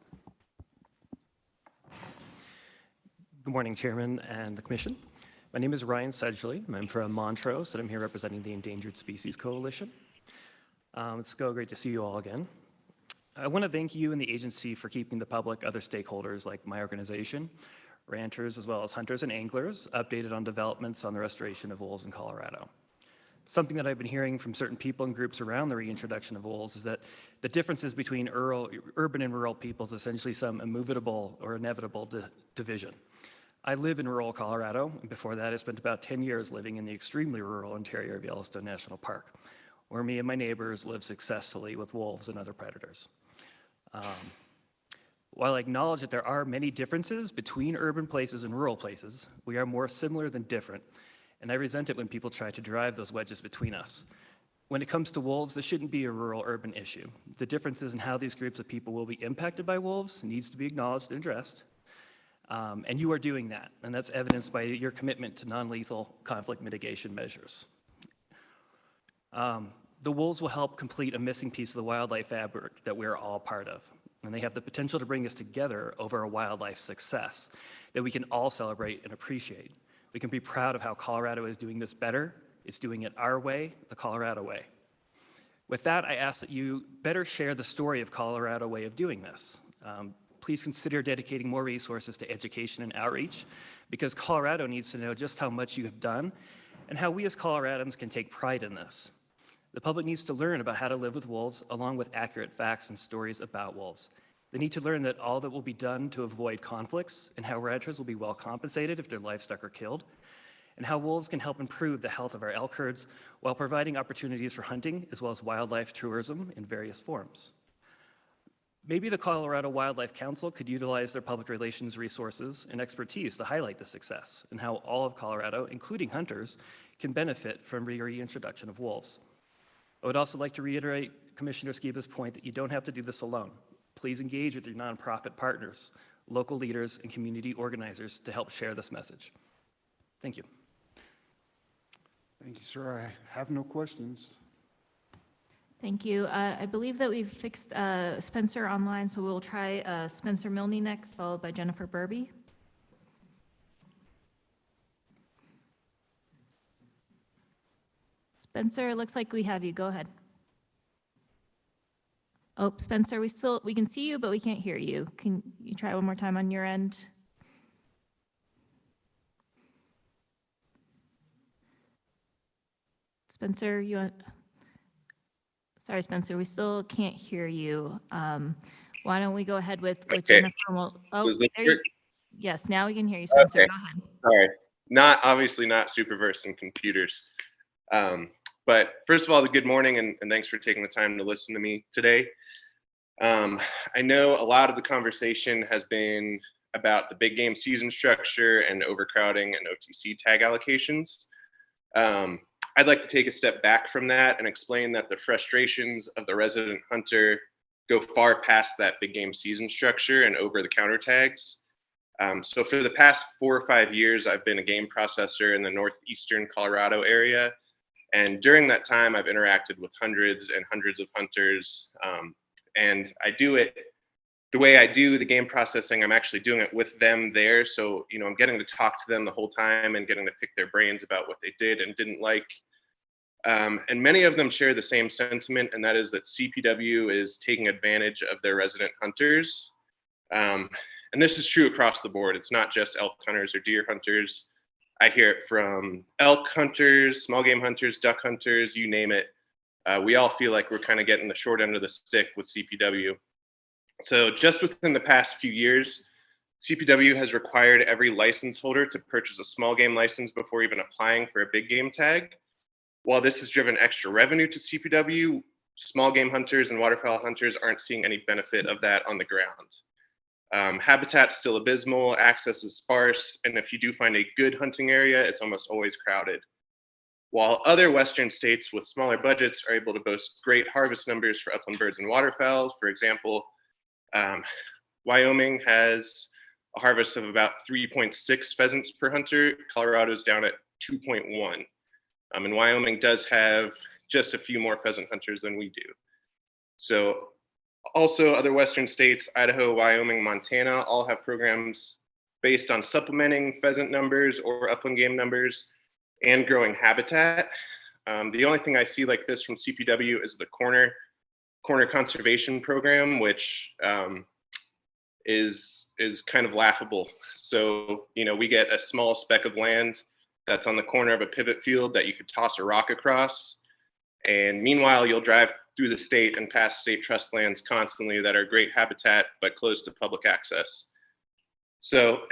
Good morning, Chairman and the Commission. My name is Ryan Sedgley. I'm from Montrose, and I'm here representing the Endangered Species Coalition. It's great to see you all again. I want to thank you and the agency for keeping the public, other stakeholders like my organization, ranchers, as well as hunters and anglers, updated on developments on the restoration of wolves in Colorado. Something that I've been hearing from certain people and groups around the reintroduction of wolves is that the differences between urban and rural peoples is essentially some immovable or inevitable division. I live in rural Colorado, and before that I spent about 10 years living in the extremely rural interior of Yellowstone National Park, where me and my neighbors live successfully with wolves and other predators. While I acknowledge that there are many differences between urban places and rural places, we are more similar than different, and I resent it when people try to drive those wedges between us. When it comes to wolves, this shouldn't be a rural-urban issue. The differences in how these groups of people will be impacted by wolves needs to be acknowledged and addressed, and you are doing that, and that's evidenced by your commitment to non-lethal conflict mitigation measures. The wolves will help complete a missing piece of the wildlife fabric that we're all part of. And they have the potential to bring us together over a wildlife success that we can all celebrate and appreciate. We can be proud of how Colorado is doing this better. It's doing it our way, the Colorado way. With that, I ask that you better share the story of Colorado way of doing this. Please consider dedicating more resources to education and outreach, because Colorado needs to know just how much you have done and how we as Coloradans can take pride in this. The public needs to learn about how to live with wolves, along with accurate facts and stories about wolves. They need to learn that all that will be done to avoid conflicts, and how ranchers will be well compensated if their livestock are killed, and how wolves can help improve the health of our elk herds while providing opportunities for hunting as well as wildlife tourism in various forms. Maybe the Colorado Wildlife Council could utilize their public relations resources and expertise to highlight the success and how all of Colorado, including hunters, can benefit from the reintroduction of wolves. I would also like to reiterate Commissioner Skiba's point that you don't have to do this alone. Please engage with your nonprofit partners, local leaders, and community organizers to help share this message. Thank you. Thank you, sir. I have no questions. Thank you. I believe that we've fixed Spencer online, so we'll try Spencer Milne next, followed by Jennifer Burby. Spencer, it looks like we have you. Go ahead. Oh, Spencer, we can see you, but we can't hear you. Can you try one more time on your end? Spencer, sorry, Spencer, we still can't hear you. Why don't we go ahead with Jennifer? Yes, now we can hear you, Spencer. Okay. Go ahead. All right. Obviously not super versed in computers. But first of all, good morning, and thanks for taking the time to listen to me today. I know a lot of the conversation has been about the big game season structure and overcrowding and OTC tag allocations. I'd like to take a step back from that and explain that the frustrations of the resident hunter go far past that big game season structure and over-the-counter tags. So for the past 4 or 5 years, I've been a game processor in the northeastern Colorado area. And during that time, I've interacted with hundreds and hundreds of hunters. And I do it the way I do the game processing. I'm actually doing it with them there. So, I'm getting to talk to them the whole time and getting to pick their brains about what they did and didn't like. And many of them share the same sentiment, and that is that CPW is taking advantage of their resident hunters. And this is true across the board. It's not just elk hunters or deer hunters. I hear it from elk hunters, small game hunters, duck hunters, you name it. We all feel like we're kind of getting the short end of the stick with CPW. So just within the past few years, CPW has required every license holder to purchase a small game license before even applying for a big game tag. While this has driven extra revenue to CPW, small game hunters and waterfowl hunters aren't seeing any benefit of that on the ground. Habitat's still abysmal, access is sparse, and if you do find a good hunting area, it's almost always crowded. While other Western states with smaller budgets are able to boast great harvest numbers for upland birds and waterfowl, for example, Wyoming has a harvest of about 3.6 pheasants per hunter. Colorado's down at 2.1. And Wyoming does have just a few more pheasant hunters than we do. So also other Western states, Idaho, Wyoming, Montana, all have programs based on supplementing pheasant numbers or upland game numbers and growing habitat. The only thing I see like this from CPW is the corner conservation program, which is kind of laughable. So, we get a small speck of land that's on the corner of a pivot field that you could toss a rock across. And meanwhile, you'll drive through the state and past state trust lands constantly that are great habitat, but closed to public access. So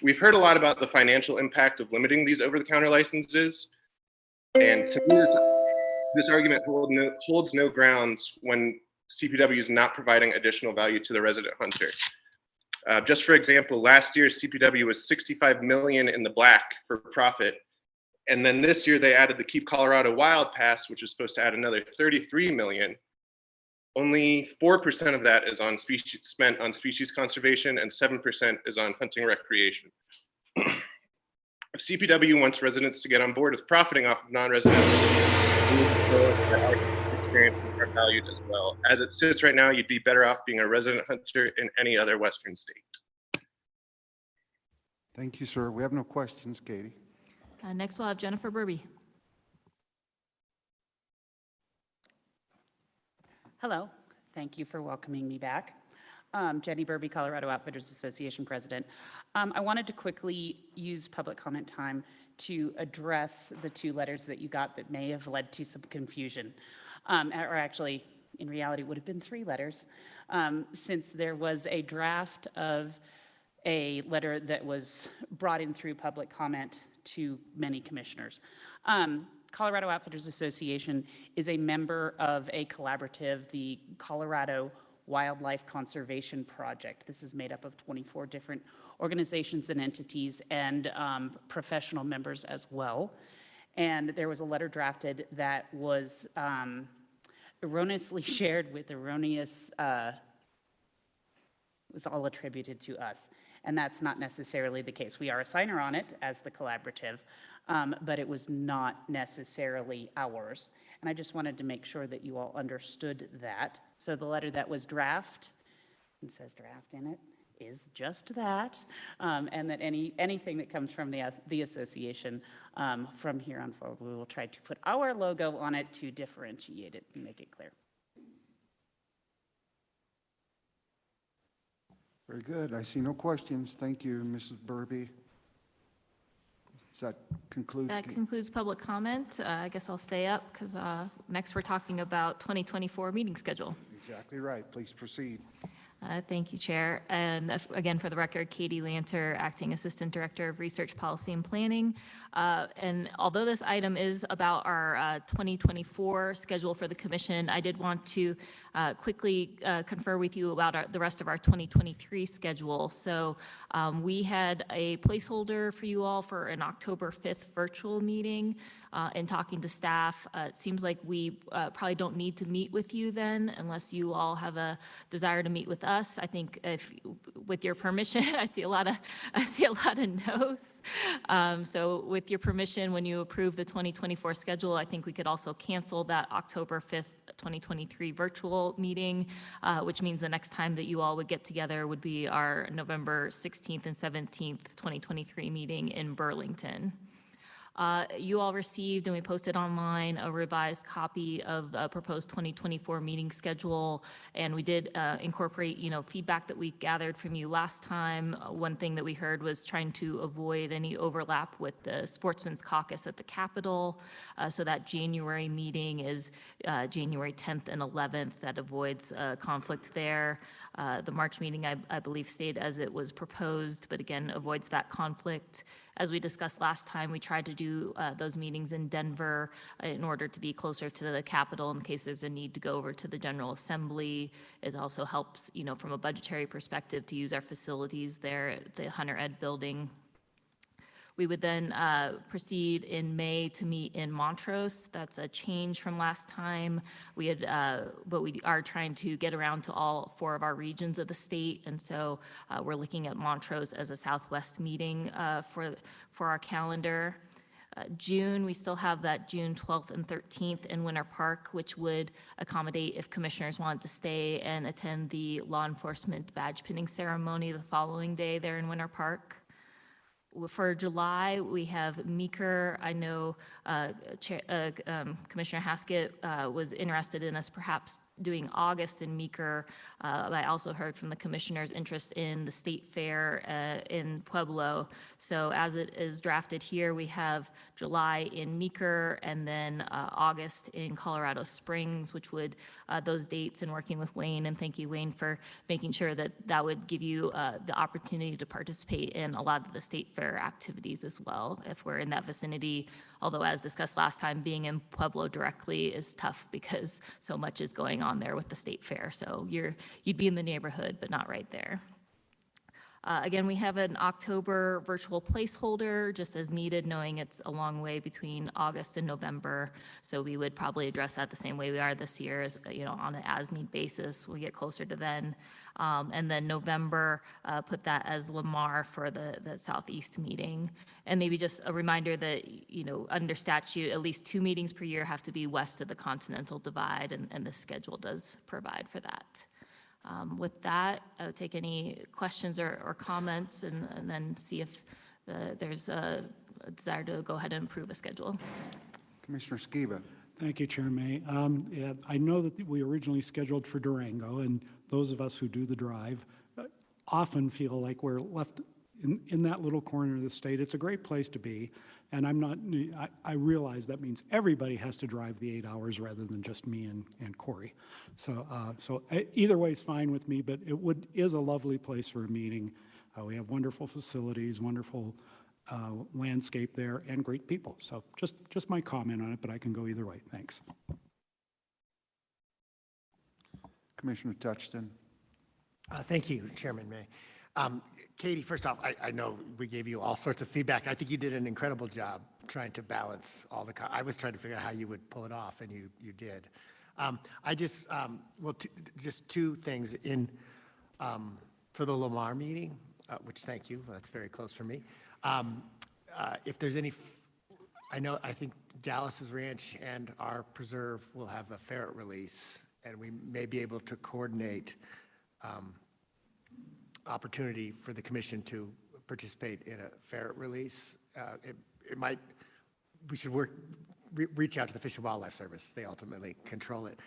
we've heard a lot about the financial impact of limiting these over-the-counter licenses. And to me, this argument holds no grounds when CPW is not providing additional value to the resident hunter. Just for example, last year CPW was $65 million in the black for profit. And then this year they added the Keep Colorado Wild Pass, which is supposed to add another $33 million. Only 4% of that is spent on species conservation, and 7% is on hunting recreation. If CPW wants residents to get on board with profiting off of non-residents, we need to show us that our experiences are valued as well. As it sits right now, you'd be better off being a resident hunter in any other Western state. Thank you, sir. We have no questions, Katie. Next, we'll have Jennifer Burby. Hello, thank you for welcoming me back. Jenny Burby, Colorado Outfitters Association President. I wanted to quickly use public comment time to address the 2 letters that you got that may have led to some confusion. Or actually, in reality, would have been 3 letters, since there was a draft of a letter that was brought in through public comment to many commissioners. Colorado Outfitters Association is a member of a collaborative, the Colorado Wildlife Conservation Project. This is made up of 24 different organizations and entities and professional members as well. And there was a letter drafted that was erroneously shared with erroneous, was all attributed to us. And that's not necessarily the case. We are a signer on it as the collaborative, but it was not necessarily ours. And I just wanted to make sure that you all understood that. So the letter that was draft, it says draft in it, is just that, and that anything that comes from the association from here on forward, we will try to put our logo on it to differentiate it and make it clear. Very good. I see no questions. Thank you, Mrs. Burby. Does that conclude? That concludes public comment. I guess I'll stay up because next we're talking about 2024 meeting schedule. Exactly right. Please proceed. Thank you, Chair. And again, for the record, Katie Lanter, Acting Assistant Director of Research Policy and Planning. And although this item is about our 2024 schedule for the commission, I did want to quickly confer with you about the rest of our 2023 schedule. So we had a placeholder for you all for an October 5th virtual meeting. In talking to staff, it seems like we probably don't need to meet with you then unless you all have a desire to meet with us. I think if, with your permission, I see a lot of no's. So with your permission, when you approve the 2024 schedule, I think we could also cancel that October 5th, 2023 virtual meeting, which means the next time that you all would get together would be our November 16th and 17th, 2023 meeting in Burlington. You all received, and we posted online, a revised copy of the proposed 2024 meeting schedule, and we did incorporate, feedback that we gathered from you last time. One thing that we heard was trying to avoid any overlap with the Sportsman's Caucus at the Capitol, so that January meeting is January 10th and 11th. That avoids conflict there. The March meeting, I believe, stayed as it was proposed, but again, avoids that conflict. As we discussed last time, we tried to do those meetings in Denver in order to be closer to the Capitol in case there's a need to go over to the General Assembly. It also helps, from a budgetary perspective to use our facilities there at the Hunter Ed building. We would then proceed in May to meet in Montrose. That's a change from last time. But we are trying to get around to all 4 of our regions of the state, and so we're looking at Montrose as a Southwest meeting for our calendar. June, we still have that June 12th and 13th in Winter Park, which would accommodate if commissioners wanted to stay and attend the law enforcement badge pinning ceremony the following day there in Winter Park. For July, we have Meeker. I know Commissioner Haskett was interested in us perhaps doing August in Meeker. I also heard from the commissioners' interest in the state fair in Pueblo. So as it is drafted here, we have July in Meeker and then August in Colorado Springs, which would those dates, and working with Wayne, and thank you, Wayne, for making sure that that would give you the opportunity to participate in a lot of the state fair activities as well if we're in that vicinity. Although, as discussed last time, being in Pueblo directly is tough because so much is going on there with the state fair. So you'd be in the neighborhood, but not right there. Again, we have an October virtual placeholder, just as needed, knowing it's a long way between August and November. So we would probably address that the same way we are this year, as on an as-need basis. We get closer to then. And then November, put that as Lamar for the Southeast meeting. And maybe just a reminder that, under statute, at least 2 meetings per year have to be west of the Continental Divide, and the schedule does provide for that. With that, I would take any questions or comments and then see if there's a desire to go ahead and approve a schedule. Commissioner Skiba. Thank you, Chair May. Yeah, I know that we originally scheduled for Durango, and those of us who do the drive often feel like we're left in that little corner of the state. It's a great place to be, and I realize that means everybody has to drive the 8 hours rather than just me and Corey. So either way is fine with me, but is a lovely place for a meeting. We have wonderful facilities, wonderful landscape there, and great people. So just my comment on it, but I can go either way. Thanks. Commissioner Touchton. Thank you, Chairman May. Katie, first off, I know we gave you all sorts of feedback. I think you did an incredible job trying to balance all the, I was trying to figure out how you would pull it off, and you did. I just, just 2 things for the Lamar meeting, which thank you, that's very close for me. If there's any, I think Dallas's Ranch and our preserve will have a ferret release, and we may be able to coordinate opportunity for the commission to participate in a ferret release. We should reach out to the Fish and Wildlife Service. They ultimately control it.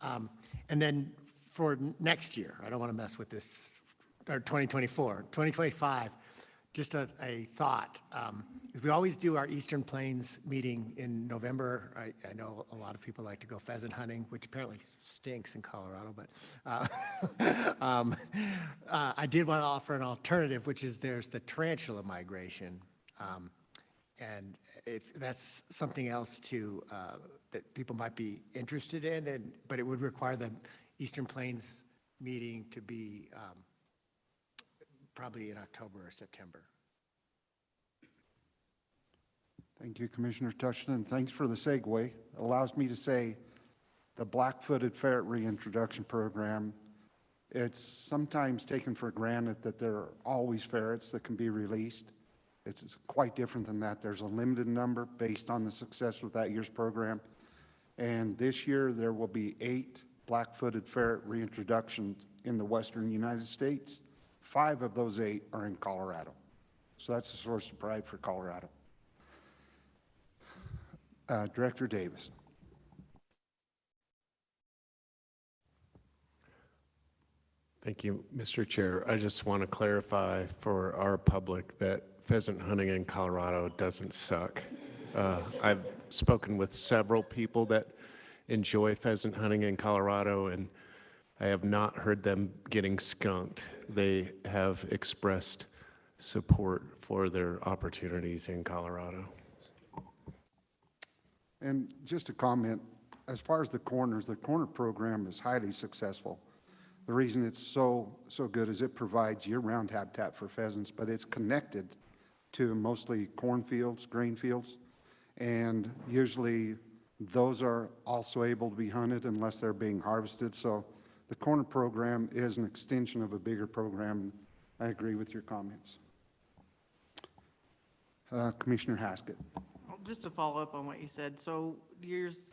And then for next year, I don't want to mess with this, or 2024, 2025, Just a thought. We always do our Eastern Plains meeting in November. I know a lot of people like to go pheasant hunting, which apparently stinks in Colorado, but I did want to offer an alternative, which is there's the tarantula migration. And that's something else that people might be interested in, but it would require the Eastern Plains meeting to be probably in October or September. Thank you, Commissioner Touchton. Thanks for the segue. It allows me to say the black-footed ferret reintroduction program, it's sometimes taken for granted that there are always ferrets that can be released. It's quite different than that. There's a limited number based on the success of that year's program. And this year, there will be 8 black-footed ferret reintroductions in the western United States. 5 of those 8 are in Colorado. So that's a source of pride for Colorado. Director Davis. Thank you, Mr. Chair. I just want to clarify for our public that pheasant hunting in Colorado doesn't suck. I've spoken with several people that enjoy pheasant hunting in Colorado, and I have not heard them getting skunked. They have expressed support for their opportunities in Colorado. And just a comment, as far as the corner program is highly successful. The reason it's so good is it provides year-round habitat for pheasants, but it's connected to mostly cornfields, grain fields, and usually those are also able to be hunted unless they're being harvested. So the corner program is an extension of a bigger program. I agree with your comments. Commissioner Haskett. Just to follow up on what you said, so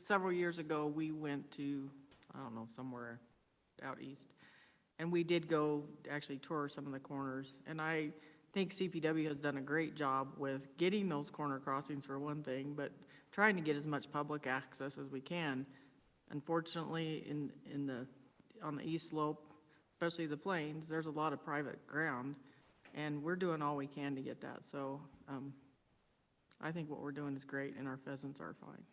several years ago, we went to, I don't know, somewhere out east, and we did go actually tour some of the corners, and I think CPW has done a great job with getting those corner crossings for one thing, but trying to get as much public access as we can. Unfortunately, on the east slope, especially the plains, there's a lot of private ground, and we're doing all we can to get that. So I think what we're doing is great, and our pheasants are fine.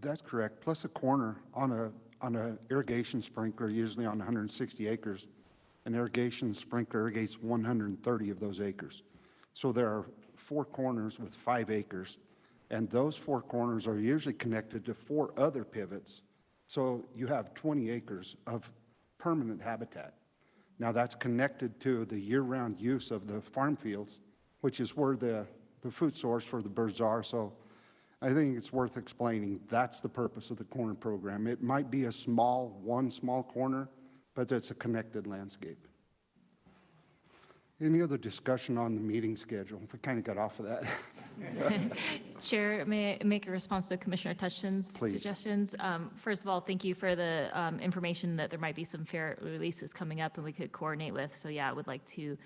That's correct. Plus a corner on a irrigation sprinkler, usually on 160 acres, an irrigation sprinkler irrigates 130 of those acres. So there are 4 corners with 5 acres, and those 4 corners are usually connected to 4 other pivots. So you have 20 acres of permanent habitat. Now that's connected to the year-round use of the farm fields, which is where the food source for the birds are. So I think it's worth explaining that's the purpose of the corner program. It might be one small corner, but it's a connected landscape. Any other discussion on the meeting schedule? We kind of got off of that. Chair, may I make a response to Commissioner Touchton's Please. suggestions? First of all, thank you for the information that there might be some ferret releases coming up and we could coordinate with. So yeah, I would like to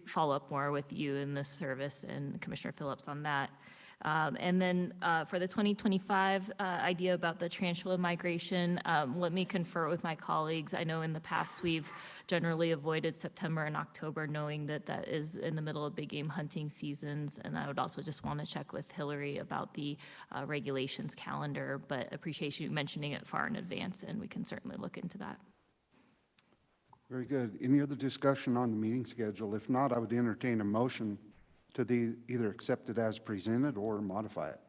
follow up more with you in this service and Commissioner Phillips on that. And then for the 2025 idea about the tarantula migration, let me confer with my colleagues. I know in the past we've generally avoided September and October, knowing that that is in the middle of big game hunting seasons. And I would also just want to check with Hillary about the regulations calendar, but appreciate you mentioning it far in advance, and we can certainly look into that. Very good. Any other discussion on the meeting schedule? If not, I would entertain a motion to either accept it as presented or modify it.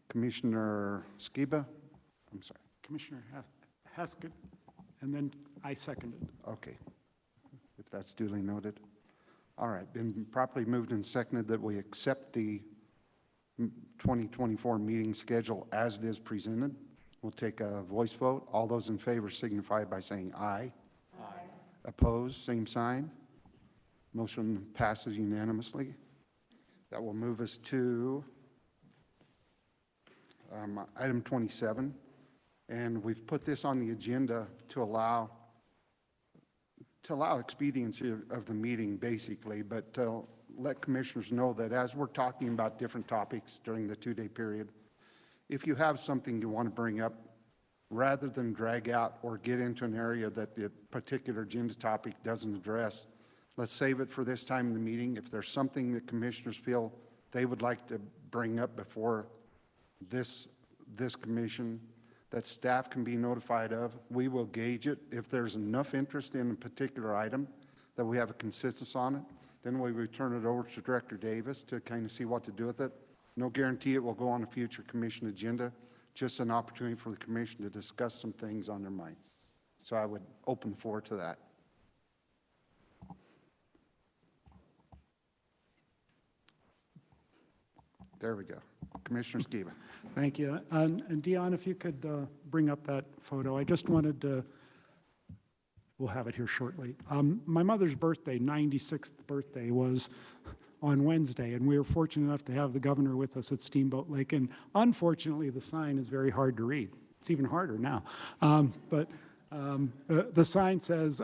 Commissioner Skiba? I'm sorry. Commissioner Haskett, and then I seconded. Okay, if that's duly noted. All right, been properly moved and seconded that we accept the 2024 meeting schedule as it is presented. We'll take a voice vote. All those in favor signify by saying aye. Aye. Opposed, same sign. Motion passes unanimously. That will move us to item 27. And we've put this on the agenda to allow expediency of the meeting, basically, but to let commissioners know that as we're talking about different topics during the 2-day period, if you have something you want to bring up rather than drag out or get into an area that the particular agenda topic doesn't address. Let's save it for this time in the meeting. If there's something that commissioners feel they would like to bring up before this commission that staff can be notified of, we will gauge it. If there's enough interest in a particular item that we have a consensus on it, then we will turn it over to Director Davis to kind of see what to do with it. No guarantee it will go on a future commission agenda, just an opportunity for the commission to discuss some things on their minds. So I would open the floor to that. There we go. Commissioner Skiba. Thank you. And Dion, if you could bring up that photo. I just wanted to, we'll have it here shortly. My mother's birthday, 96th birthday, was on Wednesday, and we were fortunate enough to have the governor with us at Steamboat Lake, and unfortunately the sign is very hard to read. It's even harder now. But the sign says,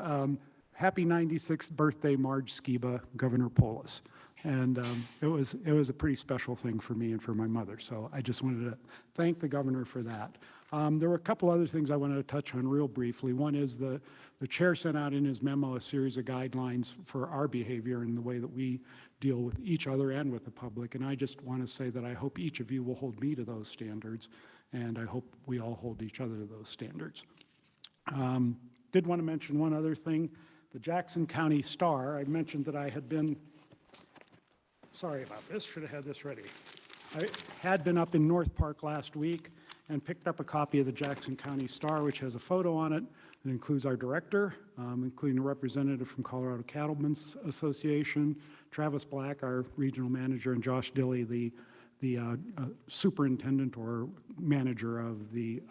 Happy 96th birthday, Marge Skiba, Governor Polis. And it was a pretty special thing for me and for my mother. So I just wanted to thank the governor for that. There were a couple other things I wanted to touch on real briefly. One is the chair sent out in his memo a series of guidelines for our behavior and the way that we deal with each other and with the public. And I just want to say that I hope each of you will hold me to those standards, and I hope we all hold each other to those standards. Did want to mention one other thing. The Jackson County Star, I mentioned that I had been, sorry about this, should have had this ready. I had been up in North Park last week and picked up a copy of the Jackson County Star, which has a photo on it. It includes our director, including a representative from Colorado Cattlemen's Association, Travis Black, our regional manager, and Josh Dilley, the superintendent or manager of the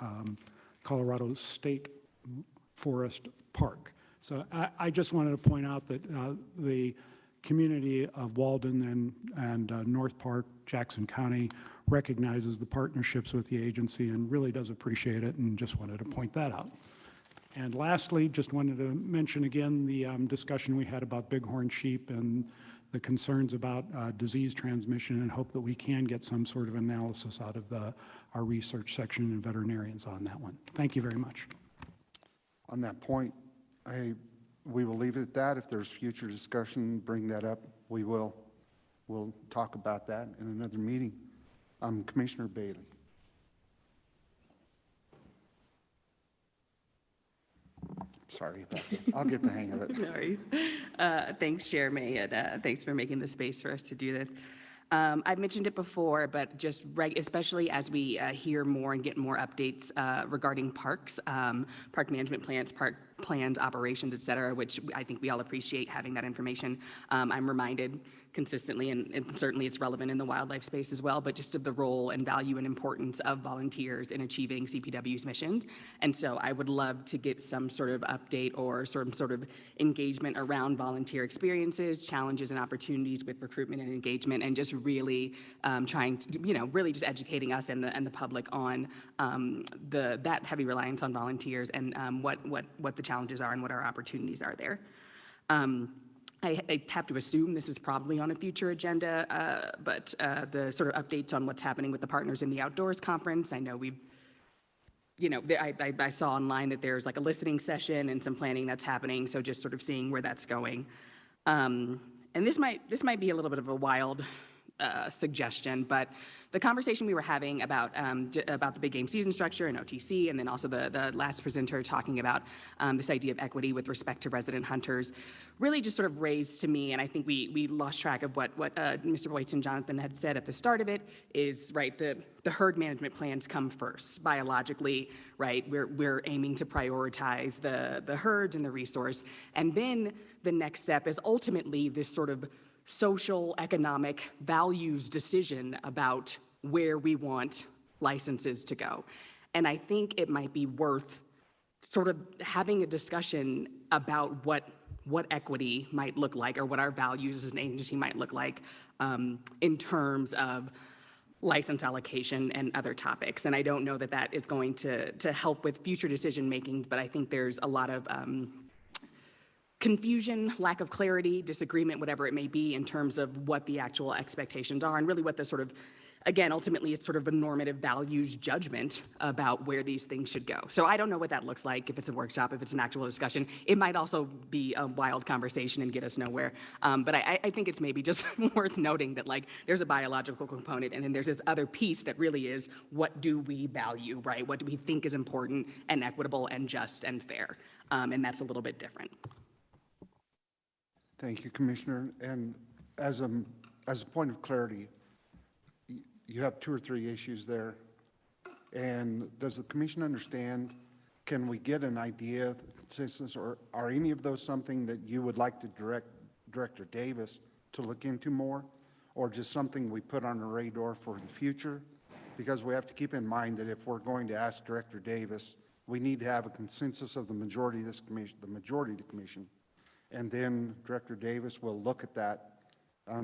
Colorado State Forest Park. So I just wanted to point out that the community of Walden and North Park, Jackson County, recognizes the partnerships with the agency and really does appreciate it, and just wanted to point that out. And lastly, just wanted to mention again the discussion we had about bighorn sheep and the concerns about disease transmission, and hope that we can get some sort of analysis out of our research section and veterinarians on that one. Thank you very much. On that point, we will leave it at that. If there's future discussion, bring that up. We'll talk about that in another meeting. Commissioner Bailey. Sorry about that. I'll get the hang of it. No worries. Thanks, Chair May, and thanks for making the space for us to do this. I've mentioned it before, but just especially as we hear more and get more updates regarding parks, park management plans, park plans, operations, et cetera, which I think we all appreciate having that information. I'm reminded consistently, and certainly it's relevant in the wildlife space as well, but just of the role and value and importance of volunteers in achieving CPW's missions. And so I would love to get some sort of update or some sort of engagement around volunteer experiences, challenges and opportunities with recruitment and engagement, and just really trying to, really just educating us and the public on that heavy reliance on volunteers and what the challenges are and what our opportunities are there. I have to assume this is probably on a future agenda, but the sort of updates on what's happening with the Partners in the Outdoors Conference. I know I saw online that there's like a listening session and some planning that's happening, so just sort of seeing where that's going. And this might be a little bit of a wild suggestion, but the conversation we were having about the big game season structure and OTC, and then also the last presenter talking about this idea of equity with respect to resident hunters, really just sort of raised to me, and I think we lost track of what Mr. Boyce and Jonathan had said at the start of it, is right, the herd management plans come first biologically, right? We're aiming to prioritize the herds and the resource, and then the next step is ultimately this sort of social, economic values decision about where we want licenses to go. And I think it might be worth sort of having a discussion about what equity might look like, or what our values as an agency might look like in terms of license allocation and other topics. And I don't know that that is going to help with future decision making, but I think there's a lot of confusion, lack of clarity, disagreement, whatever it may be, in terms of what the actual expectations are and really what the sort of again, ultimately, it's sort of a normative values judgment about where these things should go. So I don't know what that looks like, if it's a workshop, if it's an actual discussion. It might also be a wild conversation and get us nowhere. But I think it's maybe just worth noting that, like, there's a biological component, and then there's this other piece that really is, what do we value, right? What do we think is important and equitable and just and fair? And that's a little bit different. Thank you, Commissioner. And as a point of clarity, you have 2 or 3 issues there. And does the commission understand, can we get an idea, consensus, or are any of those something that you would like to direct Director Davis to look into more, or just something we put on the radar for the future? Because we have to keep in mind that if we're going to ask Director Davis, we need to have a consensus of the majority of this commission, the commission. And then Director Davis will look at that,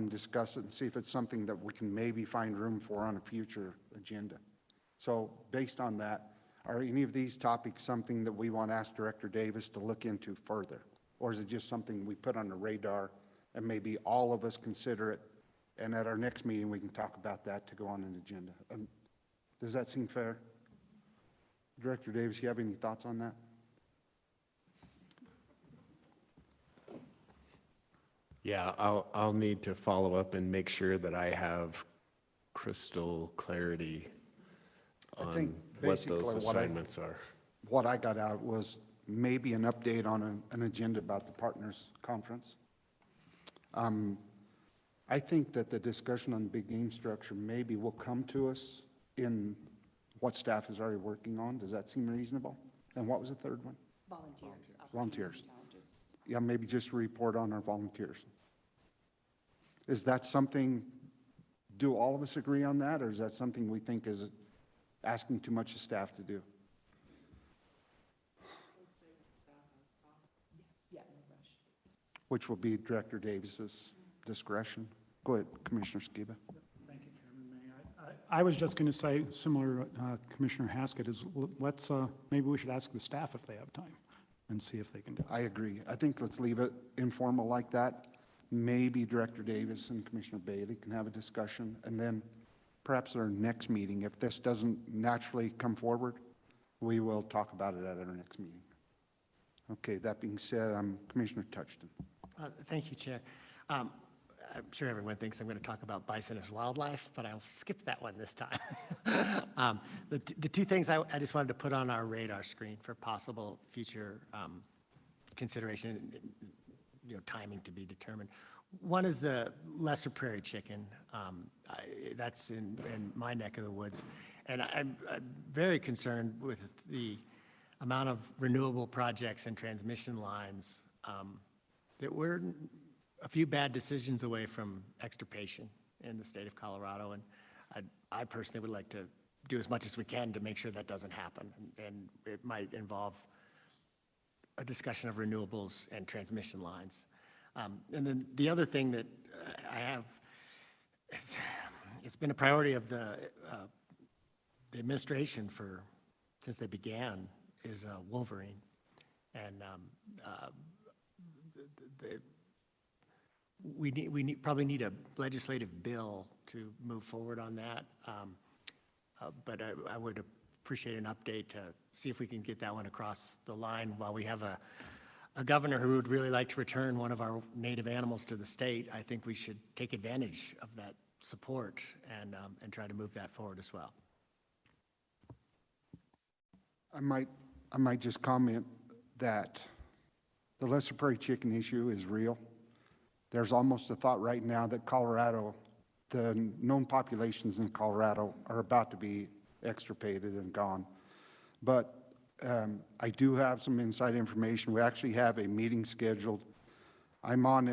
discuss it, and see if it's something that we can maybe find room for on a future agenda. So based on that, are any of these topics something that we want to ask Director Davis to look into further? Or is it just something we put on the radar and maybe all of us consider it, and at our next meeting we can talk about that to go on an agenda? Does that seem fair? Director Davis, you have any thoughts on that? Yeah, I'll need to follow up and make sure that I have crystal clarity on what those assignments are. What I got out was maybe an update on an agenda about the Partners Conference. I think that the discussion on big game structure maybe will come to us in what staff is already working on. Does that seem reasonable? And what was the third one? Volunteers. Volunteers. Yeah, maybe just a report on our volunteers. Is that something, do all of us agree on that, or is that something we think is asking too much of staff to do? Which will be Director Davis's discretion. Go ahead, Commissioner Skiba. Thank you, Chairman. May I was just going to say, similar to Commissioner Haskett, is let's, maybe we should ask the staff if they have time and see if they can do it. I agree. I think let's leave it informal like that. Maybe Director Davis and Commissioner Bailey can have a discussion, and then perhaps our next meeting, if this doesn't naturally come forward, we will talk about it at our next meeting. Okay, that being said, Commissioner Touchton. Thank you, Chair. I'm sure everyone thinks I'm going to talk about bison as wildlife, but I'll skip that one this time. The 2 things I just wanted to put on our radar screen for possible future consideration, timing to be determined. One is the lesser prairie chicken. That's in my neck of the woods. And I'm very concerned with the amount of renewable projects and transmission lines that we're a few bad decisions away from extirpation in the state of Colorado. And I personally would like to do as much as we can to make sure that doesn't happen. And it might involve a discussion of renewables and transmission lines. And then the other thing that I have, it's been a priority of the administration since they began, is Wolverine. And we probably need a legislative bill to move forward on that. But I would appreciate an update to see if we can get that one across the line while we have a governor who would really like to return one of our native animals to the state. I think we should take advantage of that support and try to move that forward as well. I might just comment that the lesser prairie chicken issue is real. There's almost a thought right now that Colorado, the known populations in Colorado are about to be extirpated and gone. But I do have some inside information. We actually have a meeting scheduled. I'm on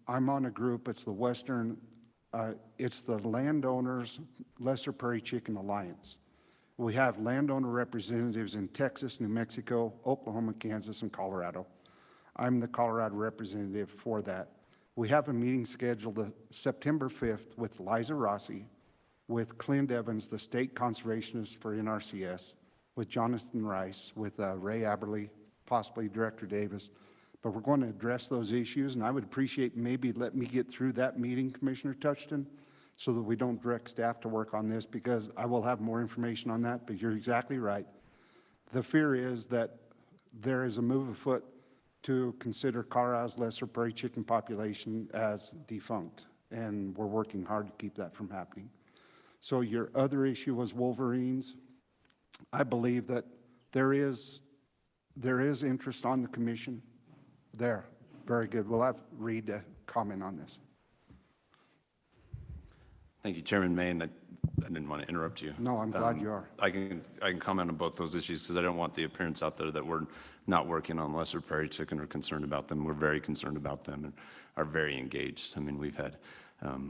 a group. It's the it's the Landowners Lesser Prairie Chicken Alliance. We have landowner representatives in Texas, New Mexico, Oklahoma, Kansas, and Colorado. I'm the Colorado representative for that. We have a meeting scheduled September 5th with Liza Rossi, with Clint Evans, the state conservationist for NRCS, with Jonathan Rice, with Ray Aberley, possibly Director Davis. But we're going to address those issues, and I would appreciate maybe let me get through that meeting, Commissioner Touchton, so that we don't direct staff to work on this, because I will have more information on that, but you're exactly right. The fear is that there is a move afoot to consider Colorado's lesser prairie chicken population as defunct, and we're working hard to keep that from happening. So your other issue was wolverines. I believe that there is interest on the commission there. Very good. We'll have Reed comment on this. Thank you, Chairman May, and I didn't want to interrupt you. No, I'm glad you are. I can comment on both those issues because I don't want the appearance out there that we're not working on lesser prairie chicken or concerned about them. We're very concerned about them and are very engaged. I mean, we've had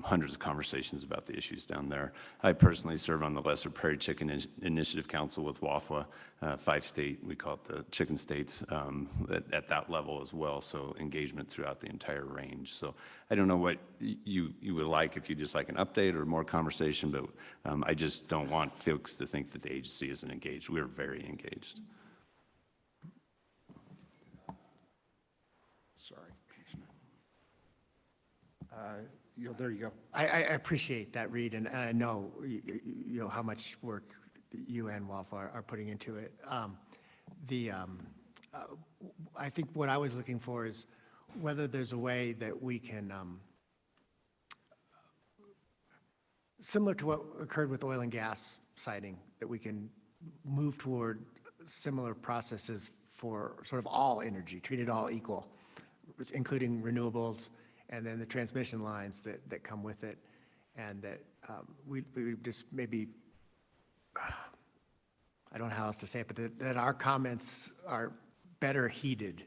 hundreds of conversations about the issues down there. I personally serve on the Lesser Prairie Chicken Initiative Council with WAFWA, 5-state, we call it the chicken states, at that level as well, so engagement throughout the entire range. So I don't know what you would like, if you just like an update or more conversation, but I just don't want folks to think that the agency isn't engaged. We're very engaged. Sorry, Commissioner. There you go. I appreciate that, Reed, and I know you know how much work you and WAFA are putting into it. I think what I was looking for is whether there's a way that we can, similar to what occurred with oil and gas siting, that we can move toward similar processes for sort of all energy, treat it all equal, including renewables, and then the transmission lines that come with it, and that we just maybe, I don't know how else to say it, but that our comments are better heeded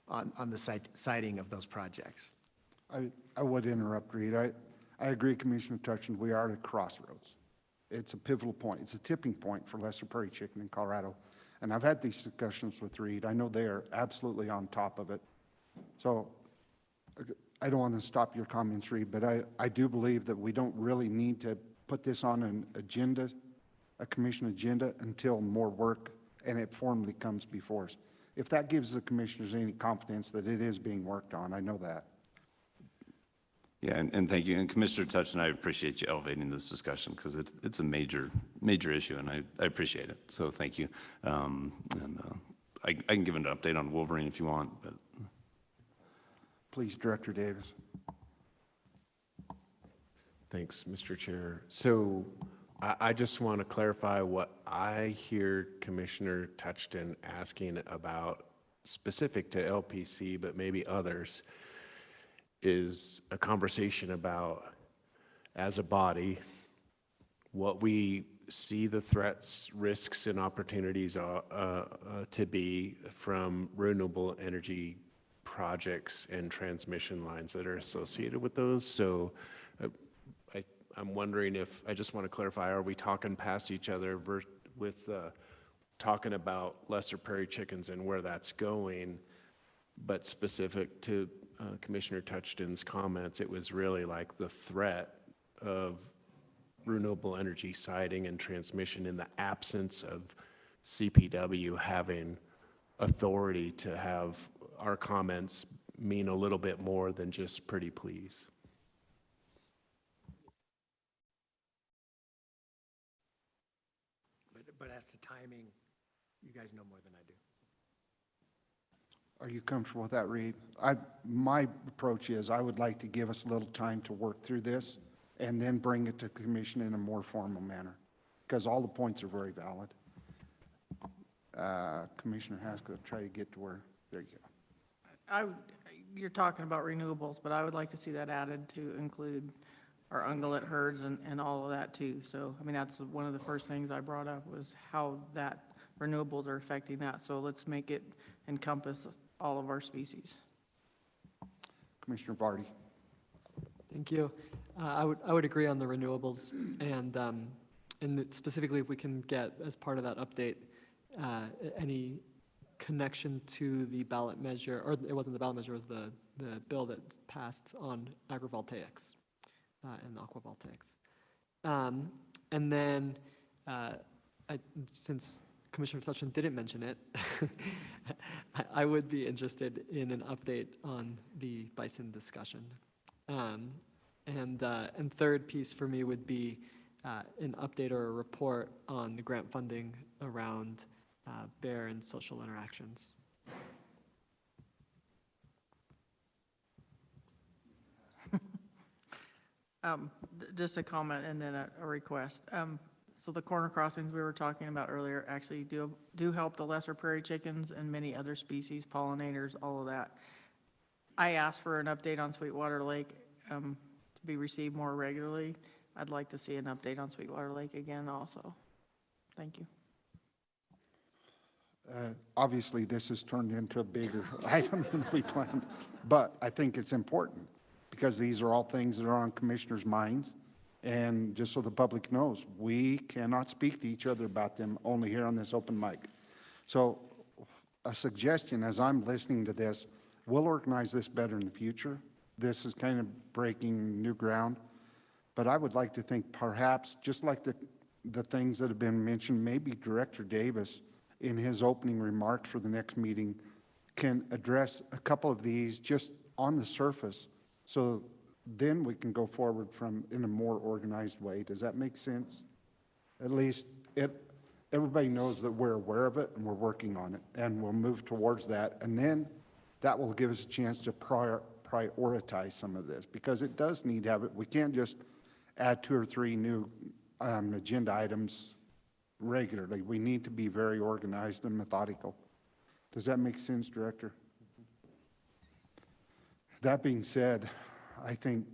on the siting of those projects. I would interrupt, Reed. I agree, Commissioner Touchland, we are at a crossroads. It's a pivotal point. It's a tipping point for lesser prairie chicken in Colorado. And I've had these discussions with Reed. I know they are absolutely on top of it. So I don't want to stop your comments, Reed, but I do believe that we don't really need to put this on an agenda, a commission agenda, until more work and it formally comes before us. If that gives the commissioners any confidence that it is being worked on, I know that. Yeah, and thank you. And Commissioner Touchland, I appreciate you elevating this discussion because it's a major issue, and I appreciate it. So thank you. I can give an update on Wolverine if you want, but. Please, Director Davis. Thanks, Mr. Chair. So I just want to clarify what I hear Commissioner Touchland asking about, specific to LPC, but maybe others, is a conversation about, as a body, what we see the threats, risks, and opportunities to be from renewable energy projects and transmission lines that are associated with those. So I'm wondering if, I just want to clarify, are we talking past each other with talking about lesser prairie chickens and where that's going, but specific to Commissioner Touchland's comments, it was really like the threat of renewable energy siting and transmission in the absence of CPW having authority to have our comments mean a little bit more than just pretty please. But as to timing, you guys know more than I do. Are you comfortable with that, Reed? My approach is I would like to give us a little time to work through this and then bring it to the commission in a more formal manner, because all the points are very valid. Commissioner Haskell, try to get to where, there you go. You're talking about renewables, but I would like to see that added to include our ungulate herds and all of that too. So, I mean, that's one of the first things I brought up was how that renewables are affecting that. So let's make it encompass all of our species. Commissioner Barty. Thank you. I would agree on the renewables, and specifically if we can get, as part of that update, any connection to the ballot measure, or it wasn't the ballot measure, it was the bill that passed on agrivoltaics and aquavoltaics. And then, since Commissioner Touchland didn't mention it, I would be interested in an update on the bison discussion. And third piece for me would be an update or a report on the grant funding around bear and social interactions. Just a comment and then a request. So the corner crossings we were talking about earlier actually do help the lesser prairie chickens and many other species, pollinators, all of that. I asked for an update on Sweetwater Lake to be received more regularly. I'd like to see an update on Sweetwater Lake again also. Thank you. Obviously, this has turned into a bigger item than we planned, but I think it's important because these are all things that are on commissioners' minds. And just so the public knows, we cannot speak to each other about them only here on this open mic. So a suggestion as I'm listening to this, we'll organize this better in the future. This is kind of breaking new ground. But I would like to think perhaps, just like the things that have been mentioned, maybe Director Davis in his opening remarks for the next meeting can address a couple of these just on the surface. So then we can go forward in a more organized way. Does that make sense? At least everybody knows that we're aware of it and we're working on it, and we'll move towards that. And then that will give us a chance to prioritize some of this, because it does need to have it. We can't just add 2 or 3 new agenda items regularly. We need to be very organized and methodical. Does that make sense, Director? That being said, I think,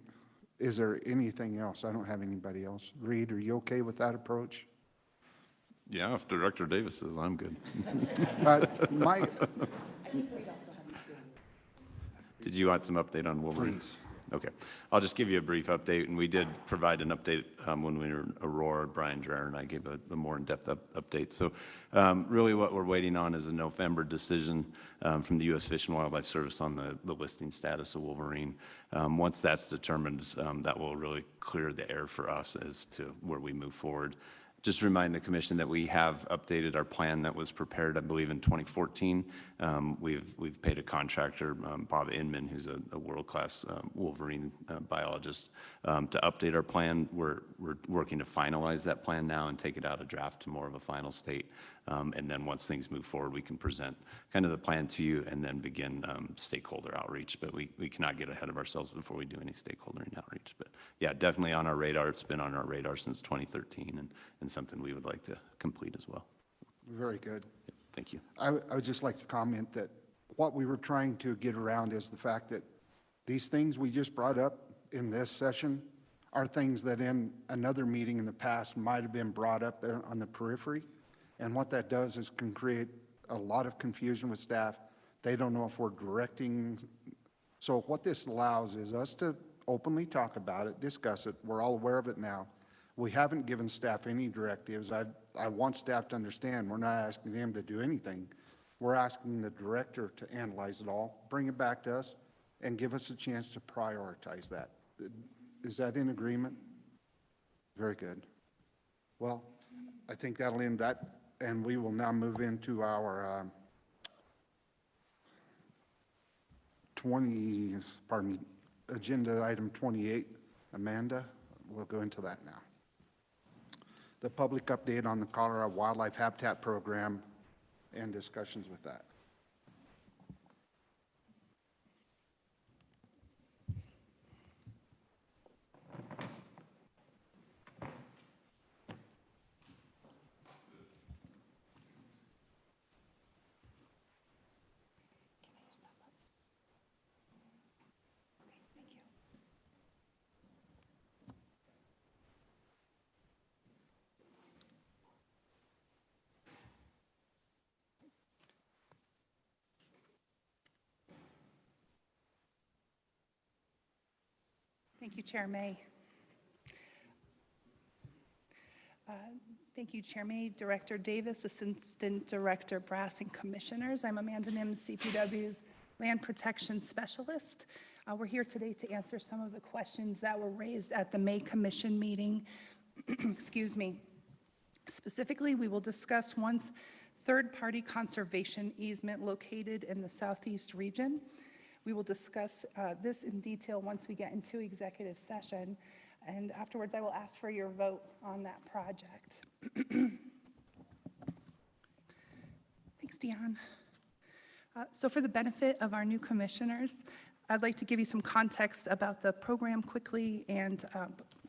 is there anything else? I don't have anybody else. Reed, are you okay with that approach? Yeah, if Director Davis says, I'm good. Did you want some update on Wolverine? Please. Okay, I'll just give you a brief update, and we did provide an update when we were in Aurora. Brian Dreher and I gave a more in-depth update. So really what we're waiting on is a November decision from the U.S. Fish and Wildlife Service on the listing status of Wolverine. Once that's determined, that will really clear the air for us as to where we move forward. Just remind the commission that we have updated our plan that was prepared, I believe, in 2014. We've paid a contractor, Bob Inman, who's a world-class wolverine biologist, to update our plan. We're working to finalize that plan now and take it out of draft to more of a final state. And then once things move forward, we can present kind of the plan to you and then begin stakeholder outreach. But we cannot get ahead of ourselves before we do any stakeholder outreach. But yeah, definitely on our radar. It's been on our radar since 2013 and something we would like to complete as well. Very good. Yeah, thank you. I would just like to comment that what we were trying to get around is the fact that these things we just brought up in this session are things that in another meeting in the past might have been brought up on the periphery. And what that does is can create a lot of confusion with staff. They don't know if we're directing. So what this allows is us to openly talk about it, discuss it. We're all aware of it now. We haven't given staff any directives. I want staff to understand we're not asking them to do anything. We're asking the director to analyze it all, bring it back to us, and give us a chance to prioritize that. Is that in agreement? Very good. Well, I think that'll end that, and we will now move into our agenda item 28. Amanda, we'll go into that now. The public update on the Colorado Wildlife Habitat Program and discussions with that. Thank you, Chair May. Thank you, Chair May, Director Davis, Assistant Director Brass, and Commissioners. I'm Amanda Mims, CPW's Land Protection Specialist. We're here today to answer some of the questions that were raised at the May Commission meeting. Excuse me. Specifically, we will discuss one's third-party conservation easement located in the southeast region. We will discuss this in detail once we get into executive session, and afterwards I will ask for your vote on that project. Thanks, Dion. So for the benefit of our new commissioners, I'd like to give you some context about the program quickly and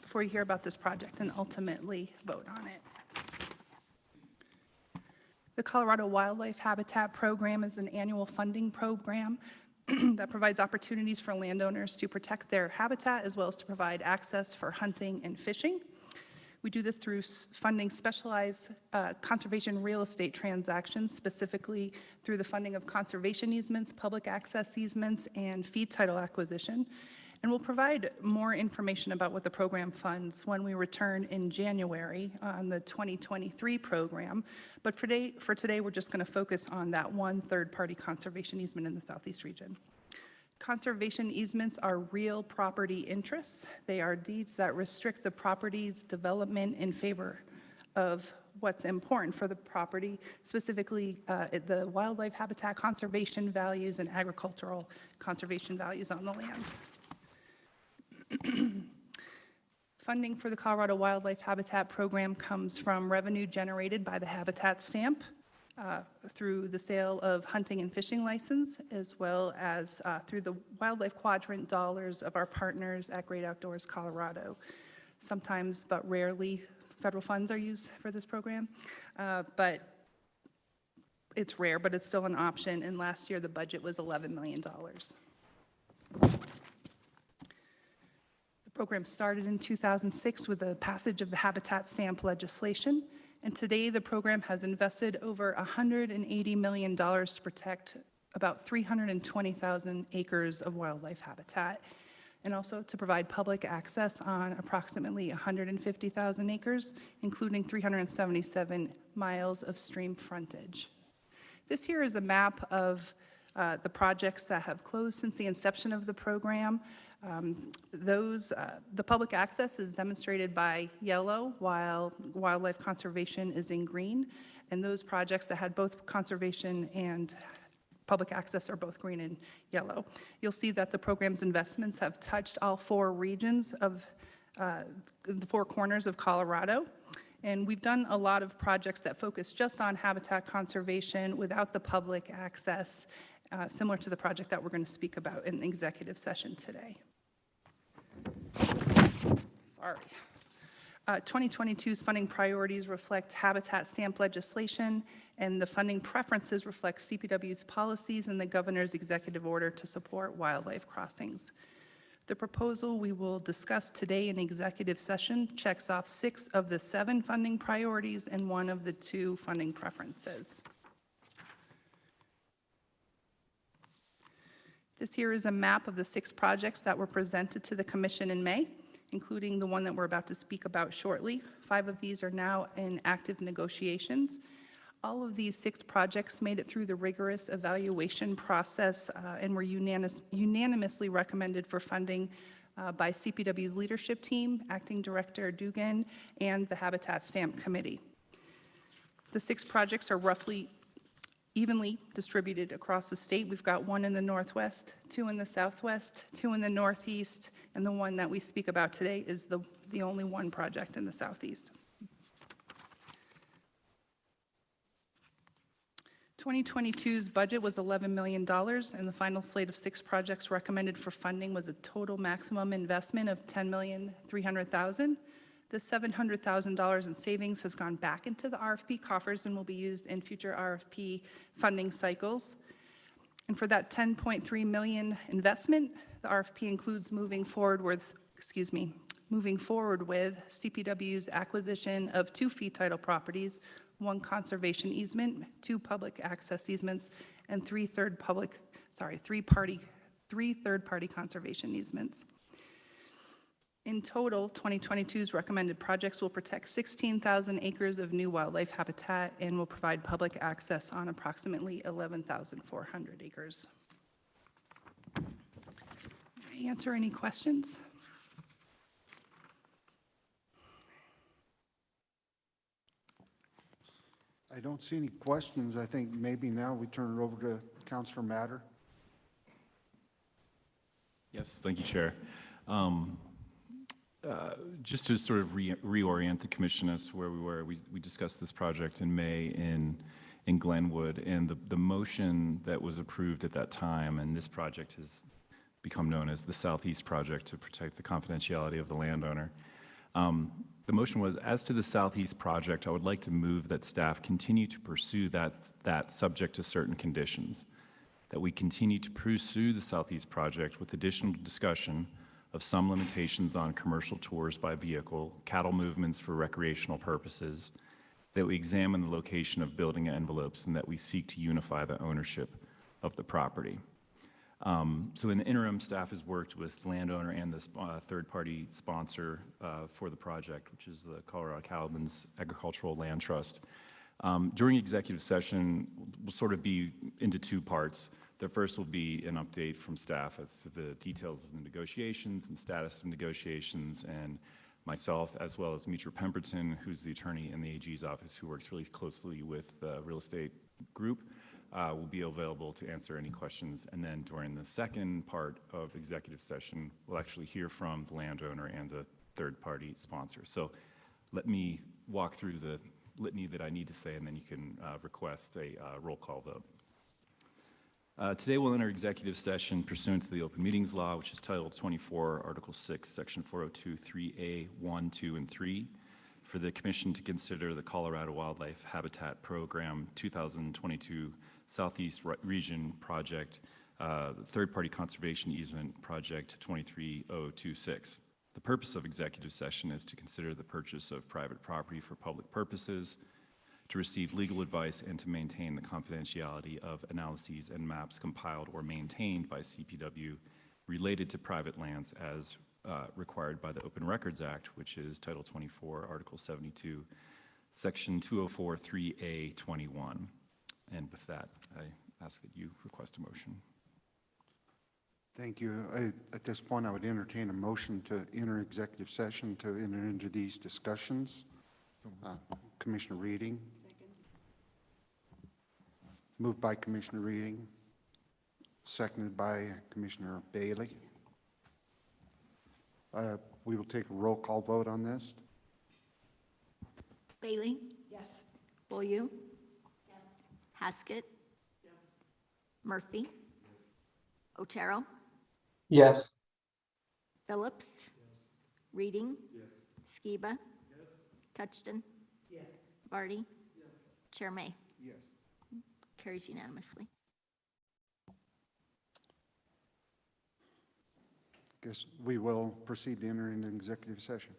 before you hear about this project and ultimately vote on it. The Colorado Wildlife Habitat Program is an annual funding program that provides opportunities for landowners to protect their habitat as well as to provide access for hunting and fishing. We do this through funding specialized conservation real estate transactions, specifically through the funding of conservation easements, public access easements, and fee title acquisition. And we'll provide more information about what the program funds when we return in January on the 2023 program. But for today, we're just going to focus on that one third-party conservation easement in the Southeast region. Conservation easements are real property interests. They are deeds that restrict the property's development in favor of what's important for the property, specifically the wildlife habitat conservation values and agricultural conservation values on the land. Funding for the Colorado Wildlife Habitat Program comes from revenue generated by the Habitat Stamp through the sale of hunting and fishing license, as well as through the Wildlife Quadrant dollars of our partners at Great Outdoors Colorado. Sometimes, but rarely, federal funds are used for this program, but it's rare, but it's still an option, and last year the budget was $11 million. The program started in 2006 with the passage of the Habitat Stamp legislation, and today the program has invested over $180 million to protect about 320,000 acres of wildlife habitat, and also to provide public access on approximately 150,000 acres, including 377 miles of stream frontage. This here is a map of the projects that have closed since the inception of the program. The public access is demonstrated by yellow, while wildlife conservation is in green, and those projects that had both conservation and public access are both green and yellow. You'll see that the program's investments have touched all four regions of the four corners of Colorado, and we've done a lot of projects that focus just on habitat conservation without the public access, similar to the project that we're going to speak about in the executive session today. Sorry. 2022's funding priorities reflect Habitat Stamp legislation, and the funding preferences reflect CPW's policies and the governor's executive order to support wildlife crossings. The proposal we will discuss today in executive session checks off 6 of the 7 funding priorities and 1 of the 2 funding preferences. This here is a map of the 6 projects that were presented to the Commission in May, including the one that we're about to speak about shortly. 5 of these are now in active negotiations. All of these 6 projects made it through the rigorous evaluation process and were unanimously recommended for funding by CPW's leadership team, Acting Director Dugan, and the Habitat Stamp Committee. The 6 projects are roughly evenly distributed across the state. We've got 1 in the northwest, 2 in the southwest, 2 in the northeast, and the one that we speak about today is the only one project in the southeast. 2022's budget was $11 million, and the final slate of 6 projects recommended for funding was a total maximum investment of $10,300,000. The $700,000 in savings has gone back into the RFP coffers and will be used in future RFP funding cycles. And for that $10.3 million investment, the RFP includes moving forward with CPW's acquisition of 2 fee title properties, 1 conservation easement, 2 public access easements, and 3 third-party conservation easements. In total, 2022's recommended projects will protect 16,000 acres of new wildlife habitat and will provide public access on approximately 11,400 acres. May I answer any questions? I don't see any questions. I think maybe now we turn it over to Councilor Matter. Yes, thank you, Chair. Um, just to sort of reorient the commission as to where we were, we discussed this project in May in Glenwood, and the motion that was approved at that time, and this project has become known as the Southeast Project to protect the confidentiality of the landowner. The motion was, as to the Southeast Project, I would like to move that staff continue to pursue that subject to certain conditions, that we continue to pursue the Southeast Project with additional discussion of some limitations on commercial tours by vehicle, cattle movements for recreational purposes, that we examine the location of building envelopes, and that we seek to unify the ownership of the property. So in the interim, staff has worked with landowner and the third-party sponsor for the project, which is the Colorado Cattlemen's Agricultural Land Trust. During executive session, we'll sort of be into two parts. The first will be an update from staff as to the details of the negotiations and status of negotiations, and myself, as well as Mitra Pemberton, who's the attorney in the AG's office who works really closely with the real estate group, will be available to answer any questions. And then during the second part of executive session, we'll actually hear from the landowner and the third-party sponsor. So let me walk through the litany that I need to say, and then you can request a roll call vote. Today we'll enter executive session pursuant to the Open Meetings Law, which is Title 24, Article 6, Section 402, 3A, 1, 2, and 3, for the Commission to consider the Colorado Wildlife Habitat Program 2022 Southeast Region Project, Third-Party Conservation Easement Project 23026. The purpose of executive session is to consider the purchase of private property for public purposes, to receive legal advice, and to maintain the confidentiality of analyses and maps compiled or maintained by CPW related to private lands as required by the Open Records Act, which is Title 24, Article 72, Section 204, 3A, 21. And with that, I ask that you request a motion. Thank you. At this point, I would entertain a motion to enter executive session to enter into these discussions. Commissioner Reading. Second. Moved by Commissioner Reading. Seconded by Commissioner Bailey. We will take a roll call vote on this. Bailey? Yes. Beaulieu? Yes. Haskett? Yes. Murphy? Yes. Otero? Yes. Phillips? Yes. Reading? Yes. Skiba? Yes. Touchton? Yes. Vardy? Yes. Chair May? Yes. Carries unanimously. Guess we will proceed to enter into executive session.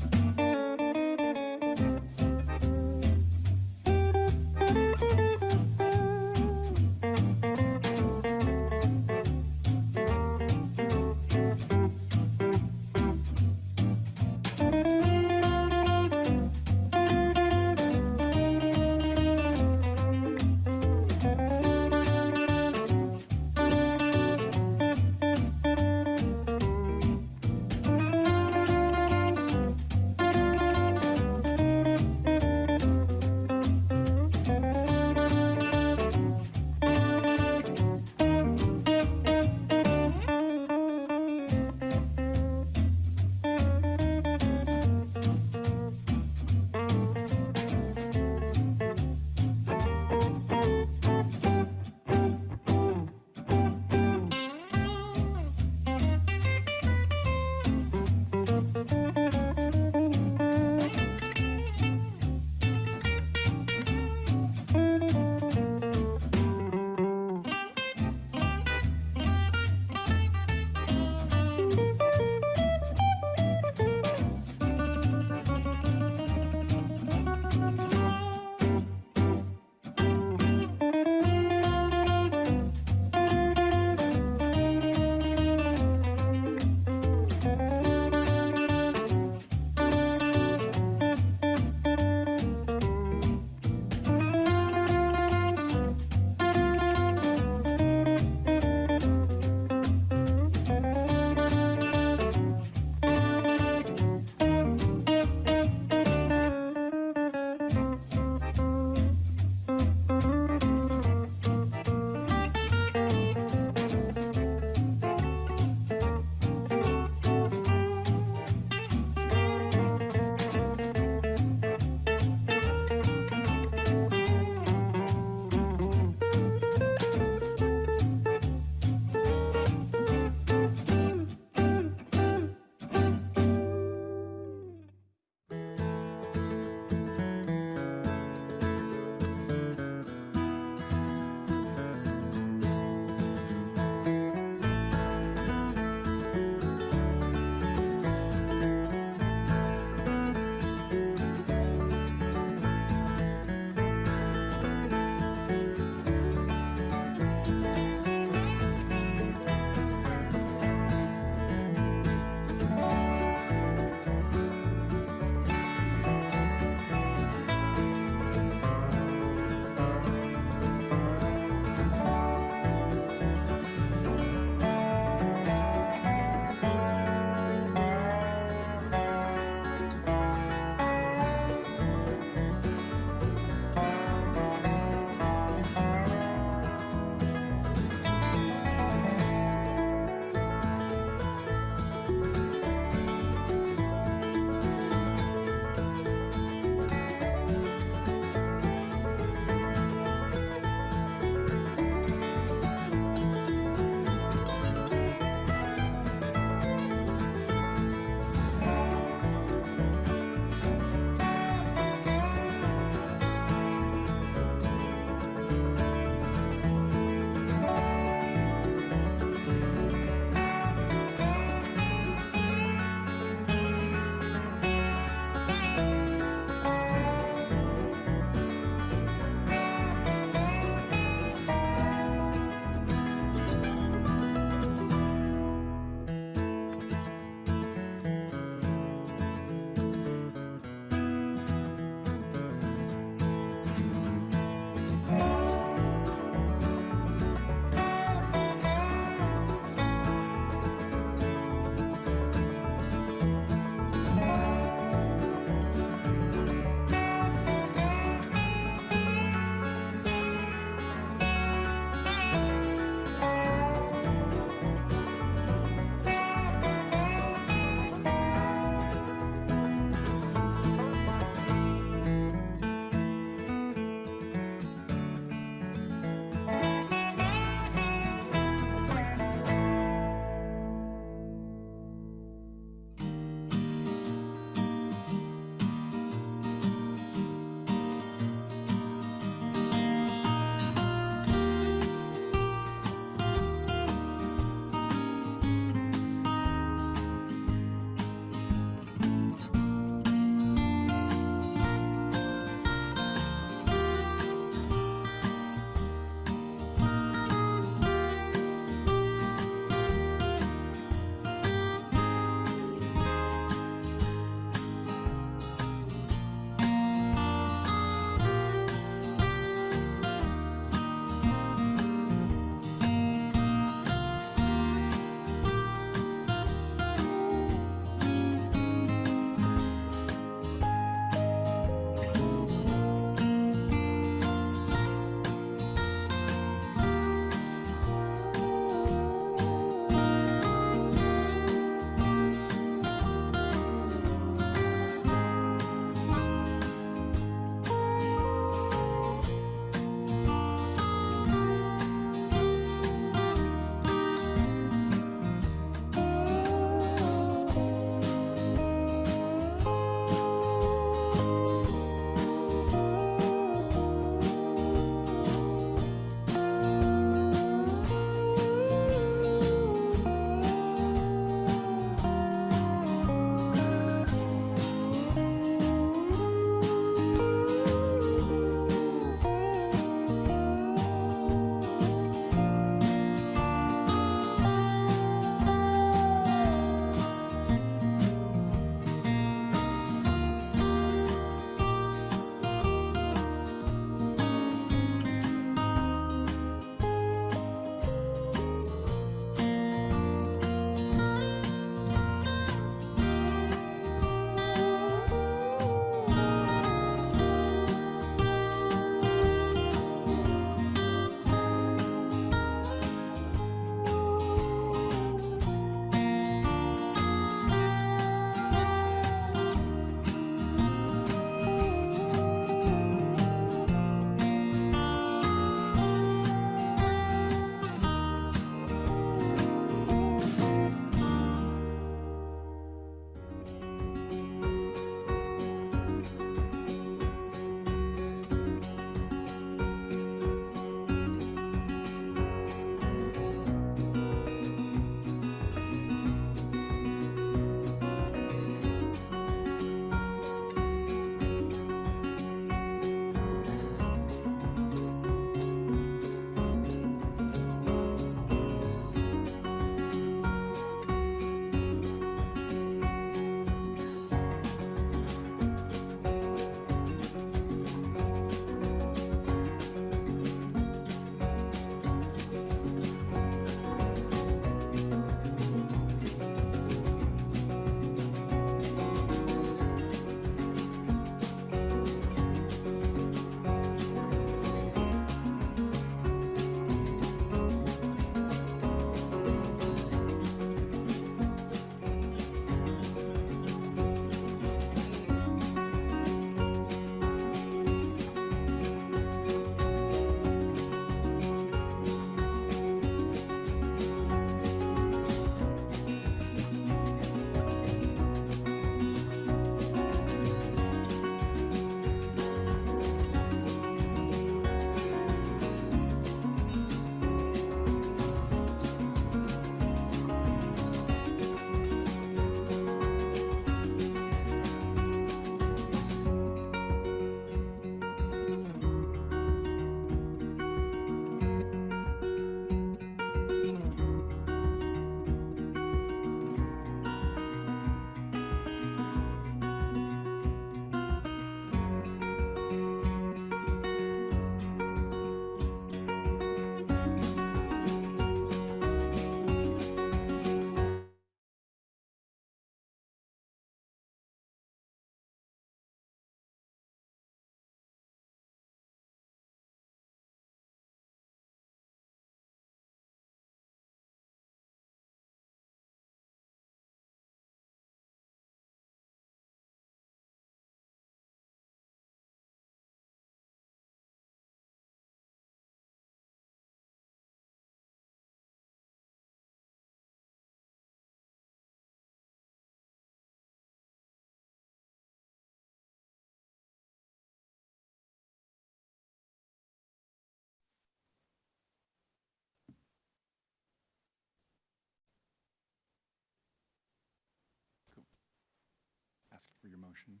ask for your motion.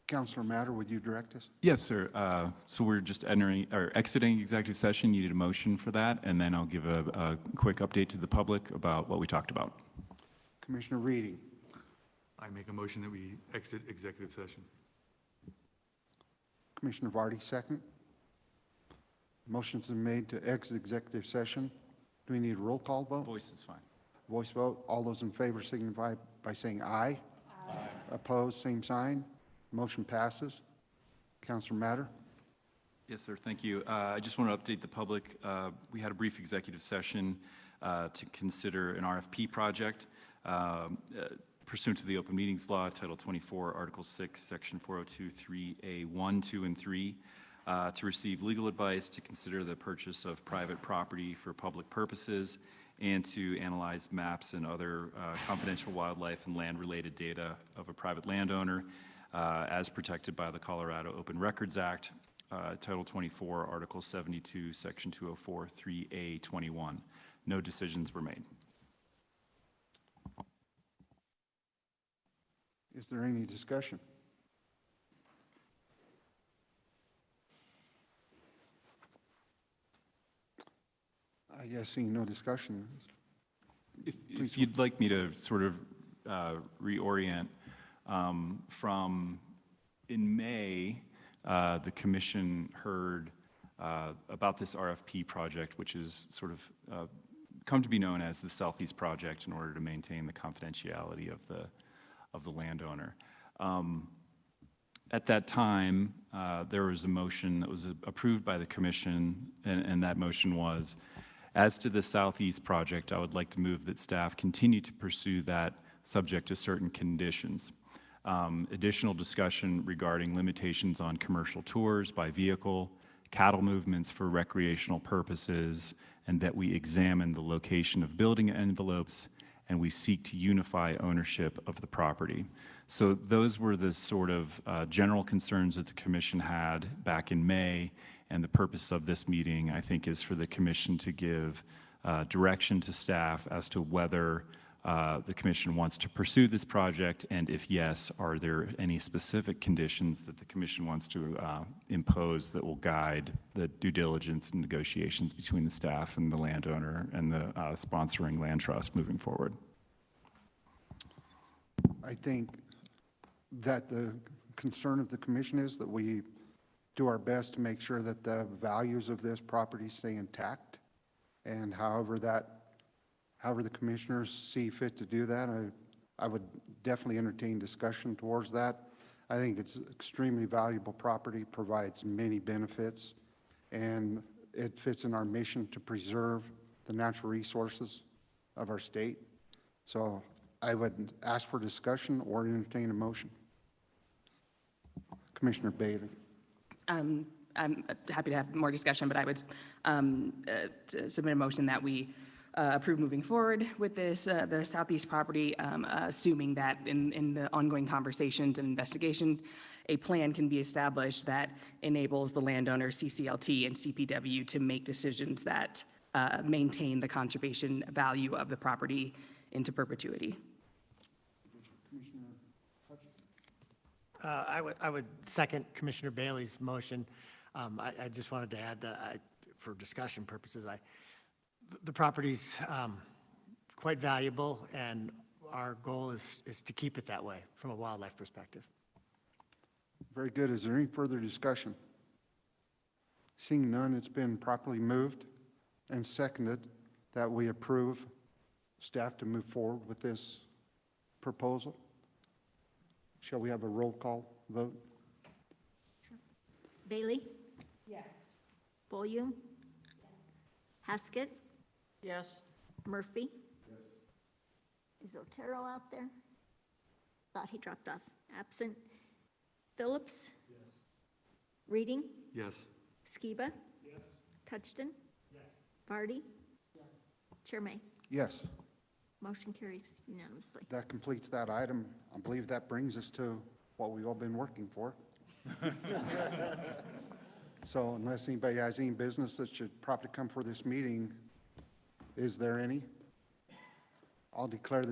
Councilor Matter, would you direct us? Yes, sir. So we're just entering or exiting executive session. You need a motion for that, and then I'll give a quick update to the public about what we talked about. Commissioner Reading. I make a motion that we exit executive session. Commissioner Vardy, second. Motion's been made to exit executive session. Do we need a roll call vote? Voice is fine. Voice vote. All those in favor signify by saying aye. Aye. Opposed, same sign. Motion passes. Councilor Matter. Yes, sir. Thank you. I just want to update the public. We had a brief executive session to consider an RFP project pursuant to the Open Meetings Law, Title 24, Article 6, Section 402, 3A1, 2, and 3, to receive legal advice, to consider the purchase of private property for public purposes, and to analyze maps and other confidential wildlife and land-related data of a private landowner as protected by the Colorado Open Records Act, Title 24, Article 72, Section 204, 3A21. No decisions were made. Is there any discussion? I guess seeing no discussion. If you'd like me to sort of reorient, from in May, the commission heard about this RFP project, which is sort of come to be known as the Southeast Project in order to maintain the confidentiality of the landowner. At that time, there was a motion that was approved by the commission, and that motion was, as to the Southeast Project, I would like to move that staff continue to pursue that subject to certain conditions. Additional discussion regarding limitations on commercial tours by vehicle, cattle movements for recreational purposes, and that we examine the location of building envelopes, and we seek to unify ownership of the property. So those were the sort of general concerns that the commission had back in May, and the purpose of this meeting, I think, is for the commission to give direction to staff as to whether the commission wants to pursue this project, and if yes, are there any specific conditions that the commission wants to impose that will guide the due diligence and negotiations between the staff and the landowner and the sponsoring land trust moving forward? I think that the concern of the commission is that we do our best to make sure that the values of this property stay intact, and however the commissioners see fit to do that, I would definitely entertain discussion towards that. I think it's extremely valuable property, provides many benefits, and it fits in our mission to preserve the natural resources of our state. So I would ask for discussion or entertain a motion. Commissioner Bailey. I'm happy to have more discussion, but I would submit a motion that we approve moving forward with this, the Southeast property, assuming that in the ongoing conversations and investigation, a plan can be established that enables the landowner, CCLT, and CPW to make decisions that maintain the conservation value of the property into perpetuity. I would second Commissioner Bailey's motion. I just wanted to add that for discussion purposes, the property's quite valuable, and our goal is to keep it that way from a wildlife perspective. Very good. Is there any further discussion? Seeing none, it's been properly moved and seconded that we approve staff to move forward with this proposal. Shall we have a roll call vote? Bailey? Yes. Volume? Yes. Haskett? Yes. Murphy? Yes. Is Otero out there? Thought he dropped off. Absent. Phillips? Yes. Reading? Yes. Skiba? Yes. Touchton? Yes. Vardy? Yes. Chair May? Yes. Motion carries unanimously. That completes that item. I believe that brings us to what we've all been working for. So unless anybody has any business that should probably come for this meeting, is there any? I'll declare this